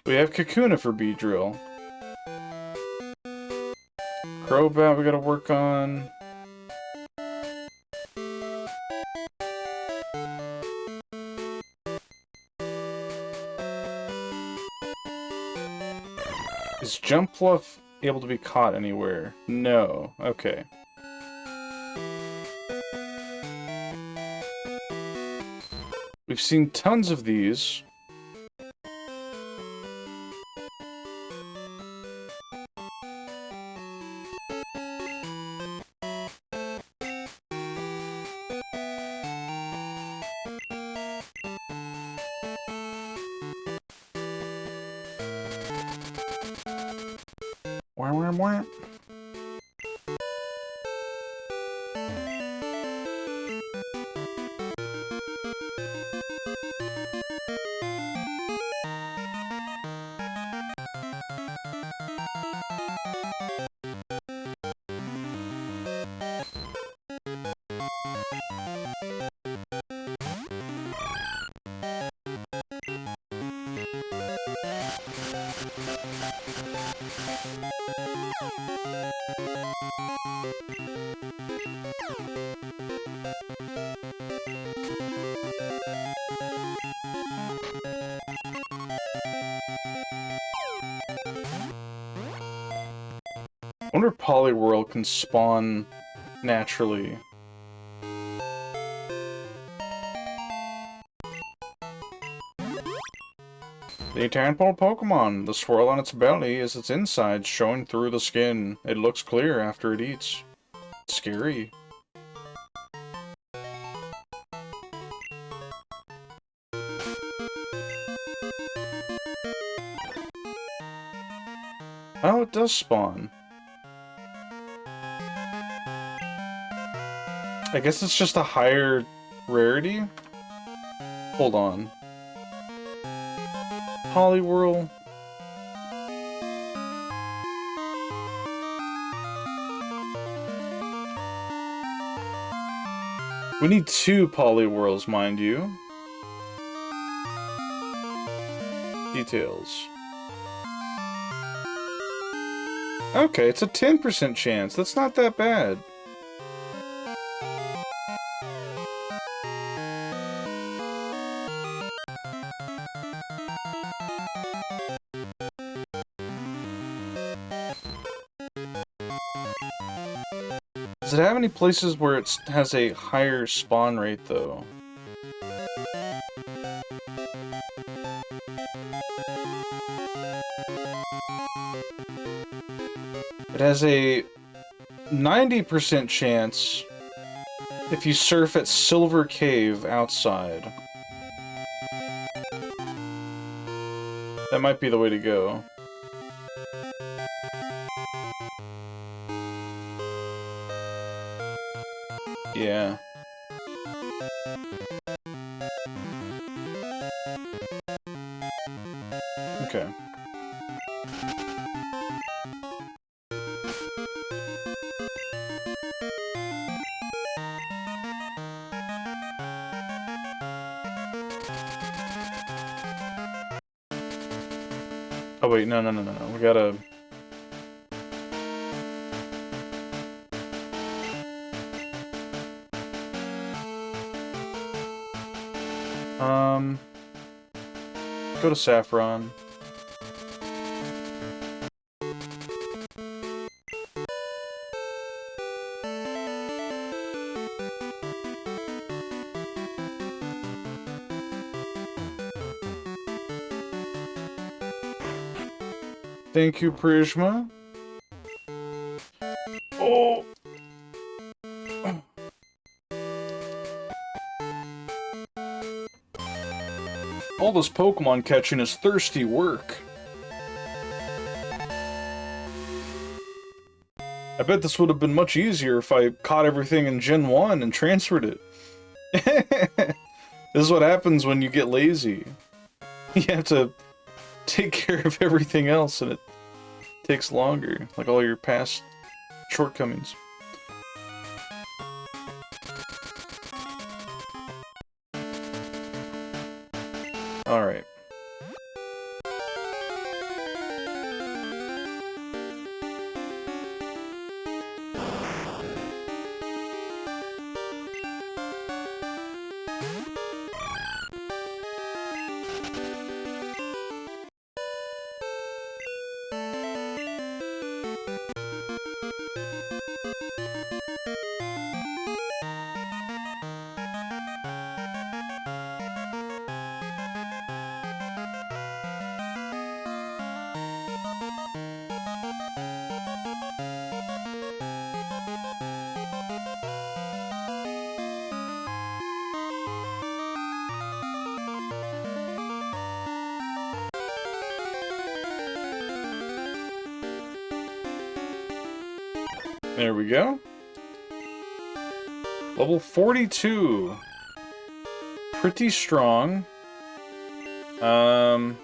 We have Kakuna for Beedrill. Crobat we gotta work on. Is Jumpluff able to be caught anywhere? No. Okay. We've seen tons of these. Wah, wah, wah. I wonder if Poliwhirl can spawn naturally. The tadpole Pokemon. The swirl on its belly is its insides showing through the skin. It looks clear after it eats. Scary. Oh, it does spawn. I guess it's just a higher rarity? Hold on. Poliwhirl. We need 2 Poliwhirls, mind you. Details. Okay, it's a 10% chance. That's not that bad. Does it have any places where it has a higher spawn rate, though? It has a 90% chance if you surf at Silver Cave outside. That might be the way to go. Yeah. Okay. Oh wait, no, no, no, no, no. We gotta... Go to Saffron. Thank you, Prisma. Oh! All this Pokemon catching is thirsty work. I bet this would have been much easier if I caught everything in Gen 1 and transferred it. This is what happens when you get lazy. You have to take care of everything else and it takes longer, like all your past shortcomings. Alright. There we go. Level 42. Pretty strong. We're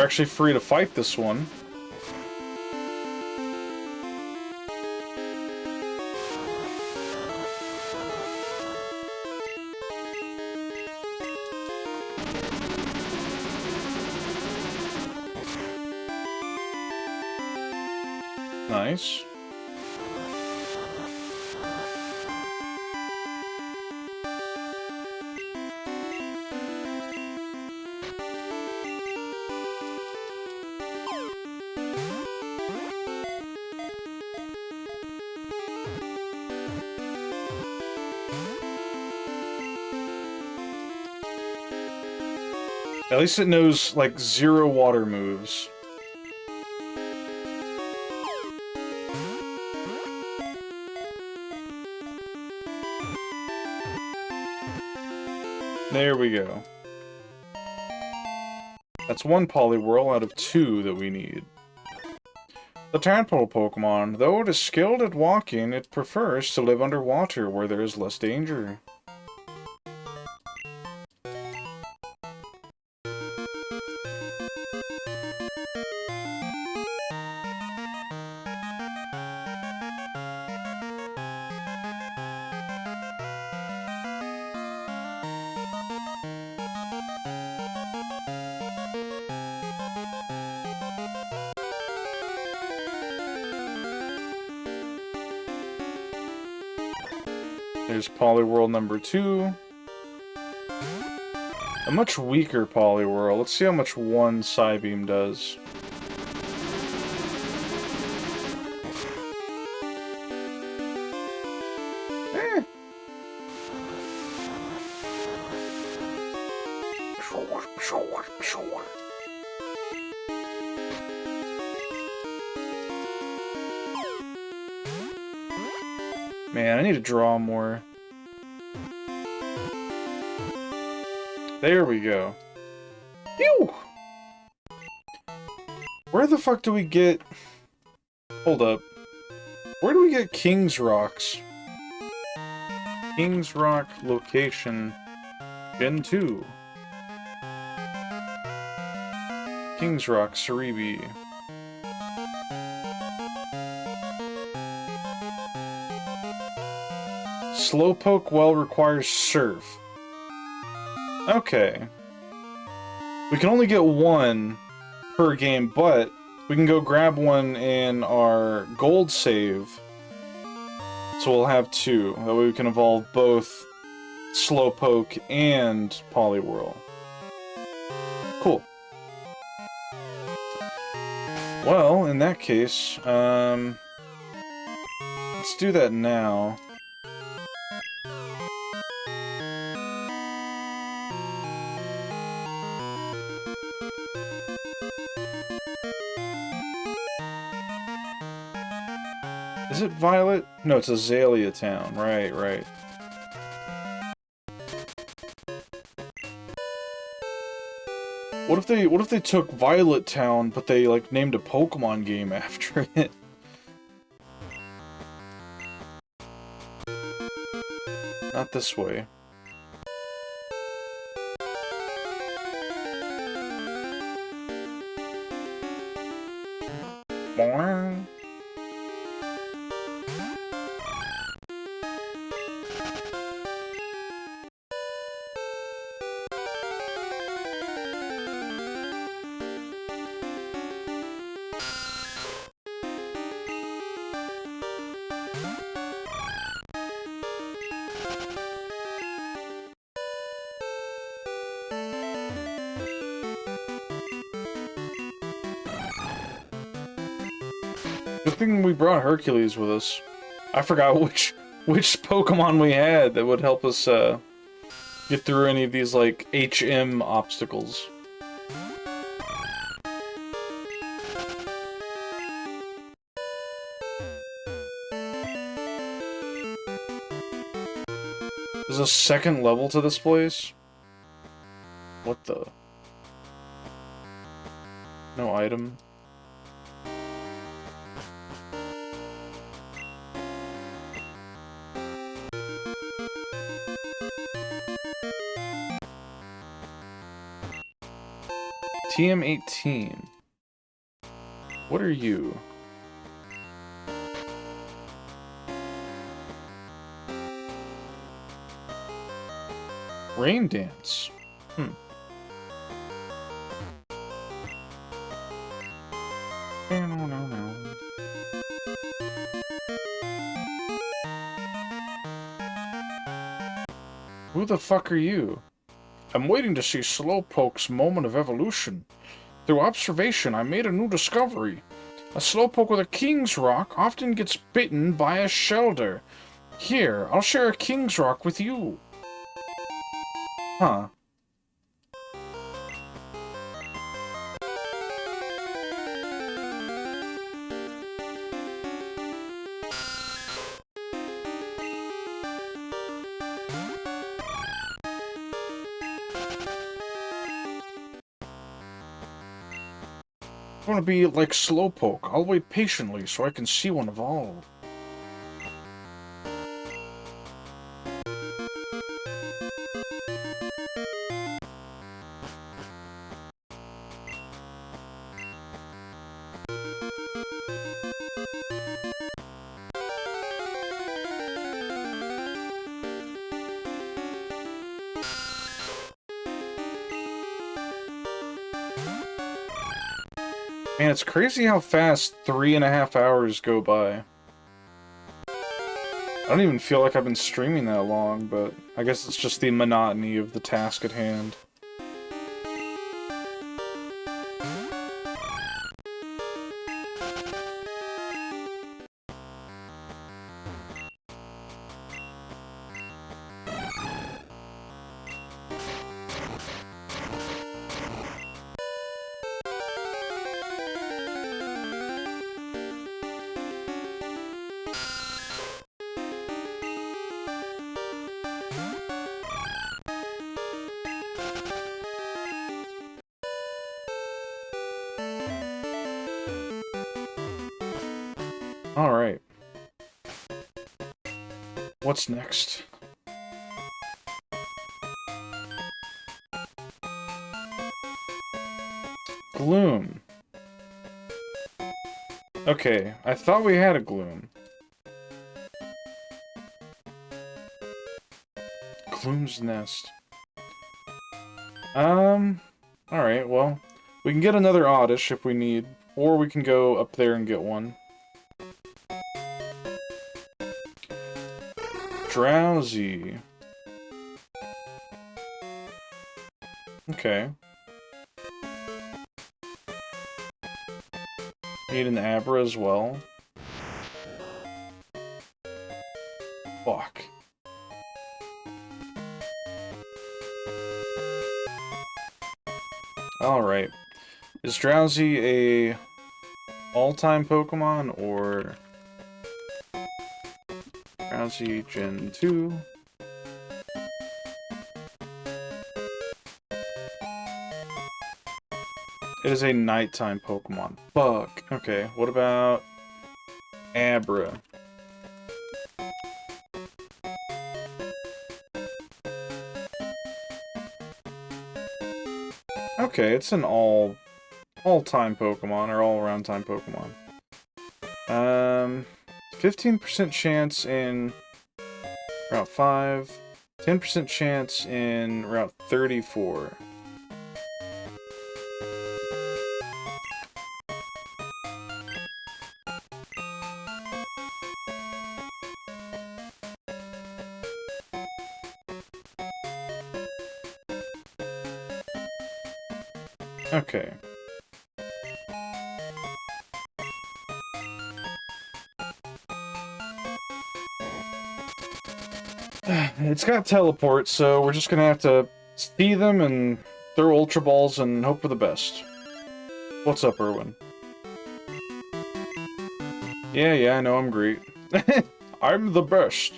actually free to fight this one. Nice. At least it knows, like, 0 water moves. There we go. That's 1 Poliwhirl out of 2 that we need. The tadpole Pokemon, though it is skilled at walking, it prefers to live underwater where there is less danger. There's Poliwhirl number 2. A much weaker Poliwhirl. Let's see how much 1 Psybeam does. Man, I need to draw more. There we go. Phew! Where the fuck do we get... Hold up. Where do we get King's Rocks? King's Rock location. Gen 2. King's Rock, Cerebi. Slowpoke well requires Surf. Okay. We can only get one per game, but we can go grab one in our gold save. So we'll have two. That way we can evolve both Slowpoke and Poliwhirl. Cool. Well, in that case, let's do that now. Is it Violet? No, it's Azalea Town. Right, right. What if they took Violet Town, but they like named a Pokemon game after it? Not this way. Boing. Good thing we brought Hercules with us. I forgot which Pokemon we had that would help us get through any of these like HM obstacles. There's a second level to this place? What the? No item. TM18. What are you? Rain Dance. Who the fuck are you? I'm waiting to see Slowpoke's moment of evolution. Through observation, I made a new discovery. A Slowpoke with a King's Rock often gets bitten by a Shelder. Here, I'll share a King's Rock with you. Huh. I want to be like Slowpoke. I'll wait patiently so I can see one evolve. Man, it's crazy how fast 3.5 hours go by. I don't even feel like I've been streaming that long, but I guess it's just the monotony of the task at hand. Alright. What's next? Gloom. Okay, I thought we had a Gloom. Gloom's Nest. Alright, well, we can get another Oddish if we need, or we can go up there and get one. Drowsy. Okay. Need an Abra as well. Fuck. Alright. Is Drowsy a all-time Pokemon, or Drowsy Gen 2? It is a nighttime Pokemon. Fuck. Okay, what about Abra? Okay, it's an all-time Pokemon, or all-around time Pokemon. 15% chance in Route 5, 10% chance in Route 34. Okay. It's got teleport, so we're just gonna have to see them and throw Ultra Balls and hope for the best. What's up, Erwin? Yeah, I know, I'm great. I'm the best.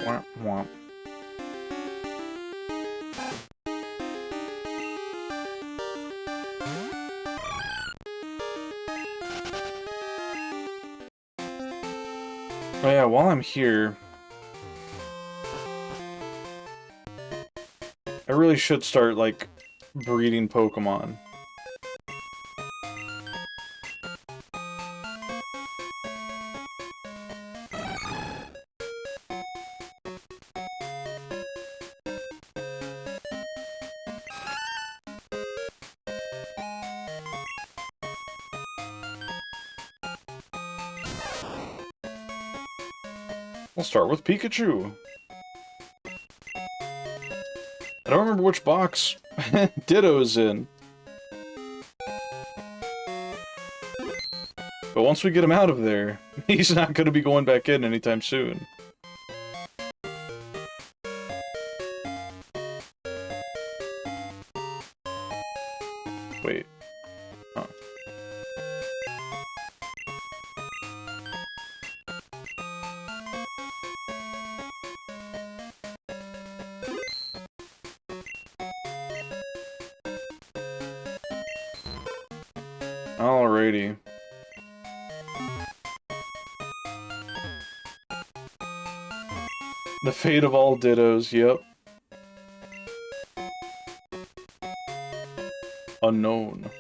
Womp womp. Oh yeah, while I'm here, I really should start, like, breeding Pokemon. We'll start with Pikachu. I don't remember which box Ditto's in. But once we get him out of there, he's not going to be going back in anytime soon. Wait. Huh. Alrighty. The fate of all Dittos, yep. Unknown.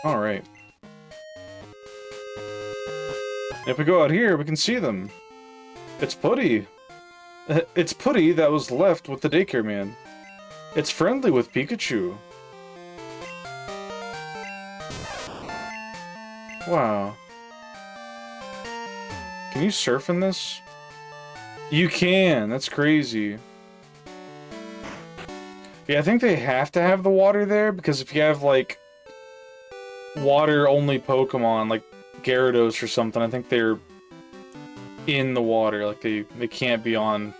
Alright. If we go out here, we can see them. It's Putty. It's Putty that was left with the daycare man. It's friendly with Pikachu. Wow. Can you surf in this? You can! That's crazy. Yeah, I think they have to have the water there, because if you have, like, water-only Pokemon, like Gyarados or something, I think they're in the water, like they can't be on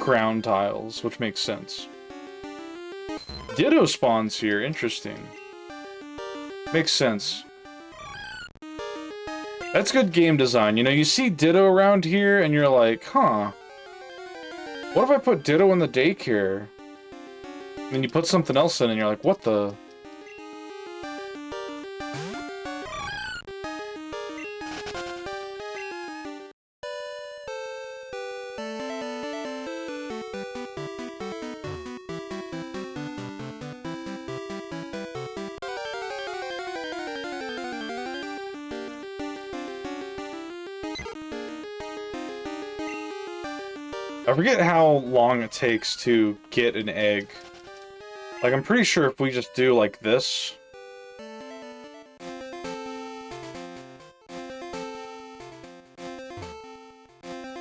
ground tiles, which makes sense. Ditto spawns here, interesting. Makes sense. That's good game design, you know, you see Ditto around here and you're like, huh, what if I put Ditto in the daycare? And then you put something else in and you're like, what the... I forget how long it takes to get an egg. Like, I'm pretty sure if we just do like this...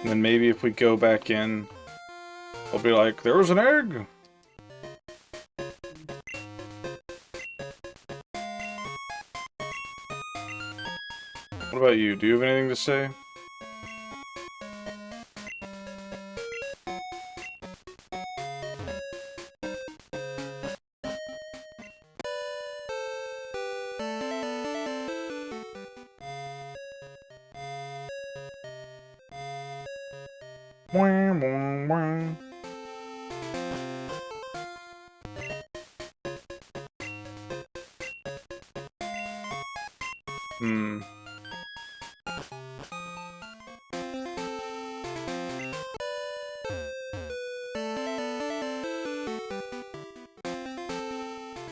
And then maybe if we go back in, we'll be like, there was an egg! What about you? Do you have anything to say? Wah, wah, wah. Hmm.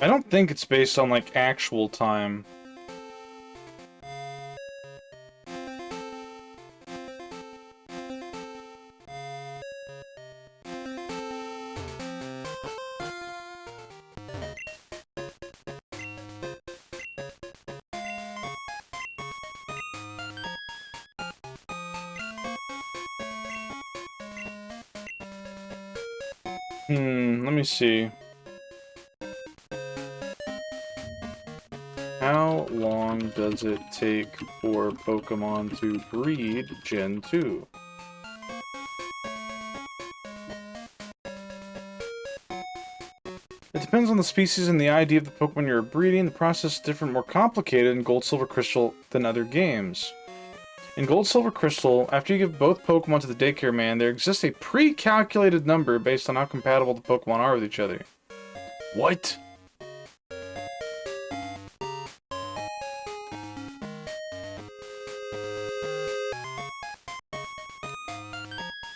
I don't think it's based on, like, actual time. Let me see. How long does it take for Pokemon to breed Gen 2? It depends on the species and the ID of the Pokemon you're breeding. The process is different, more complicated in Gold, Silver, Crystal than other games. In Gold, Silver, Crystal, after you give both Pokemon to the daycare man, there exists a pre-calculated number based on how compatible the Pokemon are with each other. What?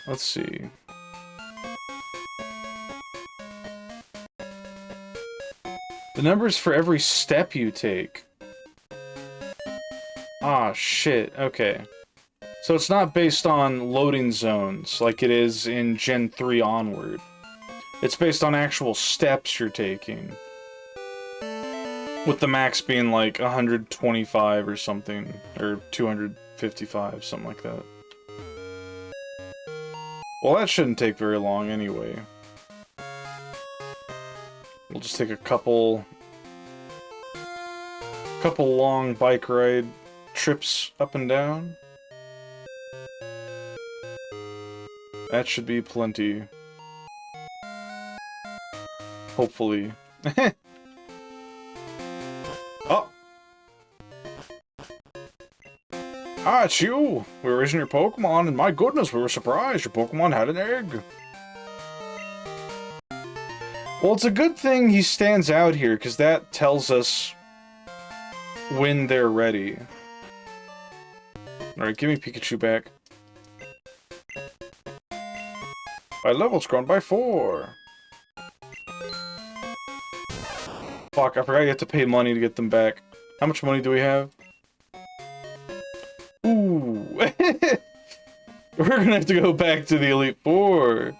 Let's see. The numbers for every step you take. Ah, shit. Okay. So it's not based on loading zones like it is in Gen 3 onward. It's based on actual steps you're taking. With the max being like 125 or something. Or 255, something like that. Well, that shouldn't take very long anyway. We'll just take a couple long bike ride trips up and down. That should be plenty. Hopefully. Oh! Ah, it's you! We were raising your Pokemon, and my goodness, we were surprised your Pokemon had an egg. Well, it's a good thing he stands out here, because that tells us when they're ready. Alright, give me Pikachu back. My level's grown by 4. Fuck, I forgot you have to pay money to get them back. How much money do we have? Ooh. We're gonna have to go back to the Elite Four.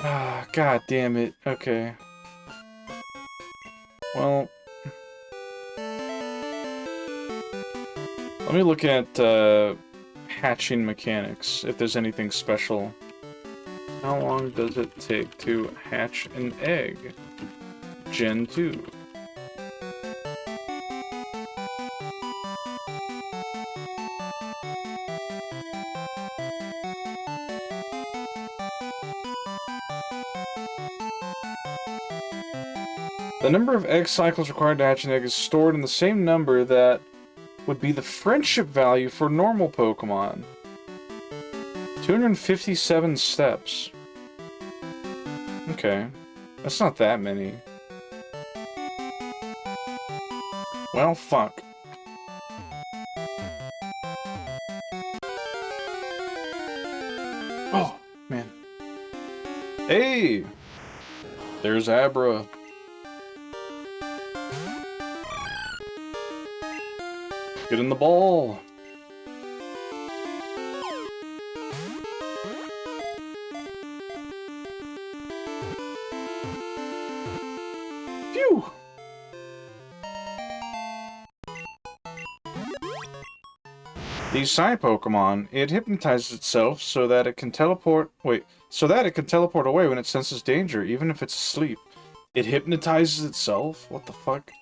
Ah, god damn it. Okay. Well... let me look at, hatching mechanics, if there's anything special. How long does it take to hatch an egg? Gen 2. The number of egg cycles required to hatch an egg is stored in the same number that would be the friendship value for normal Pokemon. 257 steps. Okay. That's not that many. Well, fuck. Oh, man. Hey! There's Abra. Get in the ball. Phew! These Psy Pokemon, it hypnotizes itself so that it can teleport... Wait, so that it can teleport away when it senses danger, even if it's asleep. It hypnotizes itself? What the fuck?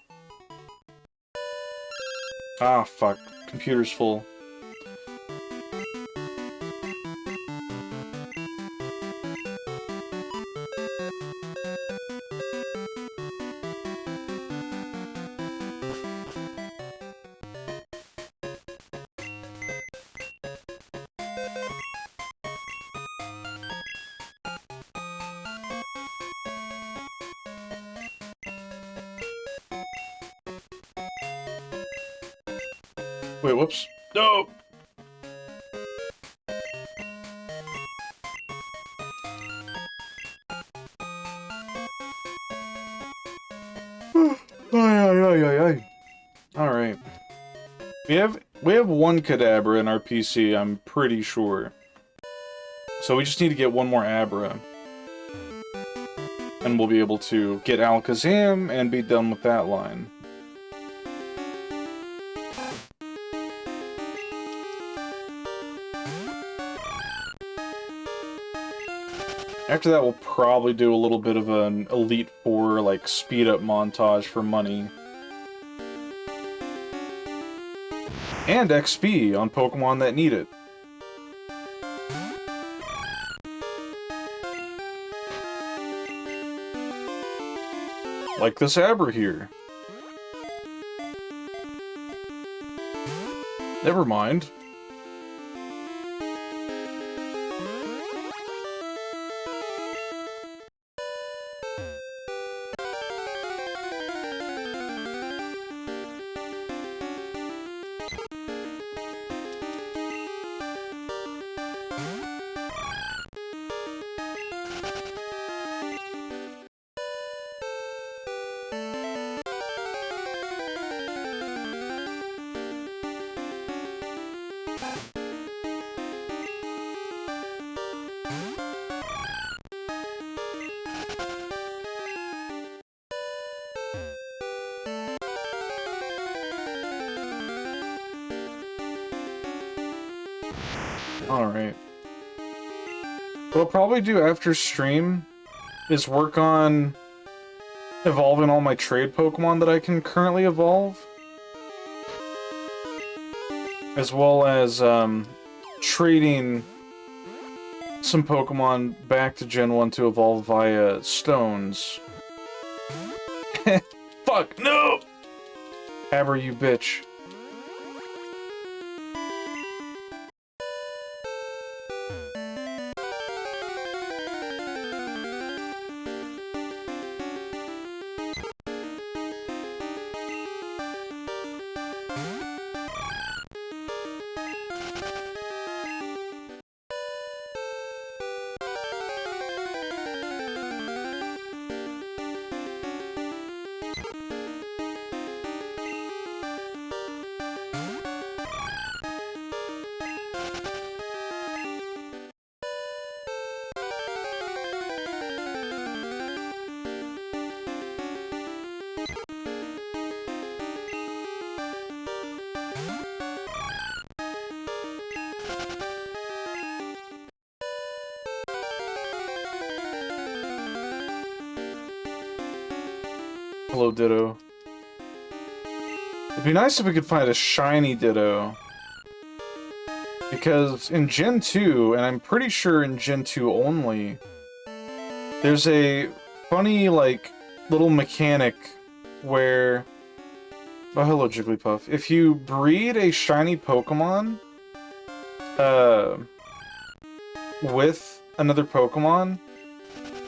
Ah, fuck. Computer's full. Wait, whoops. No! Alright. We have one Kadabra in our PC, I'm pretty sure. So we just need to get one more Abra. And we'll be able to get Alakazam and be done with that line. After that, we'll probably do a little bit of an Elite Four, like, speed-up montage for money. And XP on Pokemon that need it. Like this Abra here. Never mind. Alright. What I'll probably do after stream is work on evolving all my trade Pokemon that I can currently evolve. As well as, trading some Pokemon back to Gen 1 to evolve via stones. Fuck, no! Abra, you bitch. Hello, Ditto. It'd be nice if we could find a shiny Ditto. Because in Gen 2, and I'm pretty sure in Gen 2 only, there's a funny, like, little mechanic where... Oh, hello, Jigglypuff. If you breed a shiny Pokemon, with another Pokemon,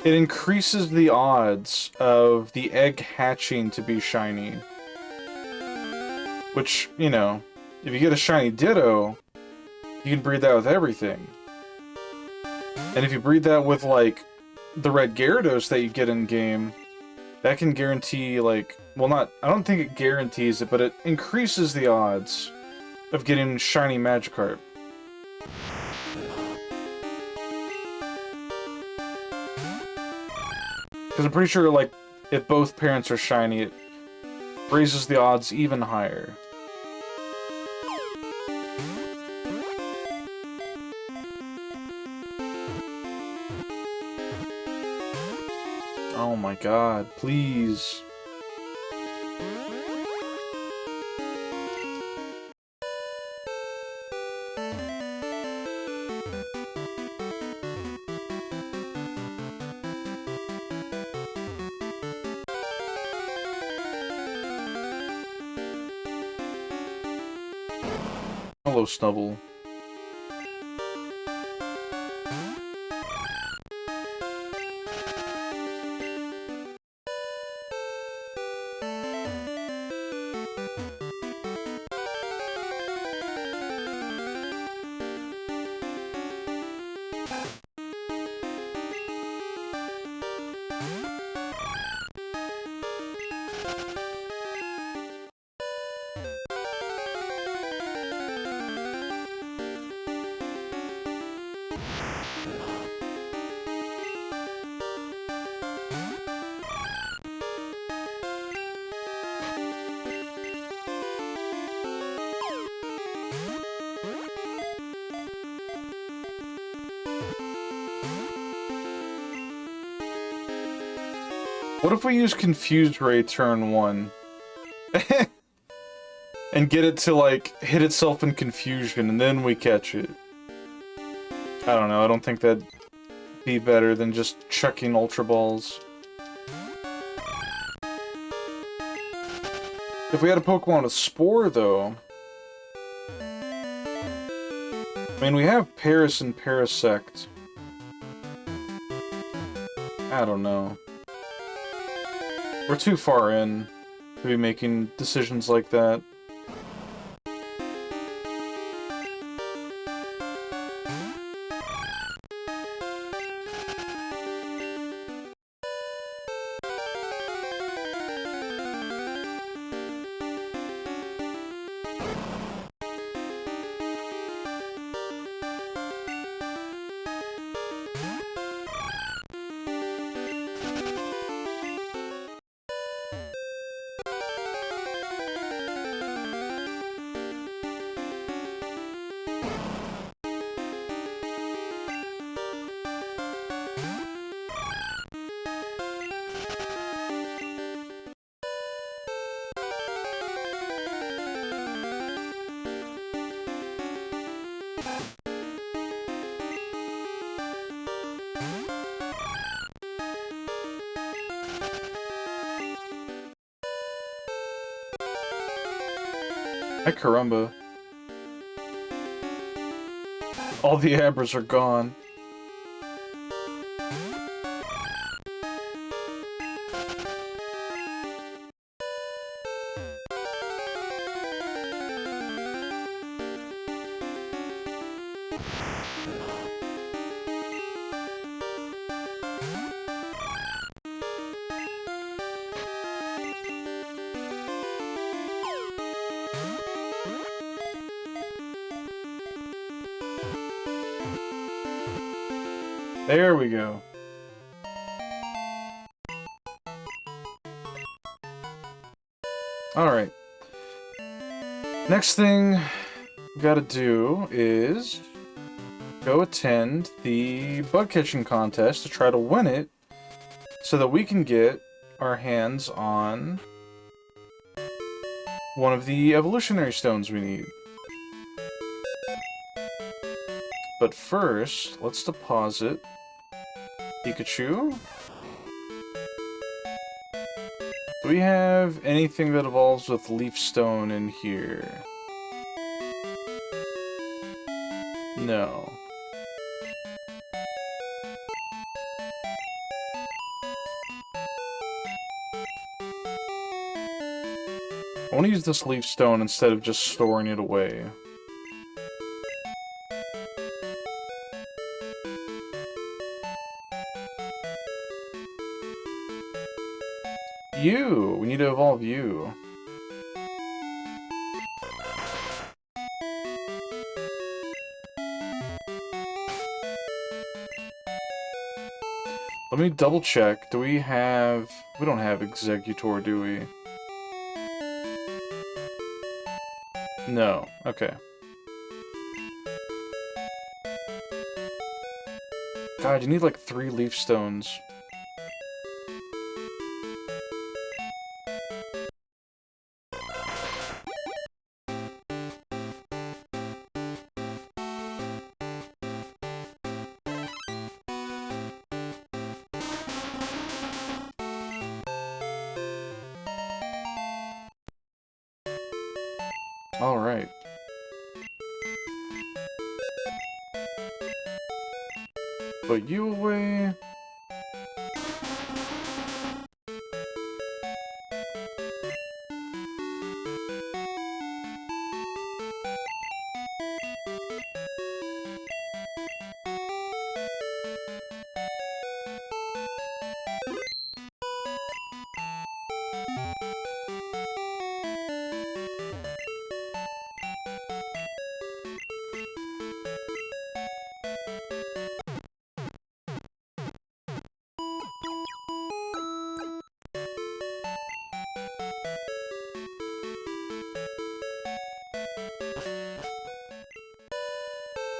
it increases the odds of the egg hatching to be shiny. Which, you know, if you get a shiny Ditto, you can breed that with everything. And if you breed that with, like, the red Gyarados that you get in-game, that can guarantee, like... Well, not... I don't think it guarantees it, but it increases the odds of getting shiny Magikarp. Because I'm pretty sure, like, if both parents are shiny, it raises the odds even higher. Oh my god, please. Hello, Snubble. What if we use Confused Ray turn 1? And get it to, like, hit itself in confusion, and then we catch it. I don't know, I don't think that'd be better than just chucking Ultra Balls. If we had a Pokemon with Spore, though... I mean, we have Paris and Parasect. I don't know. We're too far in to be making decisions like that. Hi, Carumba. All the Abras are gone. There we go. Alright. Next thing we gotta do is go attend the bug catching contest to try to win it so that we can get our hands on one of the evolutionary stones we need. But first, let's deposit Pikachu. Do we have anything that evolves with Leaf Stone in here? No. I want to use this leaf stone instead of just storing it away. You! We need to evolve you. Let me double check. Do we have... We don't have Exeggutor, do we? No. Okay. God, you need like 3 leaf stones. Alright. Put you away.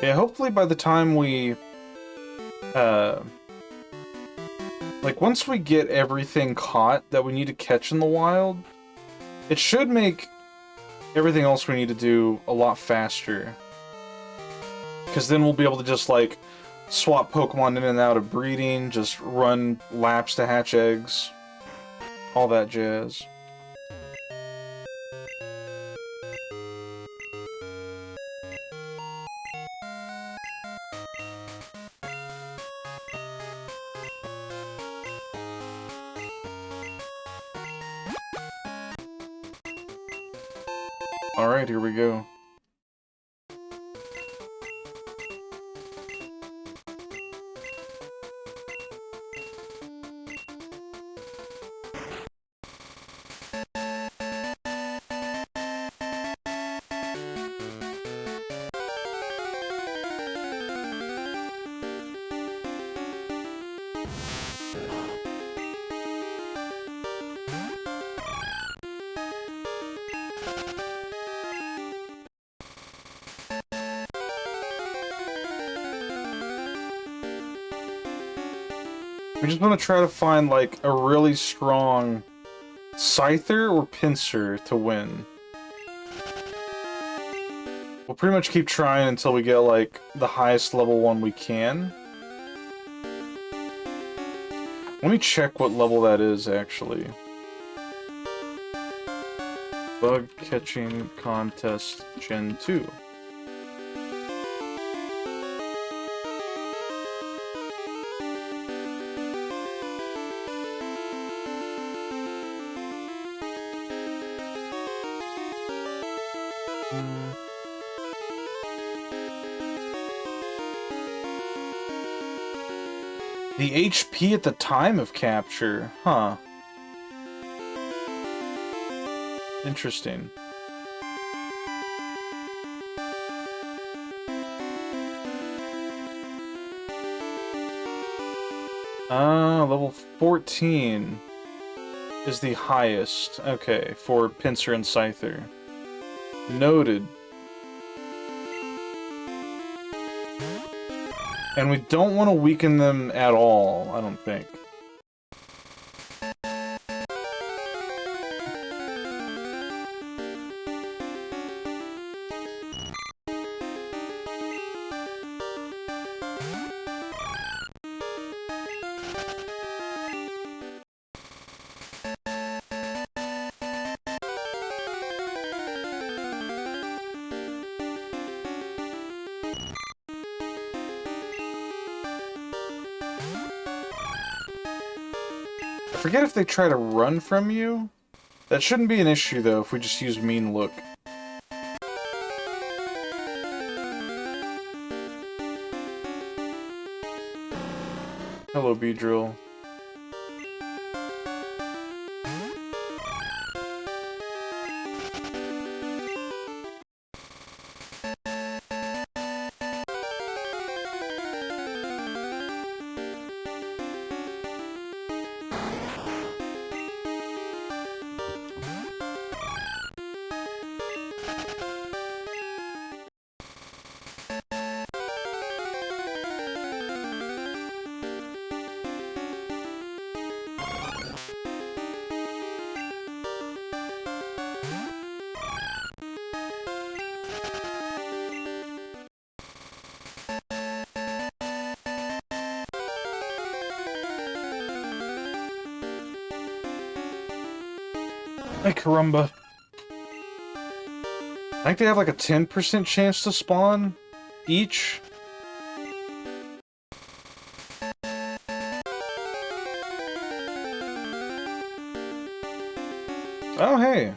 Yeah, hopefully by the time we, like, once we get everything caught that we need to catch in the wild, it should make everything else we need to do a lot faster. Because then we'll be able to just, like, swap Pokemon in and out of breeding, just run laps to hatch eggs, all that jazz. Alright, here we go. We just want to try to find, like, a really strong Scyther or Pinsir to win. We'll pretty much keep trying until we get, like, the highest level one we can. Let me check what level that is, actually. Bug Catching Contest Gen 2. The HP at the time of capture, huh? Interesting. Level 14 is the highest. Okay, for Pinsir and Scyther. Noted. And we don't want to weaken them at all, I don't think. I forget if they try to run from you. That shouldn't be an issue, though, if we just use mean look. Hello, Beedrill. Hey, caramba. I think they have like a 10% chance to spawn each. Oh, hey.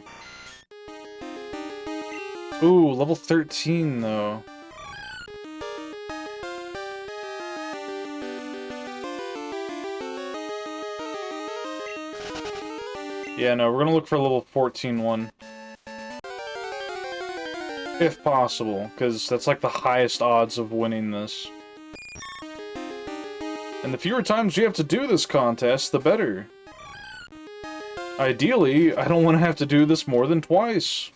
Ooh, level 13, though. Yeah, no, we're gonna look for a level 14 one. If possible, because that's like the highest odds of winning this. And the fewer times we have to do this contest, the better. Ideally, I don't want to have to do this more than twice.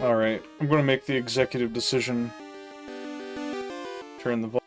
Alright, I'm gonna make the executive decision. Turn the volume.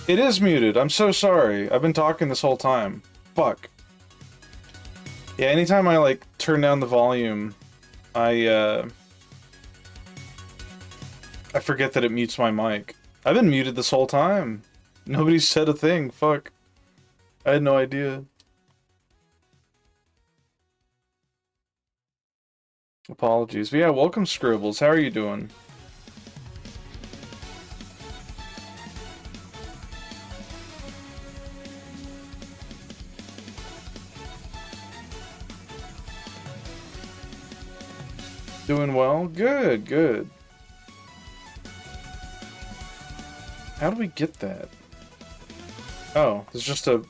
It is muted. I'm so sorry. I've been talking this whole time. Fuck. Yeah, anytime I, like, turn down the volume, I forget that it mutes my mic. I've been muted this whole time. Nobody said a thing. Fuck. I had no idea. Apologies. But yeah, welcome, Scribbles. How are you doing? Doing well? Good, good. How do we get that? Oh, it's just a...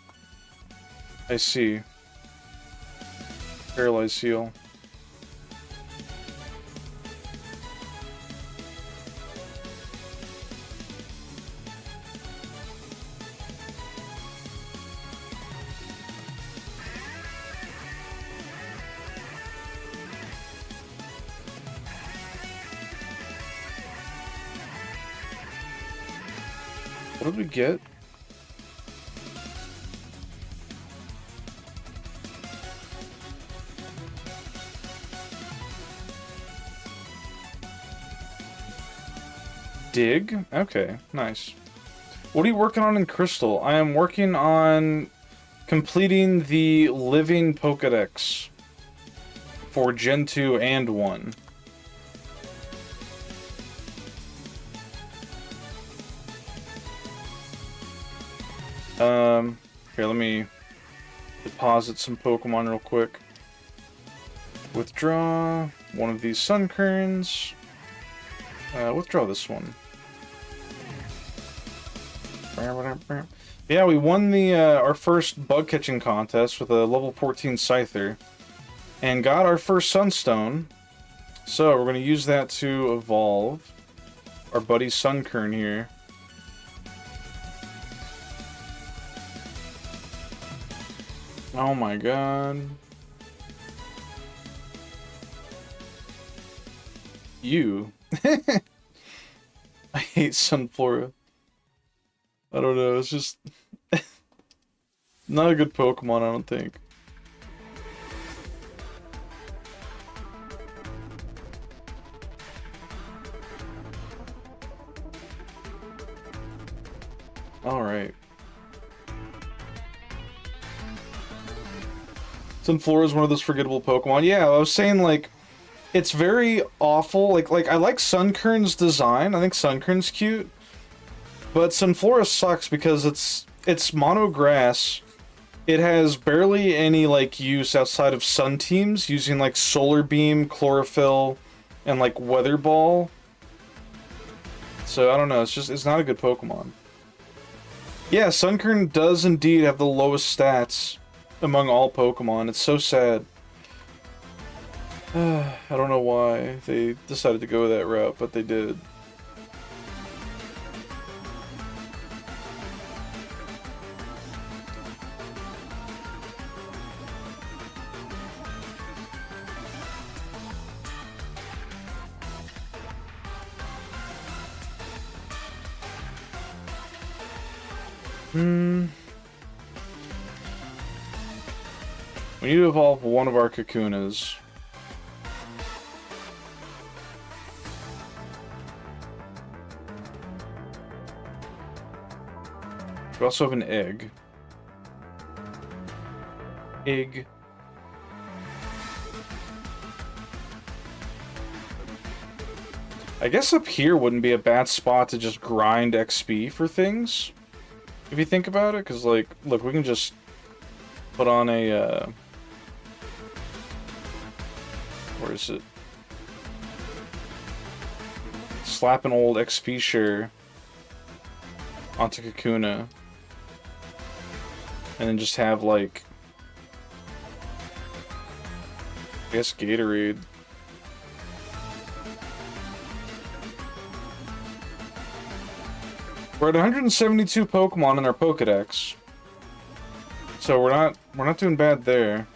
I see. Paralyzed seal. What did we get? Dig? Okay, nice. What are you working on in Crystal? I am working on completing the living Pokédex for Gen 2 and 1. Here, let me deposit some Pokemon real quick. Withdraw one of these Sunkerns. Withdraw this one. Yeah, we won the our first bug catching contest with a level 14 Scyther, and got our first Sunstone. So we're going to use that to evolve our buddy Sunkern here. Oh my god. You. I hate Sunflora. I don't know, it's just... not a good Pokemon, I don't think. Alright. Sunflora is one of those forgettable Pokemon. Yeah, I was saying, like, it's very awful. Like I like Sunkern's design. I think Sunkern's cute. But Sunflora sucks because it's mono grass. It has barely any, like, use outside of Sun teams, using, like, Solar Beam, Chlorophyll, and, like, Weather Ball. So, I don't know, it's not a good Pokemon. Yeah, Sunkern does indeed have the lowest stats among all Pokemon. It's so sad. I don't know why they decided to go that route, but they did. We need to evolve one of our Kakunas. We also have an egg. Egg. I guess up here wouldn't be a bad spot to just grind XP for things, if you think about it, because, like, look, we can just put on a, where is it? Slap an old XP share onto Kakuna, and then just have, like, I guess Gatorade. We're at 172 Pokemon in our Pokedex, so we're not doing bad there.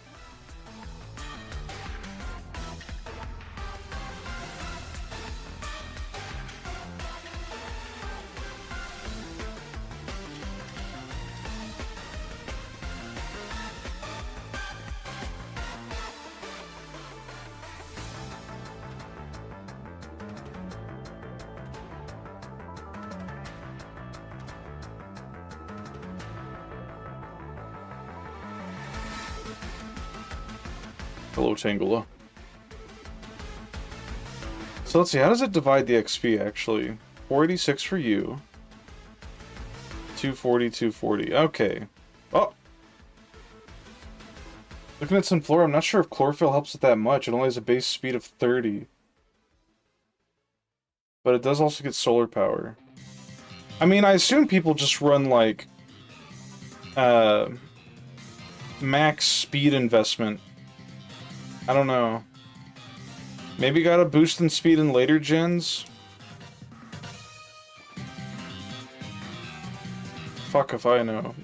Hello, Tangela. So let's see, how does it divide the XP, actually? 486 for you. 240, 240. Okay. Oh! Looking at Sunflora, I'm not sure if Chlorophyll helps with that much. It only has a base speed of 30. But it does also get solar power. I mean, I assume people just run, like, max speed investment. I don't know. Maybe got a boost in speed in later gens? Fuck if I know.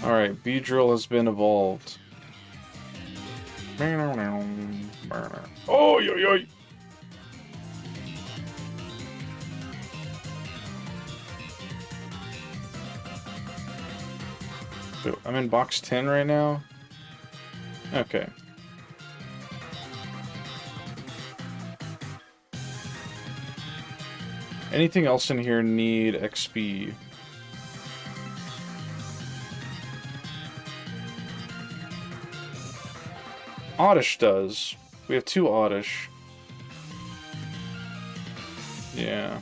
Alright, Beedrill has been evolved. Oh, yo, yo. So, I'm in box 10 right now? Okay. Anything else in here need XP? Oddish does. We have 2 Oddish. Yeah.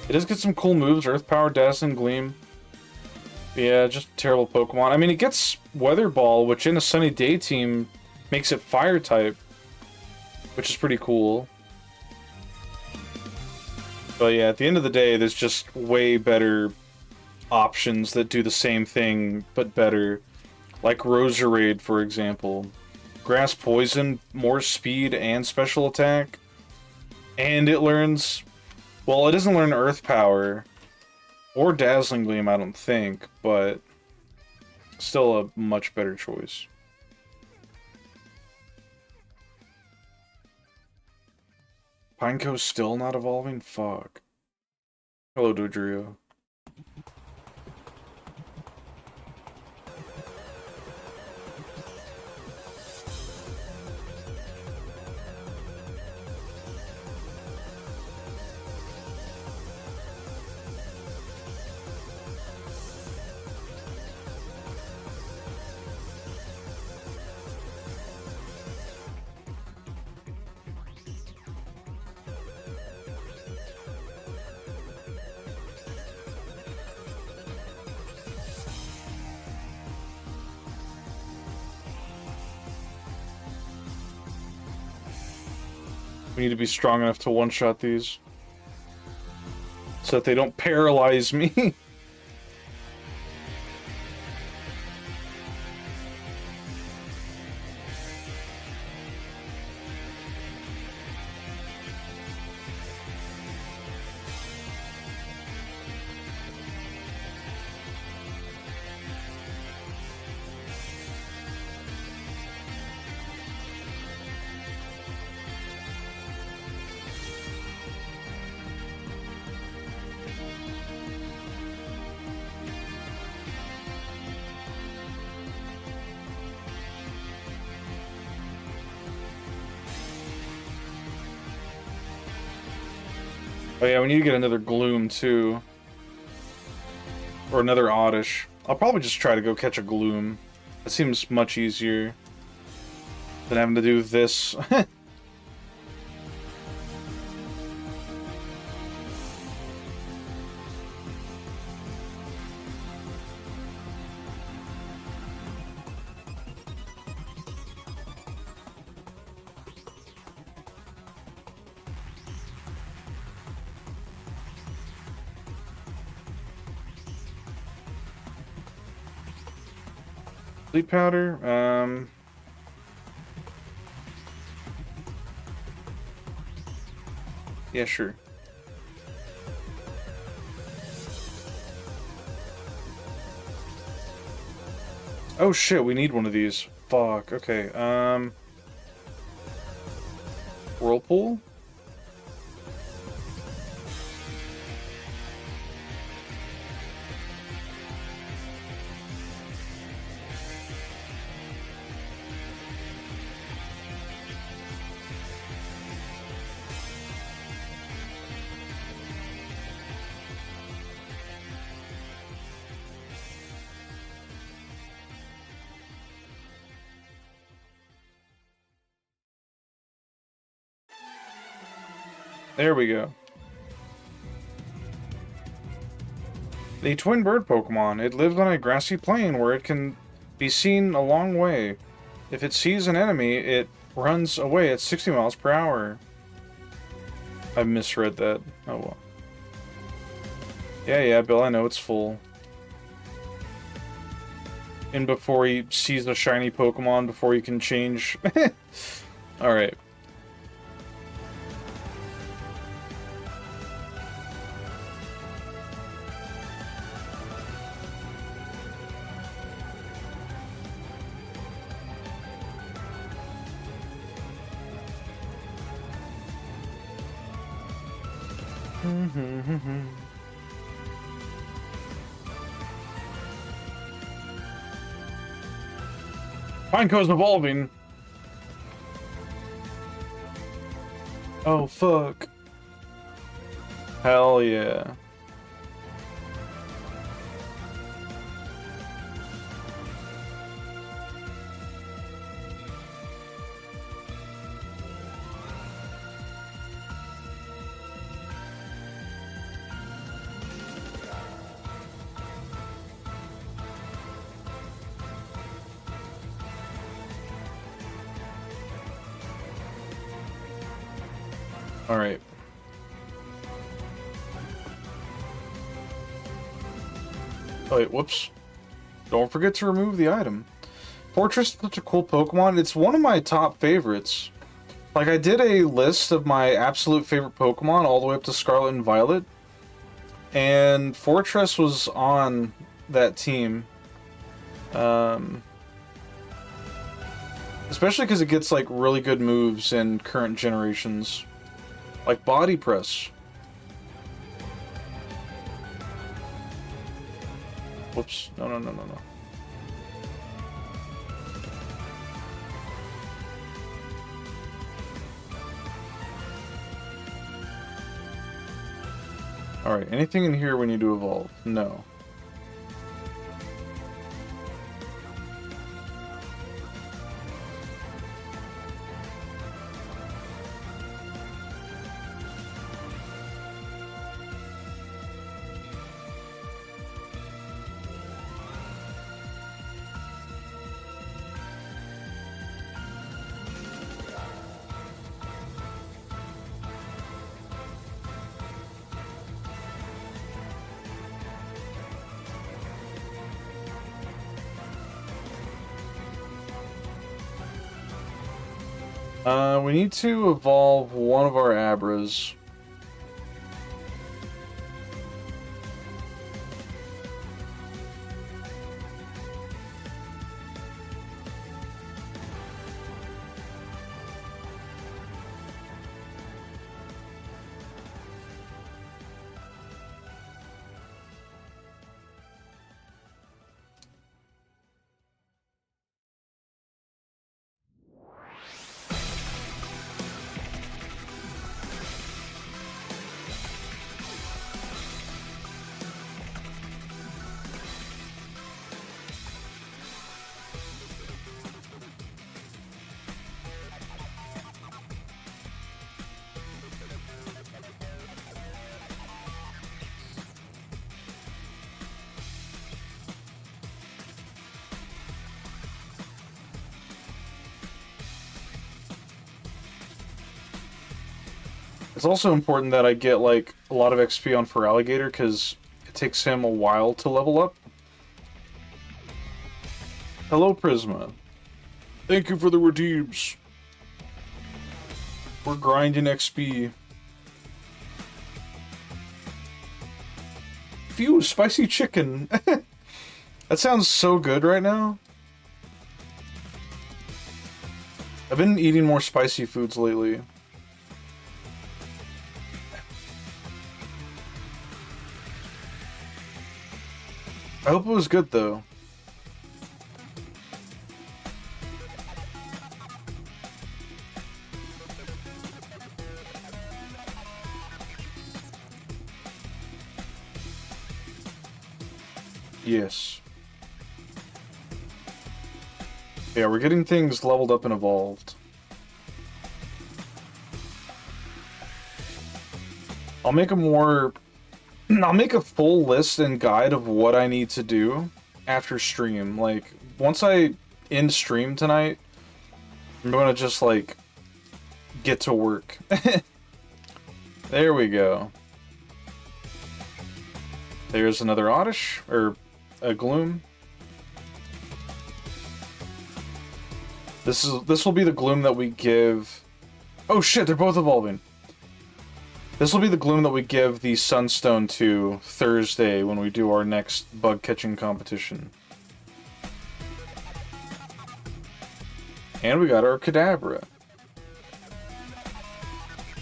It does get some cool moves, Earth Power, Dazzling Gleam. Yeah, just a terrible Pokemon. I mean, it gets Weather Ball, which in a Sunny Day team makes it Fire type, which is pretty cool. But yeah, at the end of the day, there's just way better options that do the same thing, but better. Like Roserade, for example. Grass Poison, more speed and special attack. And it learns... Well, it doesn't learn Earth Power. Or Dazzling Gleam, I don't think, but... Still a much better choice. Pineco's still not evolving? Fuck. Hello, Dodrio. We need to be strong enough to one-shot these. So that they don't paralyze me. Oh yeah, we need to get another Gloom, too. Or another Oddish. I'll probably just try to go catch a Gloom. That seems much easier than having to do this. Sleep powder. Yeah, sure. Oh shit, we need one of these. Fuck. Okay. Whirlpool. There we go. The twin bird Pokemon. It lives on a grassy plain where it can be seen a long way. If it sees an enemy, it runs away at 60 miles per hour. I misread that. Oh well. Yeah, Bill, I know it's full. And before he sees a shiny Pokemon, before he can change. Alright. Pineco's evolving. Oh, fuck. Hell yeah. Alright. Oh, wait, whoops. Don't forget to remove the item. Fortress is such a cool Pokemon. It's one of my top favorites. Like, I did a list of my absolute favorite Pokemon all the way up to Scarlet and Violet. And Fortress was on that team. Especially because it gets, like, really good moves in current generations. Like Body Press. Whoops. No. Alright, anything in here we need to evolve? No. We need to evolve one of our Abras. It's also important that I get, like, a lot of XP on Feraligatr, because it takes him a while to level up. Hello, Prisma. Thank you for the redeems. We're grinding XP. Phew, spicy chicken. That sounds so good right now. I've been eating more spicy foods lately. I hope it was good, though. Yes. Yeah, we're getting things leveled up and evolved. I'll make a more... I'll make a full list and guide of what I need to do after stream. Like, once I end stream tonight, I'm gonna just, like, get to work. There we go. There's another Oddish, or a Gloom. This will be the Gloom that we give... Oh shit, they're both evolving. This will be the Gloom that we give the Sunstone to Thursday when we do our next bug catching competition. And we got our Kadabra.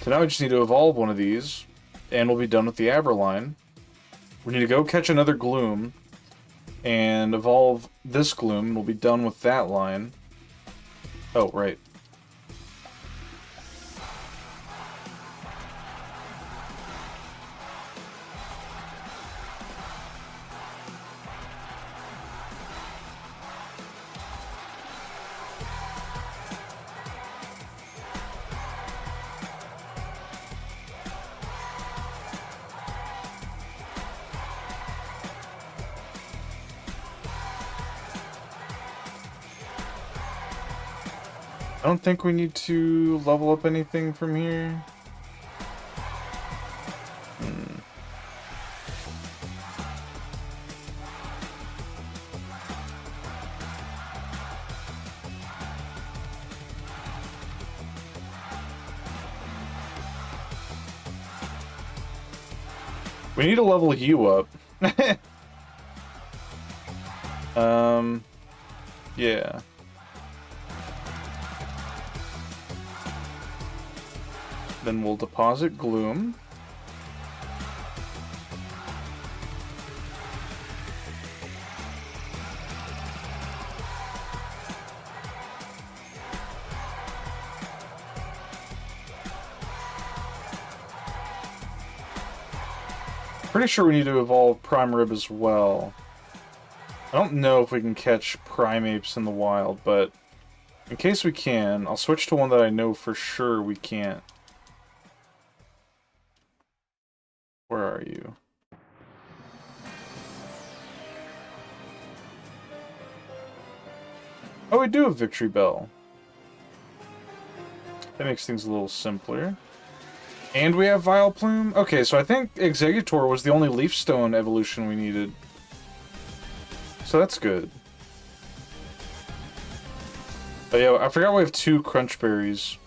So now we just need to evolve one of these, and we'll be done with the Abra line. We need to go catch another Gloom, and evolve this Gloom, and we'll be done with that line. Oh, right. I don't think we need to level up anything from here. We need to level you up. Yeah. Then we'll deposit Gloom. Pretty sure we need to evolve Prime Rib as well. I don't know if we can catch Primeapes in the wild, but in case we can, I'll switch to one that I know for sure we can't. Where are you? Oh, we do have Victory Bell. That makes things a little simpler. And we have Vileplume? Okay, so I think Exeggutor was the only Leaf Stone evolution we needed. So that's good. But yeah, I forgot we have 2 Crunch Berries.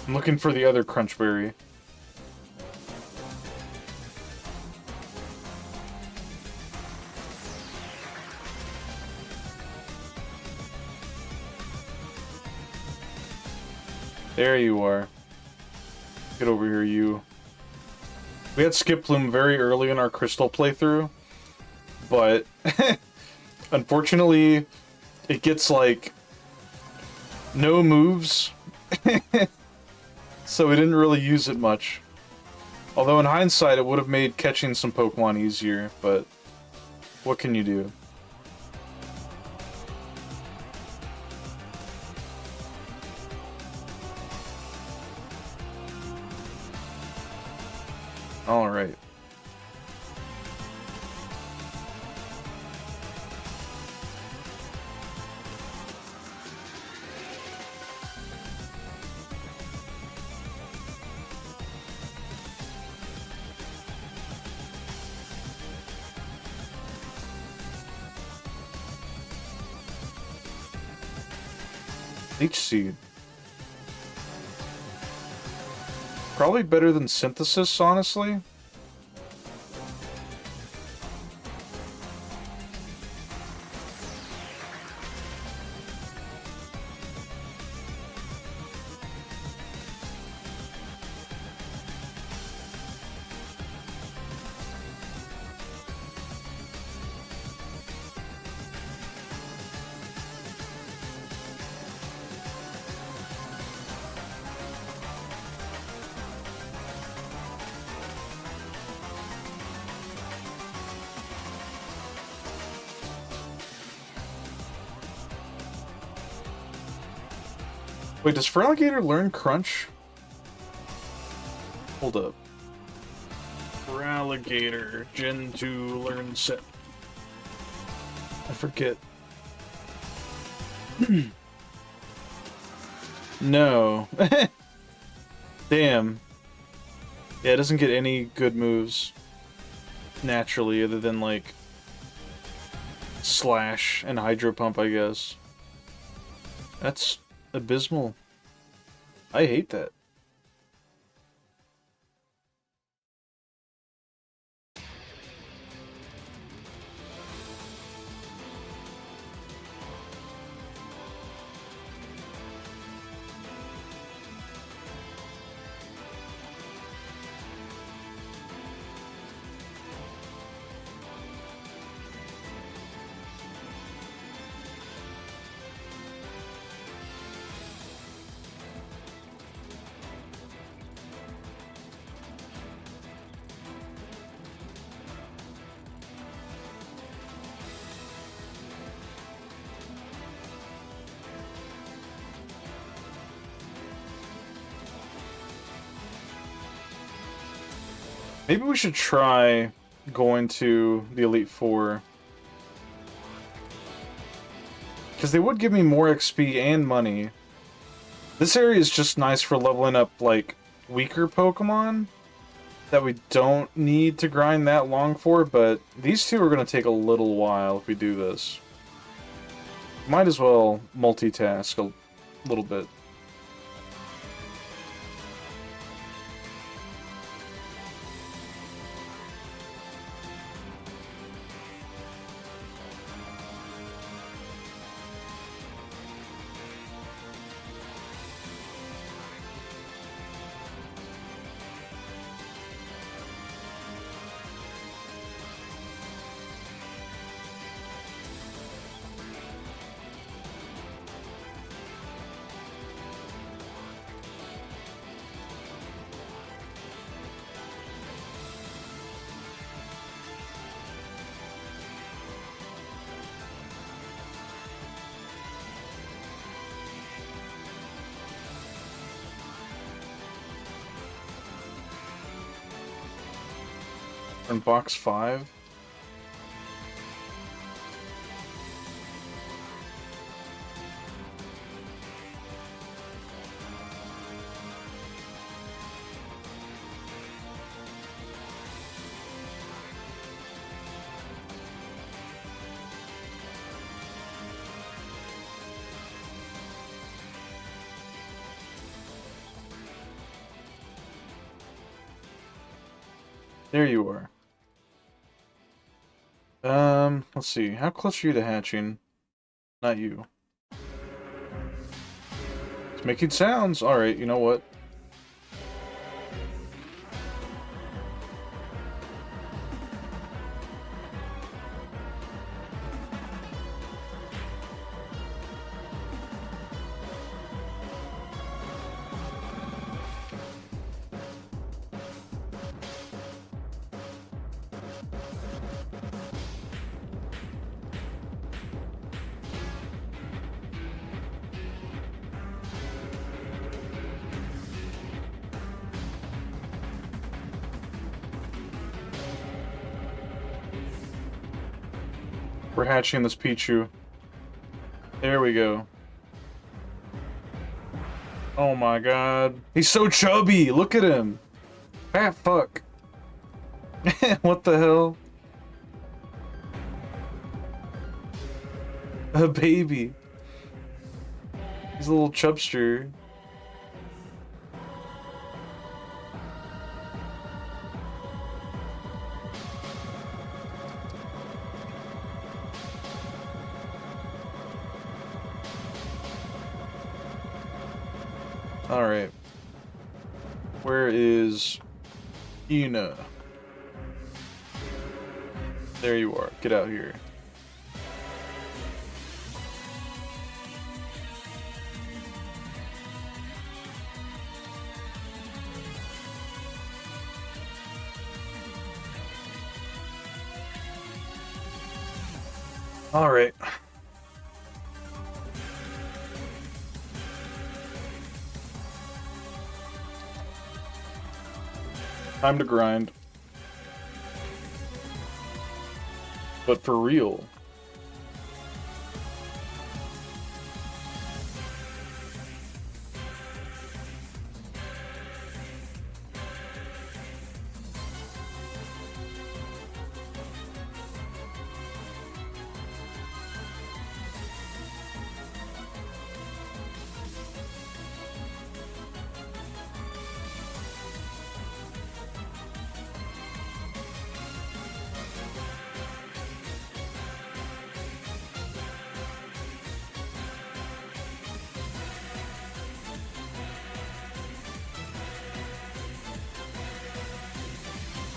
I'm looking for the other Crunch Berry. There you are. Get over here, you. We had Skiploom very early in our Crystal playthrough, but unfortunately, it gets, like, no moves, so we didn't really use it much. Although in hindsight, it would have made catching some Pokemon easier, but what can you do? Alright. Leech Seed. Probably better than Synthesis, honestly. Wait, does Feraligatr learn Crunch? Hold up. Feraligatr, Gen 2, learn set. I forget. No. Damn. Yeah, it doesn't get any good moves naturally other than, like, Slash and Hydro Pump, I guess. That's abysmal. I hate that. Maybe we should try going to the Elite Four. Because they would give me more XP and money. This area is just nice for leveling up, like, weaker Pokemon that we don't need to grind that long for, but these two are going to take a little while if we do this. Might as well multitask a little bit. In box 5. There you are. Let's see. How close are you to hatching? Not you. It's making sounds. Alright, you know what? We're hatching this Pichu. There we go. Oh my god. He's so chubby! Look at him! Fat fuck. What the hell? A baby. He's a little chubster. Alright. Where is Ina? There you are. Get out here. Alright. Time to grind. But for real.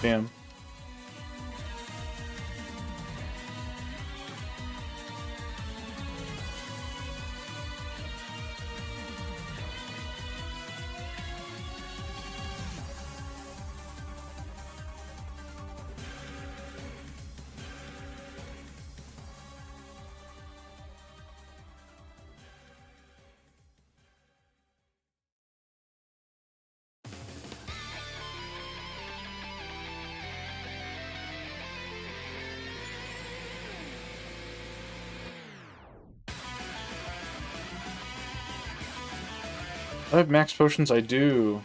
Damn. I have max potions, I do.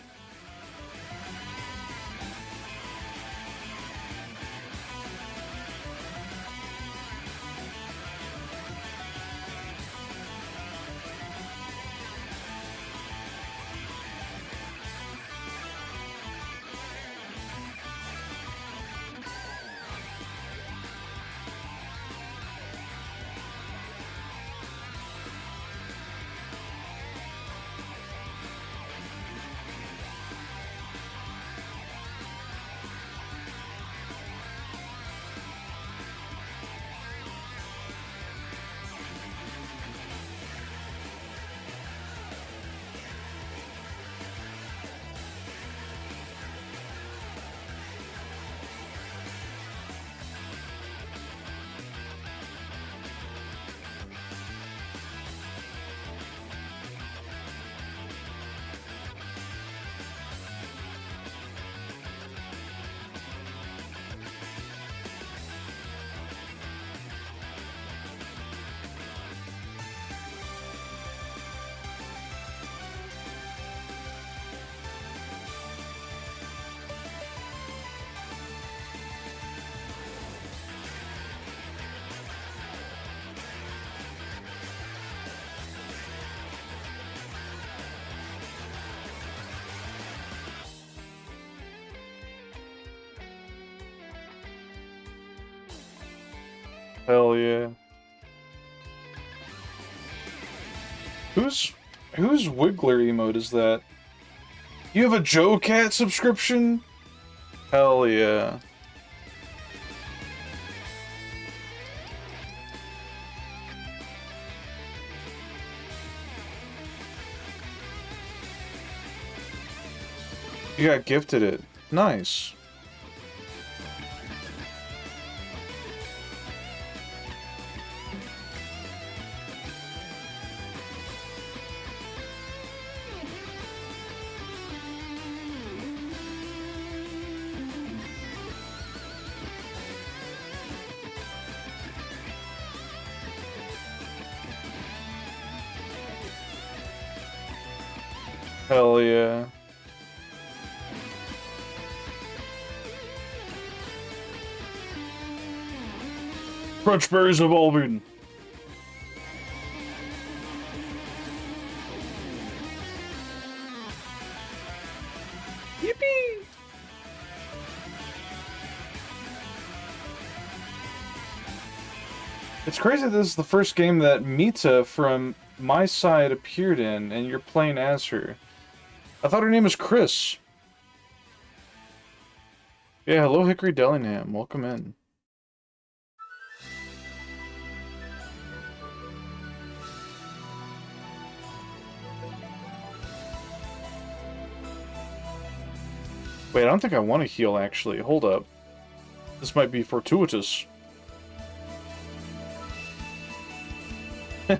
Hell yeah. Whose Wiggler emote is that? You have a Joe Cat subscription? Hell yeah. You got gifted it. Nice. Hell yeah. Crunchberries have all been. It's crazy this is the first game that Mita from my side appeared in, and you're playing as her. I thought her name was Chris. Yeah, hello Hickory Dellingham. Welcome in. Wait, I don't think I want to heal, actually. Hold up. This might be fortuitous.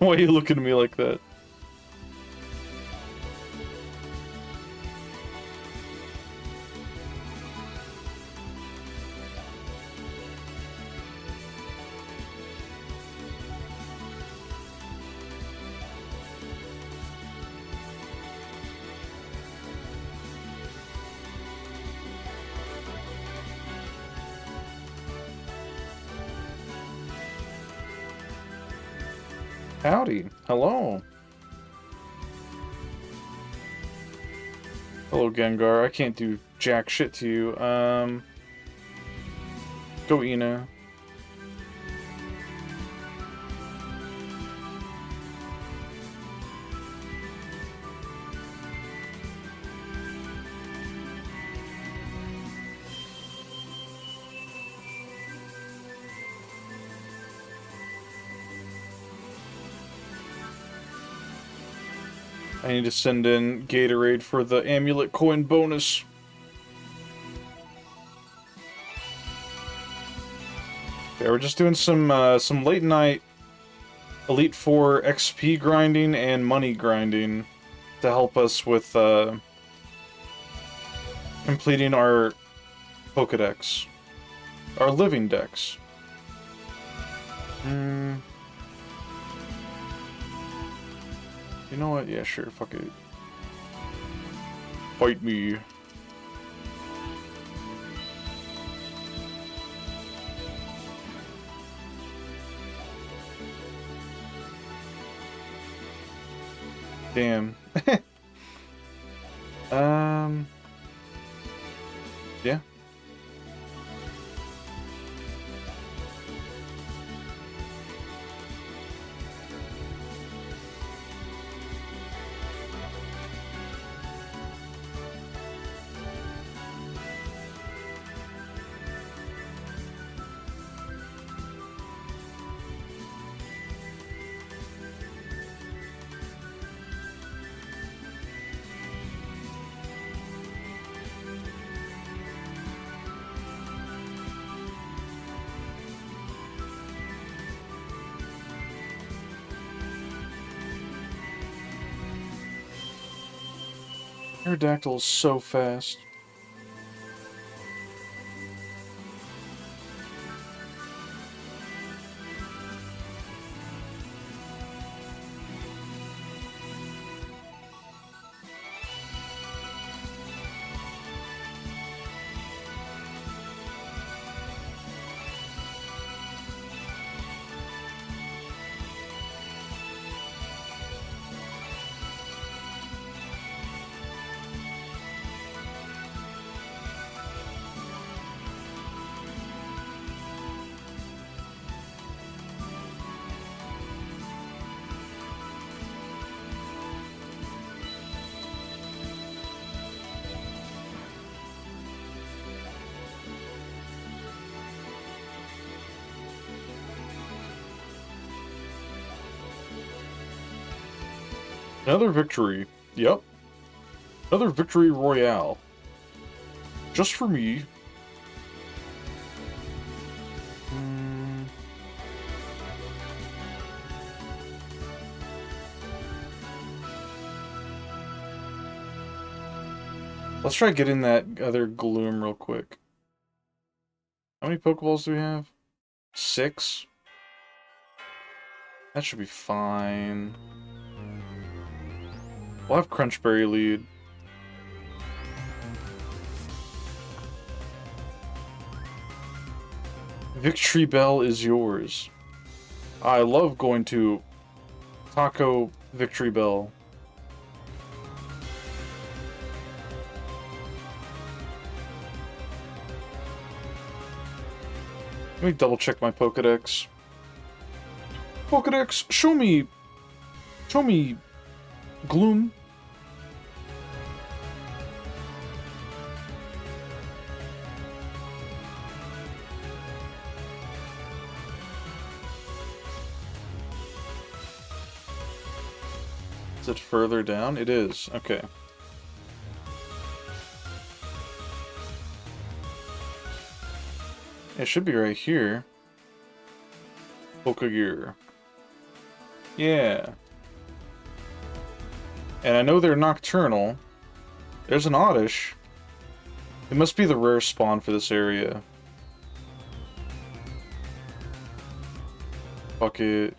Why are you looking at me like that? Howdy. Hello. Hello, Gengar. I can't do jack shit to you. Go Ina. I need to send in Gatorade for the amulet coin bonus. Yeah, we're just doing some late night Elite Four XP grinding and money grinding to help us with completing our Pokedex, our living dex. You know what? Yeah, sure. Fuck it. Fight me. Damn. Yeah. Aerodactyl is so fast. Another victory. Yep. Another victory royale. Just for me. Let's try getting that other Gloom real quick. How many Pokeballs do we have? 6? That should be fine. We'll have Crunchberry lead. Victory Bell is yours. I love going to Taco Victory Bell. Let me double check my Pokedex. Pokedex, show me Gloom. Is it further down? It is. Okay. It should be right here. Pokegear. Yeah. And I know they're nocturnal. There's an Oddish. It must be the rare spawn for this area. Fuck it.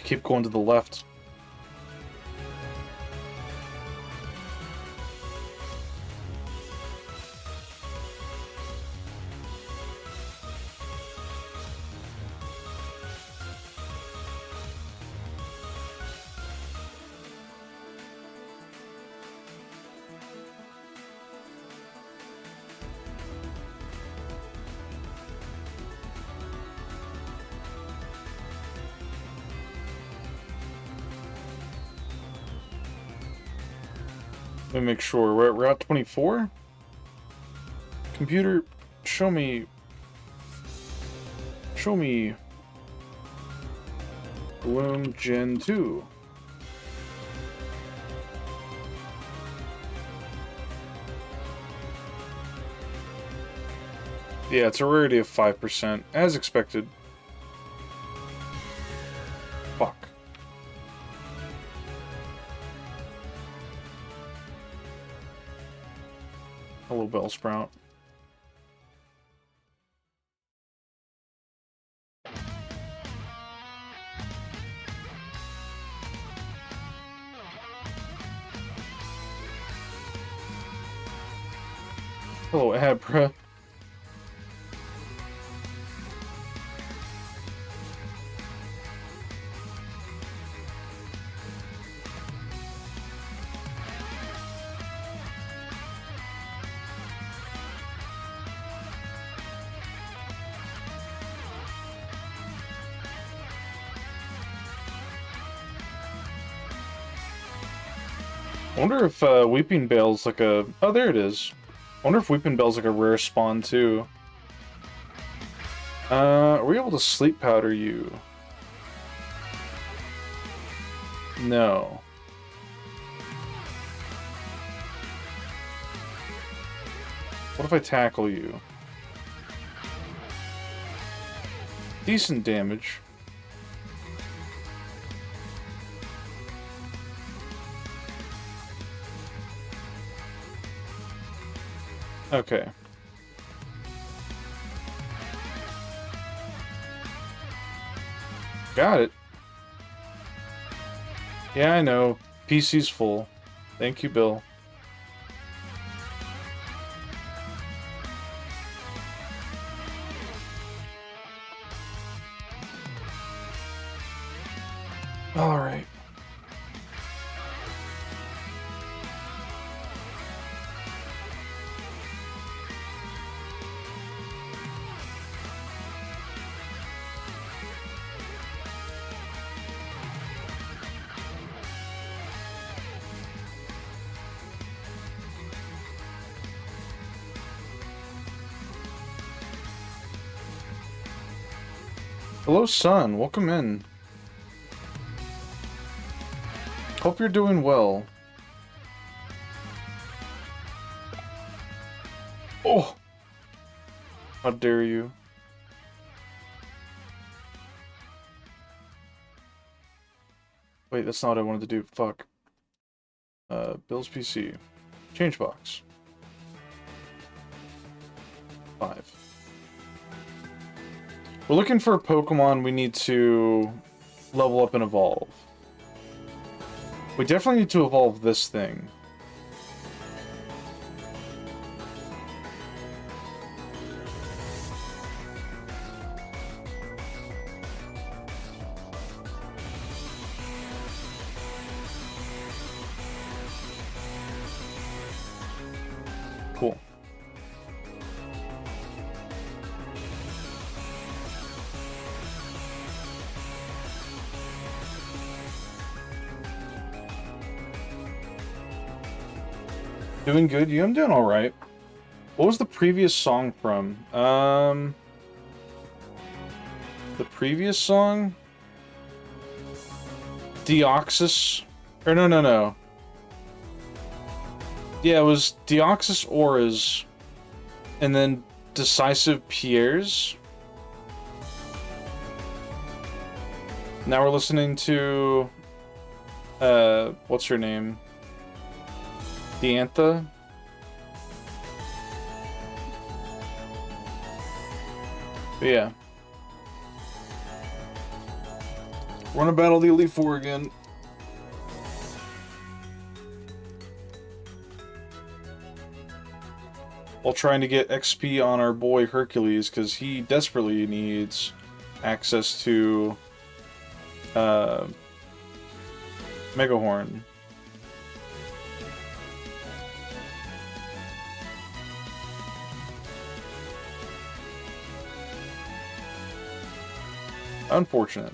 Keep going to the left. Let me make sure. We're at Route 24? Computer, show me... Gloom Gen 2. Yeah, it's a rarity of 5%, as expected. Fuck. Hello, Bellsprout. Hello, Abra. I wonder if Weeping Bell's like a... Oh, there it is. I wonder if Weeping Bell's like a rare spawn, too. Are we able to sleep powder you? No. What if I tackle you? Decent damage. Okay. Got it. Yeah, I know. PC's full. Thank you, Bill. All right. Hello, son. Welcome in. Hope you're doing well. Oh! How dare you. Wait, that's not what I wanted to do. Fuck. Bill's PC. Change box. 5. We're looking for a Pokemon we need to level up and evolve. We definitely need to evolve this thing. Cool. Doing good? You? I'm doing all right. What was the previous song from? The previous song? Deoxys? Or no. Yeah, it was Deoxys Auras, and then Decisive Pierres. Now we're listening to, what's her name? Diantha? But yeah. We're gonna battle the Elite Four again. While trying to get XP on our boy Hercules, because he desperately needs access to Megahorn. Unfortunate.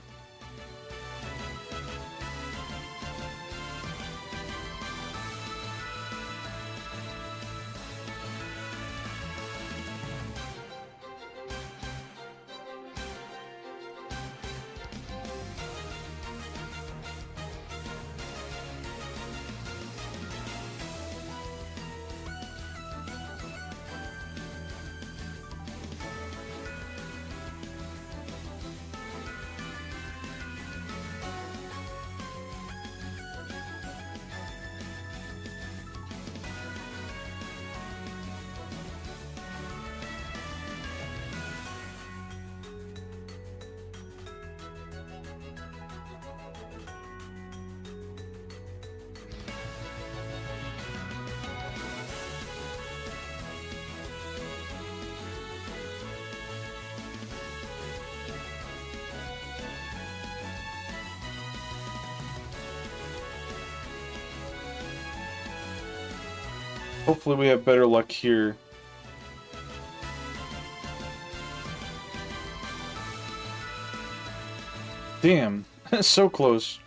Hopefully we have better luck here. Damn, so close.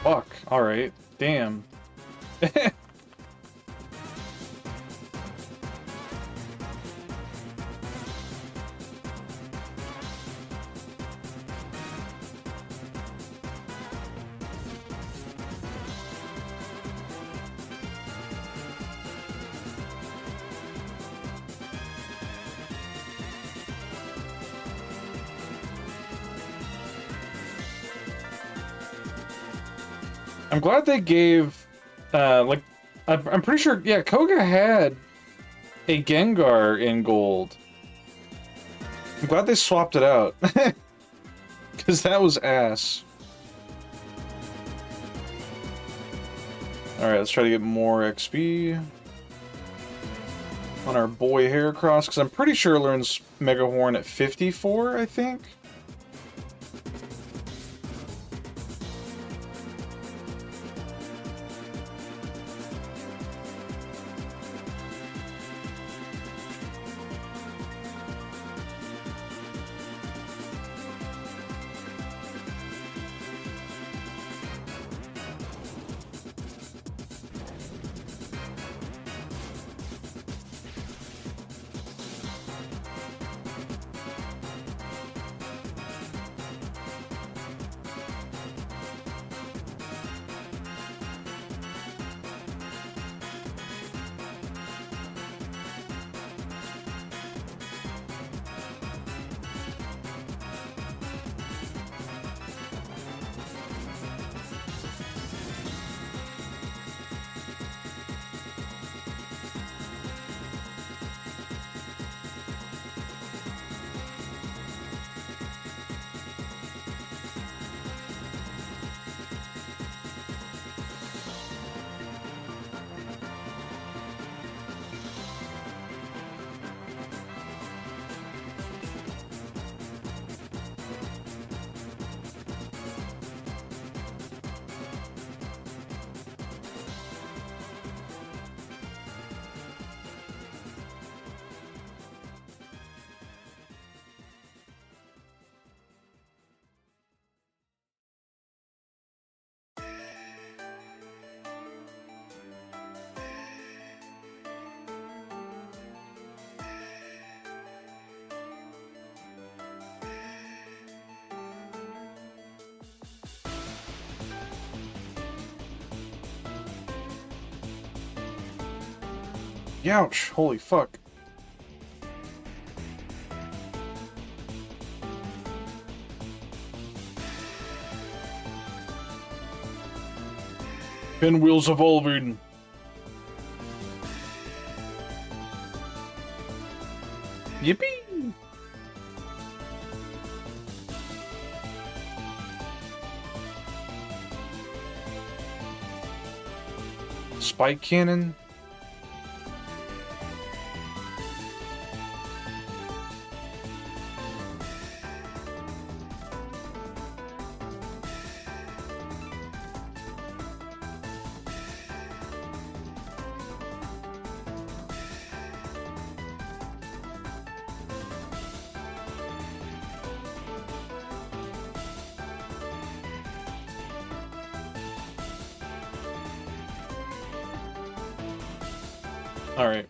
Fuck, alright. Damn. I'm glad they gave, like, I'm pretty sure, yeah, Koga had a Gengar in gold. I'm glad they swapped it out. Because that was ass. Alright, let's try to get more XP on our boy Heracross, because I'm pretty sure it learns Megahorn at 54, I think. Youch! Holy fuck. Pinwheels evolving. Yippee! Spike cannon. All right.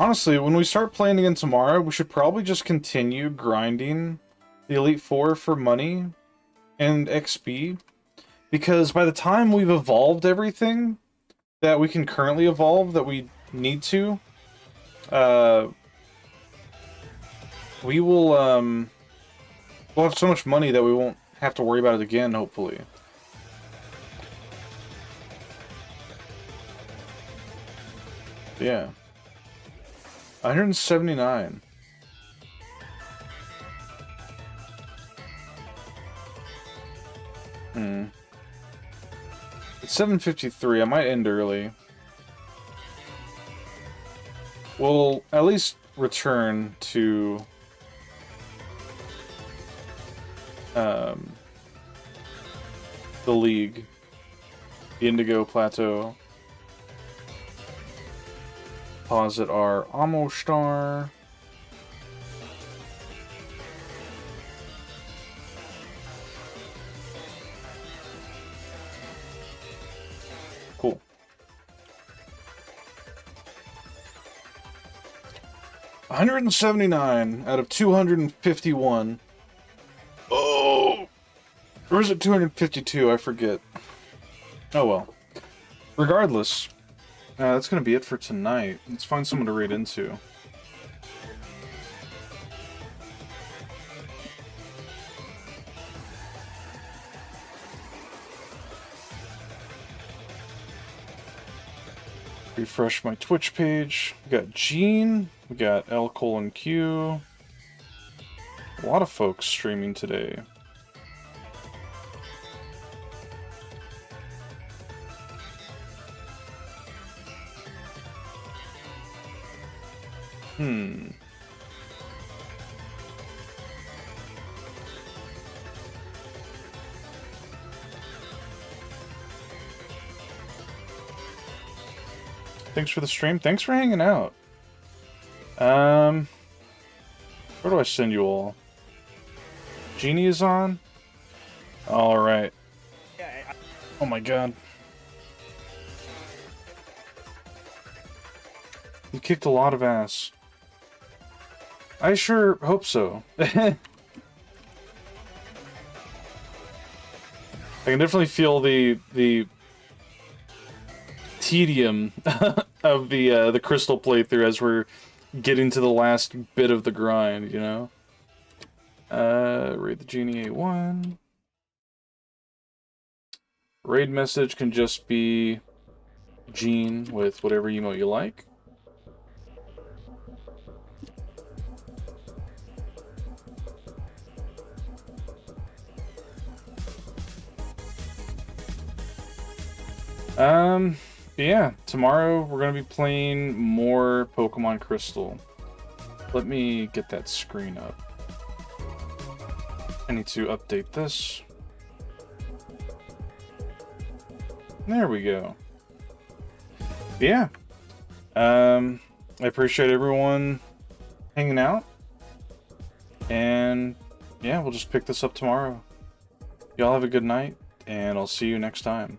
Honestly, when we start playing again tomorrow, we should probably just continue grinding the Elite Four for money and XP. Because by the time we've evolved everything that we can currently evolve that we need to, we will, we'll have so much money that we won't have to worry about it again, hopefully. Yeah. 179. It's 7:53. I might end early. We'll at least return to the League, the Indigo Plateau. Posit our Amo Star. Cool. $179 out of 251. Oh! Or is it 252? I forget. Oh well. Regardless, that's gonna be it for tonight. Let's find someone to raid into. Refresh my Twitch page. We got Gene. We got L:Q. A lot of folks streaming today. Thanks for the stream. Thanks for hanging out. Where do I send you all? Genie is on? Alright. Oh my god. You kicked a lot of ass. I sure hope so. I can definitely feel the tedium of the crystal playthrough as we're getting to the last bit of the grind, you know? Raid the Genie A1. Raid message can just be Gene with whatever emote you like. Yeah, tomorrow we're gonna be playing more Pokemon Crystal. Let me get that screen up. I need to update this. There we go. Yeah. I appreciate everyone hanging out. And yeah, we'll just pick this up tomorrow. Y'all have a good night, and I'll see you next time.